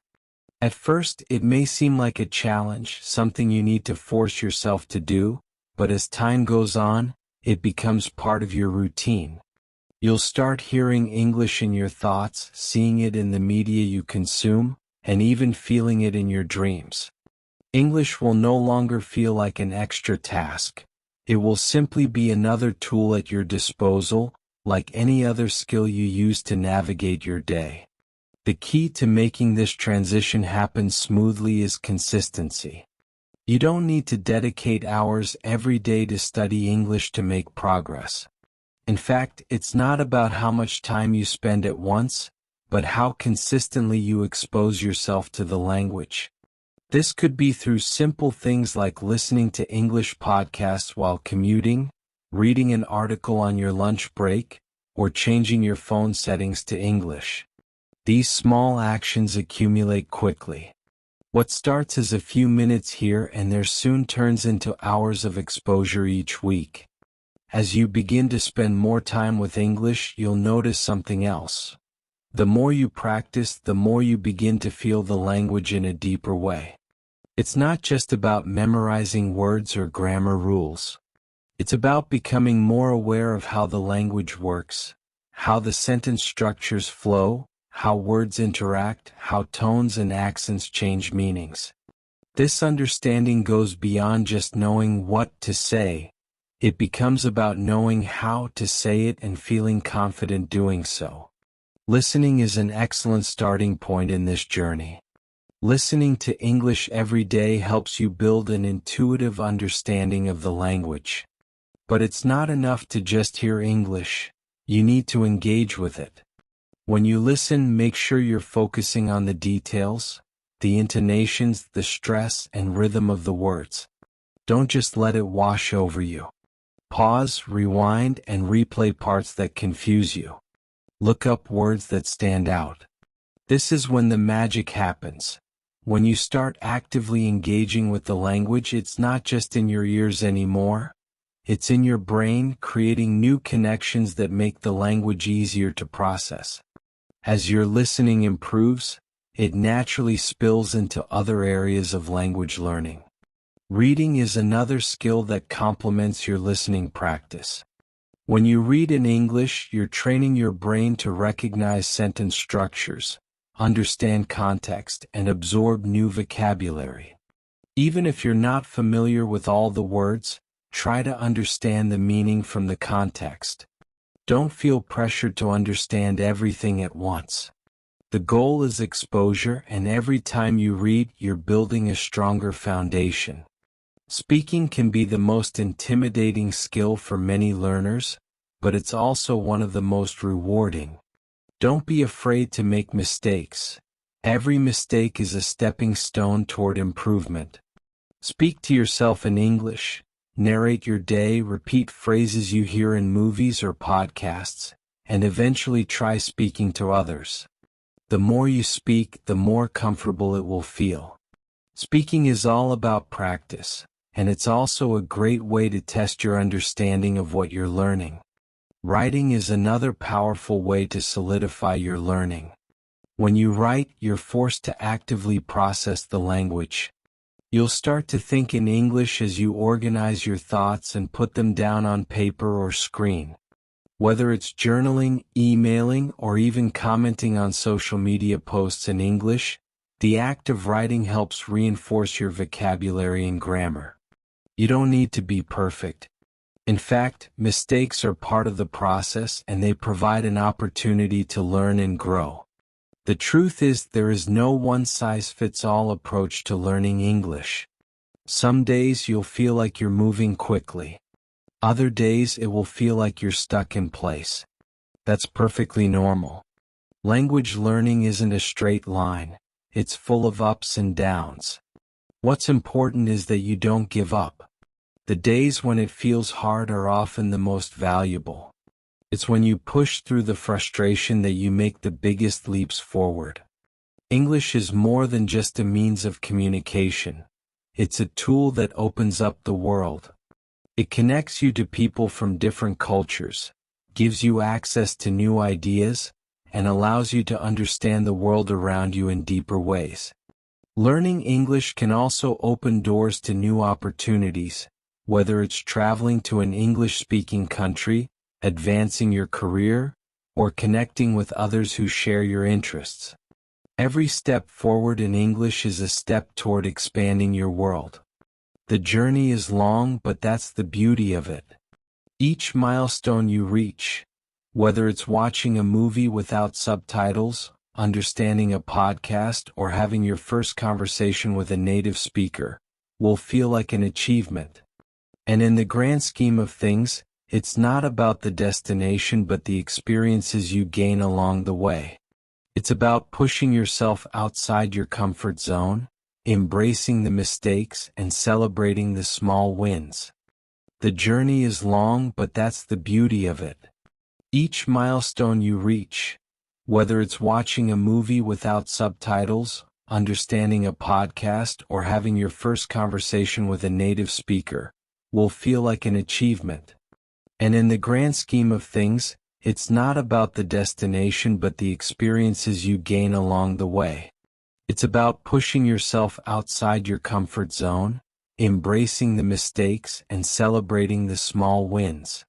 At first, it may seem like a challenge, something you need to force yourself to do, but as time goes on, it becomes part of your routine. You'll start hearing English in your thoughts, seeing it in the media you consume, and even feeling it in your dreams. English will no longer feel like an extra task. It will simply be another tool at your disposal, like any other skill you use to navigate your day. The key to making this transition happen smoothly is consistency. You don't need to dedicate hours every day to study English to make progress. In fact, it's not about how much time you spend at once, but how consistently you expose yourself to the language. This could be through simple things like listening to English podcasts while commuting, reading an article on your lunch break, or changing your phone settings to English. These small actions accumulate quickly. What starts as a few minutes here and there soon turns into hours of exposure each week. As you begin to spend more time with English, you'll notice something else. The more you practice, the more you begin to feel the language in a deeper way. It's not just about memorizing words or grammar rules. It's about becoming more aware of how the language works, how the sentence structures flow, how words interact, how tones and accents change meanings. This understanding goes beyond just knowing what to say. It becomes about knowing how to say it and feeling confident doing so. Listening is an excellent starting point in this journey. Listening to English every day helps you build an intuitive understanding of the language. But it's not enough to just hear English. You need to engage with it. When you listen, make sure you're focusing on the details, the intonations, the stress, and rhythm of the words. Don't just let it wash over you. Pause, rewind, and replay parts that confuse you. Look up words that stand out. This is when the magic happens. When you start actively engaging with the language, it's not just in your ears anymore. It's in your brain, creating new connections that make the language easier to process. As your listening improves, it naturally spills into other areas of language learning. Reading is another skill that complements your listening practice. When you read in English, you're training your brain to recognize sentence structures, understand context, and absorb new vocabulary. Even if you're not familiar with all the words, try to understand the meaning from the context. Don't feel pressured to understand everything at once. The goal is exposure, and every time you read, you're building a stronger foundation. Speaking can be the most intimidating skill for many learners, but it's also one of the most rewarding. Don't be afraid to make mistakes. Every mistake is a stepping stone toward improvement. Speak to yourself in English. Narrate your day, repeat phrases you hear in movies or podcasts, and eventually try speaking to others. The more you speak, the more comfortable it will feel. Speaking is all about practice, and it's also a great way to test your understanding of what you're learning. Writing is another powerful way to solidify your learning. When you write, you're forced to actively process the language. You'll start to think in English as you organize your thoughts and put them down on paper or screen. Whether it's journaling, emailing, or even commenting on social media posts in English, the act of writing helps reinforce your vocabulary and grammar. You don't need to be perfect. In fact, mistakes are part of the process and they provide an opportunity to learn and grow. The truth is, there is no one-size-fits-all approach to learning English. Some days you'll feel like you're moving quickly. Other days it will feel like you're stuck in place. That's perfectly normal. Language learning isn't a straight line. It's full of ups and downs. What's important is that you don't give up. The days when it feels hard are often the most valuable. It's when you push through the frustration that you make the biggest leaps forward. English is more than just a means of communication. It's a tool that opens up the world. It connects you to people from different cultures, gives you access to new ideas, and allows you to understand the world around you in deeper ways. Learning English can also open doors to new opportunities, whether it's traveling to an English-speaking country, advancing your career, or connecting with others who share your interests. Every step forward in English is a step toward expanding your world. The journey is long, but that's the beauty of it. Each milestone you reach, whether it's watching a movie without subtitles, understanding a podcast, or having your first conversation with a native speaker, will feel like an achievement. And in the grand scheme of things, it's not about the destination but the experiences you gain along the way. It's about pushing yourself outside your comfort zone, embracing the mistakes, and celebrating the small wins. The journey is long, but that's the beauty of it. Each milestone you reach, whether it's watching a movie without subtitles, understanding a podcast, or having your first conversation with a native speaker, will feel like an achievement. And in the grand scheme of things, it's not about the destination but the experiences you gain along the way. It's about pushing yourself outside your comfort zone, embracing the mistakes, and celebrating the small wins.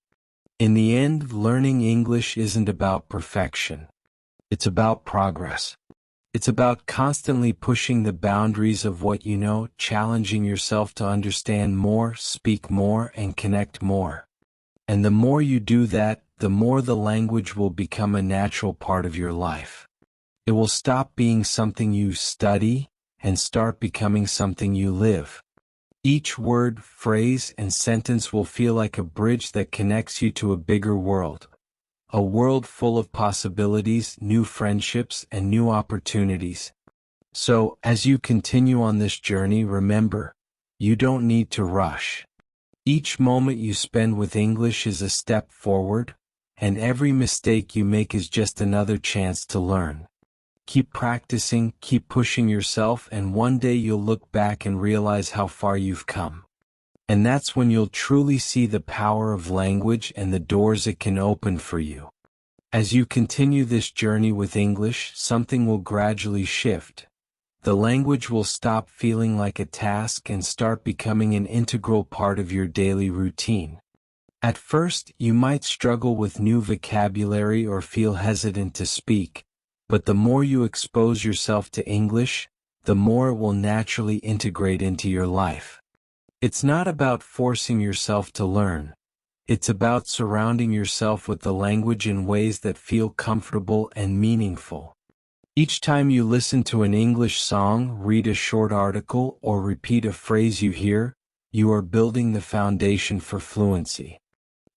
In the end, learning English isn't about perfection. It's about progress. It's about constantly pushing the boundaries of what you know, challenging yourself to understand more, speak more, and connect more. And the more you do that, the more the language will become a natural part of your life. It will stop being something you study and start becoming something you live. Each word, phrase, and sentence will feel like a bridge that connects you to a bigger world. A world full of possibilities, new friendships, and new opportunities. So, as you continue on this journey, remember, you don't need to rush. Each moment you spend with English is a step forward, and every mistake you make is just another chance to learn. Keep practicing, keep pushing yourself, and one day you'll look back and realize how far you've come. And that's when you'll truly see the power of language and the doors it can open for you. As you continue this journey with English, something will gradually shift. The language will stop feeling like a task and start becoming an integral part of your daily routine. At first, you might struggle with new vocabulary or feel hesitant to speak, but the more you expose yourself to English, the more it will naturally integrate into your life. It's not about forcing yourself to learn. It's about surrounding yourself with the language in ways that feel comfortable and meaningful. Each time you listen to an English song, read a short article, or repeat a phrase you hear, you are building the foundation for fluency.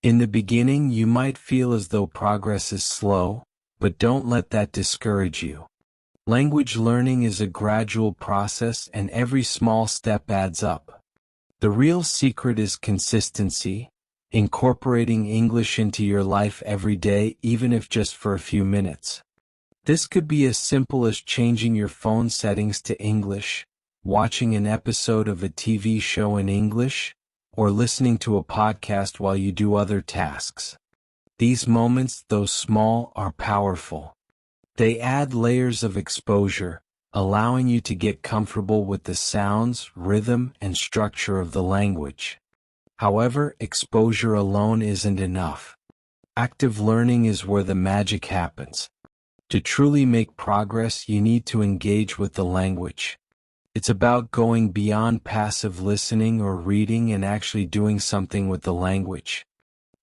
In the beginning, you might feel as though progress is slow, but don't let that discourage you. Language learning is a gradual process and every small step adds up. The real secret is consistency, incorporating English into your life every day, even if just for a few minutes. This could be as simple as changing your phone settings to English, watching an episode of a TV show in English, or listening to a podcast while you do other tasks. These moments, though small, are powerful. They add layers of exposure, allowing you to get comfortable with the sounds, rhythm, and structure of the language. However, exposure alone isn't enough. Active learning is where the magic happens. To truly make progress, you need to engage with the language. It's about going beyond passive listening or reading and actually doing something with the language.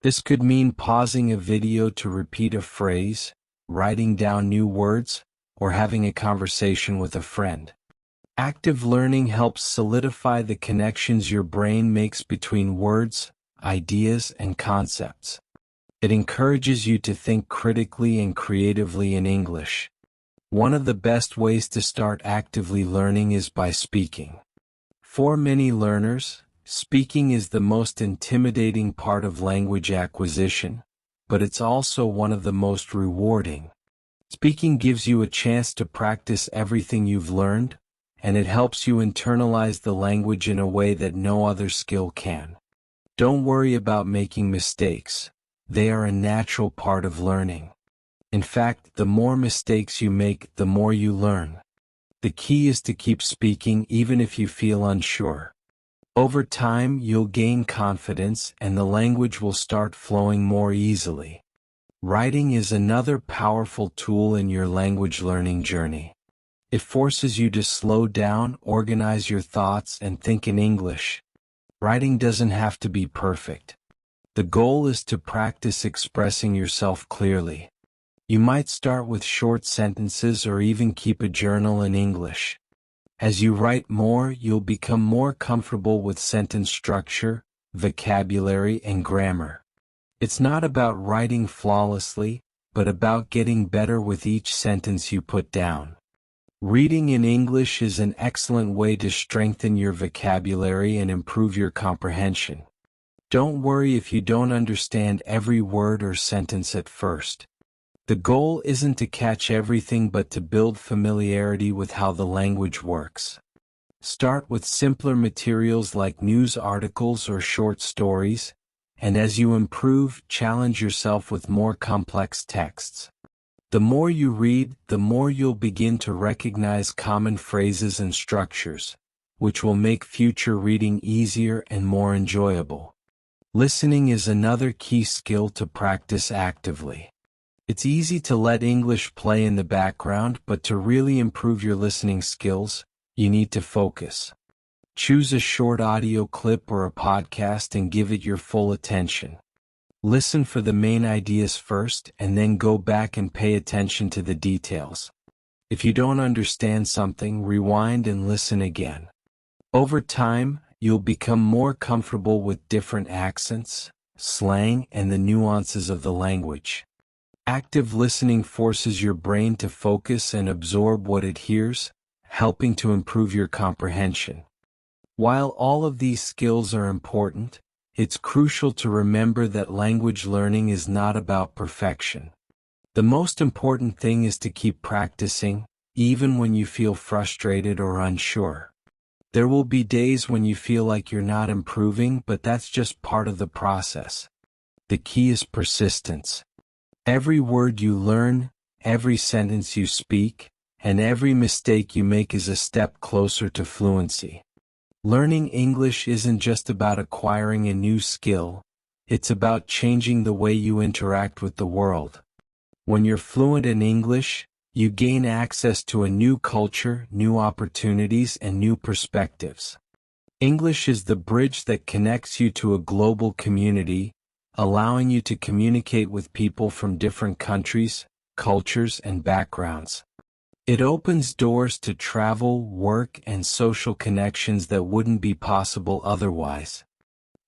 This could mean pausing a video to repeat a phrase, writing down new words, or having a conversation with a friend. Active learning helps solidify the connections your brain makes between words, ideas, and concepts. It encourages you to think critically and creatively in English. One of the best ways to start actively learning is by speaking. For many learners, speaking is the most intimidating part of language acquisition, but it's also one of the most rewarding. Speaking gives you a chance to practice everything you've learned, and it helps you internalize the language in a way that no other skill can. Don't worry about making mistakes. They are a natural part of learning. In fact, the more mistakes you make, the more you learn. The key is to keep speaking even if you feel unsure. Over time, you'll gain confidence and the language will start flowing more easily. Writing is another powerful tool in your language learning journey. It forces you to slow down, organize your thoughts, and think in English. Writing doesn't have to be perfect. The goal is to practice expressing yourself clearly. You might start with short sentences or even keep a journal in English. As you write more, you'll become more comfortable with sentence structure, vocabulary, and grammar. It's not about writing flawlessly, but about getting better with each sentence you put down. Reading in English is an excellent way to strengthen your vocabulary and improve your comprehension. Don't worry if you don't understand every word or sentence at first. The goal isn't to catch everything but to build familiarity with how the language works. Start with simpler materials like news articles or short stories, and as you improve, challenge yourself with more complex texts. The more you read, the more you'll begin to recognize common phrases and structures, which will make future reading easier and more enjoyable. Listening is another key skill to practice actively. It's easy to let English play in the background, but to really improve your listening skills, you need to focus. Choose a short audio clip or a podcast and give it your full attention. Listen for the main ideas first and then go back and pay attention to the details. If you don't understand something, rewind and listen again. Over time, you'll become more comfortable with different accents, slang, and the nuances of the language. Active listening forces your brain to focus and absorb what it hears, helping to improve your comprehension. While all of these skills are important, it's crucial to remember that language learning is not about perfection. The most important thing is to keep practicing, even when you feel frustrated or unsure. There will be days when you feel like you're not improving, but that's just part of the process. The key is persistence. Every word you learn, every sentence you speak, and every mistake you make is a step closer to fluency. Learning English isn't just about acquiring a new skill, it's about changing the way you interact with the world. When you're fluent in English, you gain access to a new culture, new opportunities, and new perspectives. English is the bridge that connects you to a global community, allowing you to communicate with people from different countries, cultures, and backgrounds. It opens doors to travel, work, and social connections that wouldn't be possible otherwise.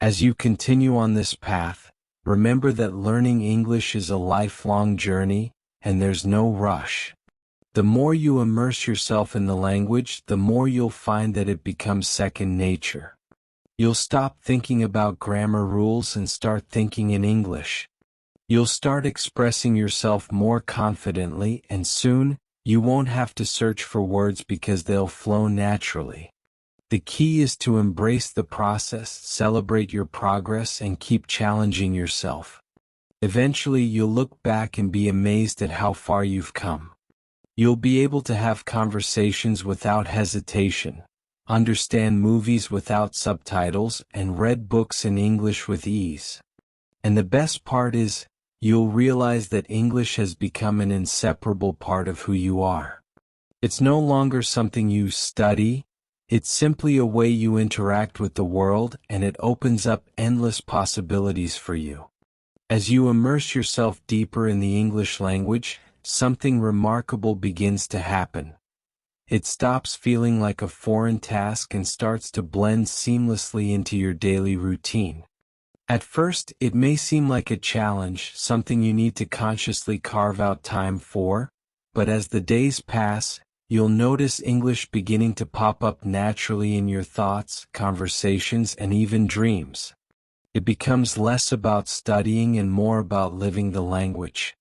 As you continue on this path, remember that learning English is a lifelong journey, and there's no rush. The more you immerse yourself in the language, the more you'll find that it becomes second nature. You'll stop thinking about grammar rules and start thinking in English. You'll start expressing yourself more confidently, and soon, you won't have to search for words because they'll flow naturally. The key is to embrace the process, celebrate your progress, and keep challenging yourself. Eventually, you'll look back and be amazed at how far you've come. You'll be able to have conversations without hesitation, understand movies without subtitles, and read books in English with ease. And the best part is, you'll realize that English has become an inseparable part of who you are. It's no longer something you study, it's simply a way you interact with the world, and it opens up endless possibilities for you. As you immerse yourself deeper in the English language, something remarkable begins to happen. It stops feeling like a foreign task and starts to blend seamlessly into your daily routine. At first, it may seem like a challenge, something you need to consciously carve out time for, but as the days pass, you'll notice English beginning to pop up naturally in your thoughts, conversations, and even dreams. It becomes less about studying and more about living the language.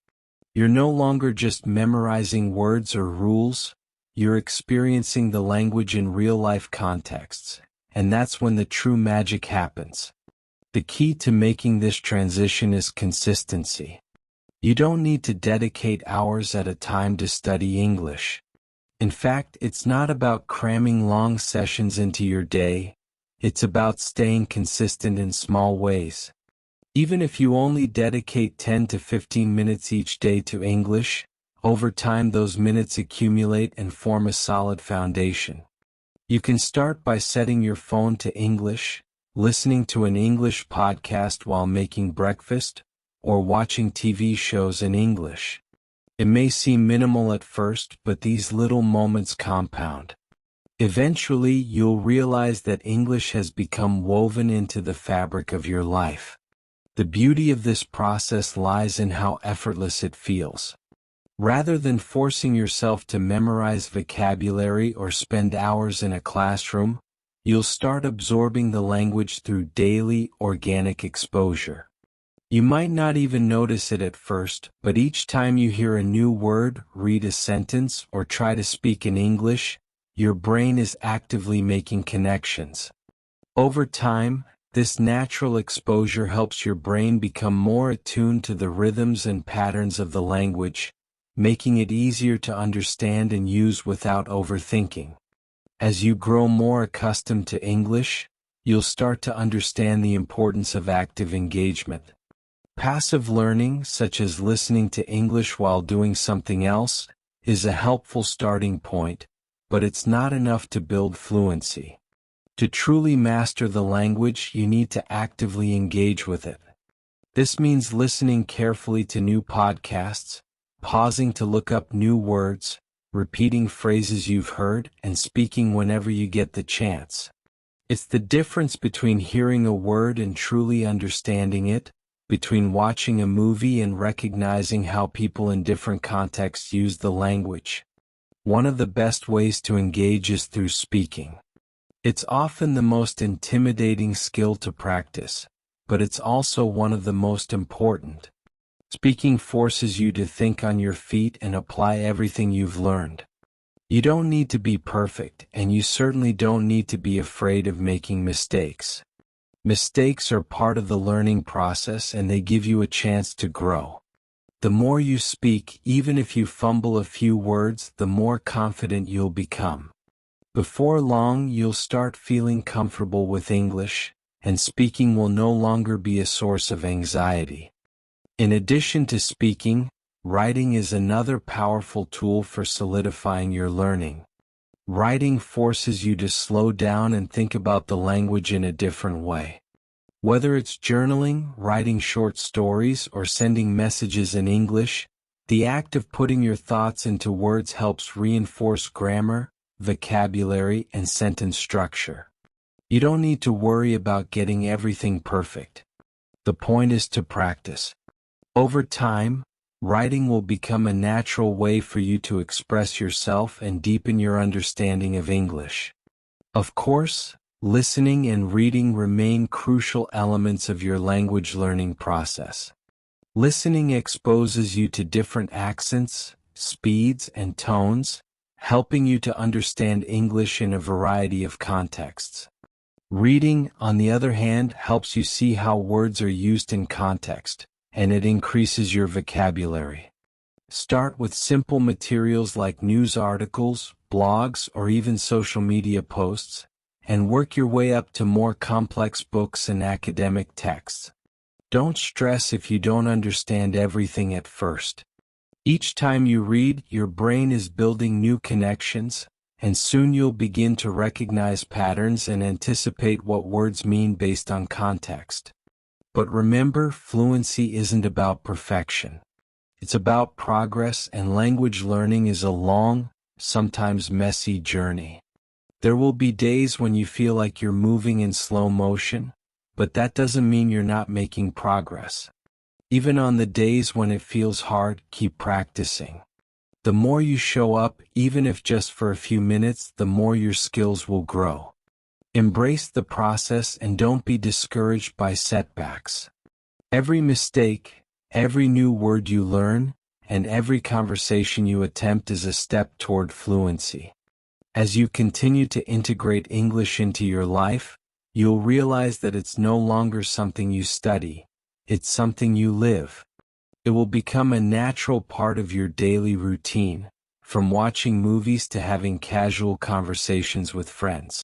You're no longer just memorizing words or rules, you're experiencing the language in real-life contexts, and that's when the true magic happens. The key to making this transition is consistency. You don't need to dedicate hours at a time to study English. In fact, it's not about cramming long sessions into your day, it's about staying consistent in small ways. Even if you only dedicate 10 to 15 minutes each day to English, over time those minutes accumulate and form a solid foundation. You can start by setting your phone to English, listening to an English podcast while making breakfast, or watching TV shows in English. It may seem minimal at first, but these little moments compound. Eventually, you'll realize that English has become woven into the fabric of your life. The beauty of this process lies in how effortless it feels. Rather than forcing yourself to memorize vocabulary or spend hours in a classroom, you'll start absorbing the language through daily, organic exposure. You might not even notice it at first, but each time you hear a new word, read a sentence, or try to speak in English, your brain is actively making connections. Over time, this natural exposure helps your brain become more attuned to the rhythms and patterns of the language, making it easier to understand and use without overthinking. As you grow more accustomed to English, you'll start to understand the importance of active engagement. Passive learning, such as listening to English while doing something else, is a helpful starting point, but it's not enough to build fluency. To truly master the language, you need to actively engage with it. This means listening carefully to new podcasts, pausing to look up new words, repeating phrases you've heard, and speaking whenever you get the chance. It's the difference between hearing a word and truly understanding it, between watching a movie and recognizing how people in different contexts use the language. One of the best ways to engage is through speaking. It's often the most intimidating skill to practice, but it's also one of the most important. Speaking forces you to think on your feet and apply everything you've learned. You don't need to be perfect, and you certainly don't need to be afraid of making mistakes. Mistakes are part of the learning process, and they give you a chance to grow. The more you speak, even if you fumble a few words, the more confident you'll become. Before long, you'll start feeling comfortable with English, and speaking will no longer be a source of anxiety. In addition to speaking, writing is another powerful tool for solidifying your learning. Writing forces you to slow down and think about the language in a different way. Whether it's journaling, writing short stories, or sending messages in English, the act of putting your thoughts into words helps reinforce grammar, vocabulary, and sentence structure. You don't need to worry about getting everything perfect. The point is to practice. Over time, writing will become a natural way for you to express yourself and deepen your understanding of English. Of course, listening and reading remain crucial elements of your language learning process. Listening exposes you to different accents, speeds, and tones, helping you to understand English in a variety of contexts. Reading, on the other hand, helps you see how words are used in context, and it increases your vocabulary. Start with simple materials like news articles, blogs, or even social media posts, and work your way up to more complex books and academic texts. Don't stress if you don't understand everything at first. Each time you read, your brain is building new connections, and soon you'll begin to recognize patterns and anticipate what words mean based on context. But remember, fluency isn't about perfection. It's about progress, and language learning is a long, sometimes messy journey. There will be days when you feel like you're moving in slow motion, but that doesn't mean you're not making progress. Even on the days when it feels hard, keep practicing. The more you show up, even if just for a few minutes, the more your skills will grow. Embrace the process and don't be discouraged by setbacks. Every mistake, every new word you learn, and every conversation you attempt is a step toward fluency. As you continue to integrate English into your life, you'll realize that it's no longer something you study, it's something you live. It will become a natural part of your daily routine, from watching movies to having casual conversations with friends.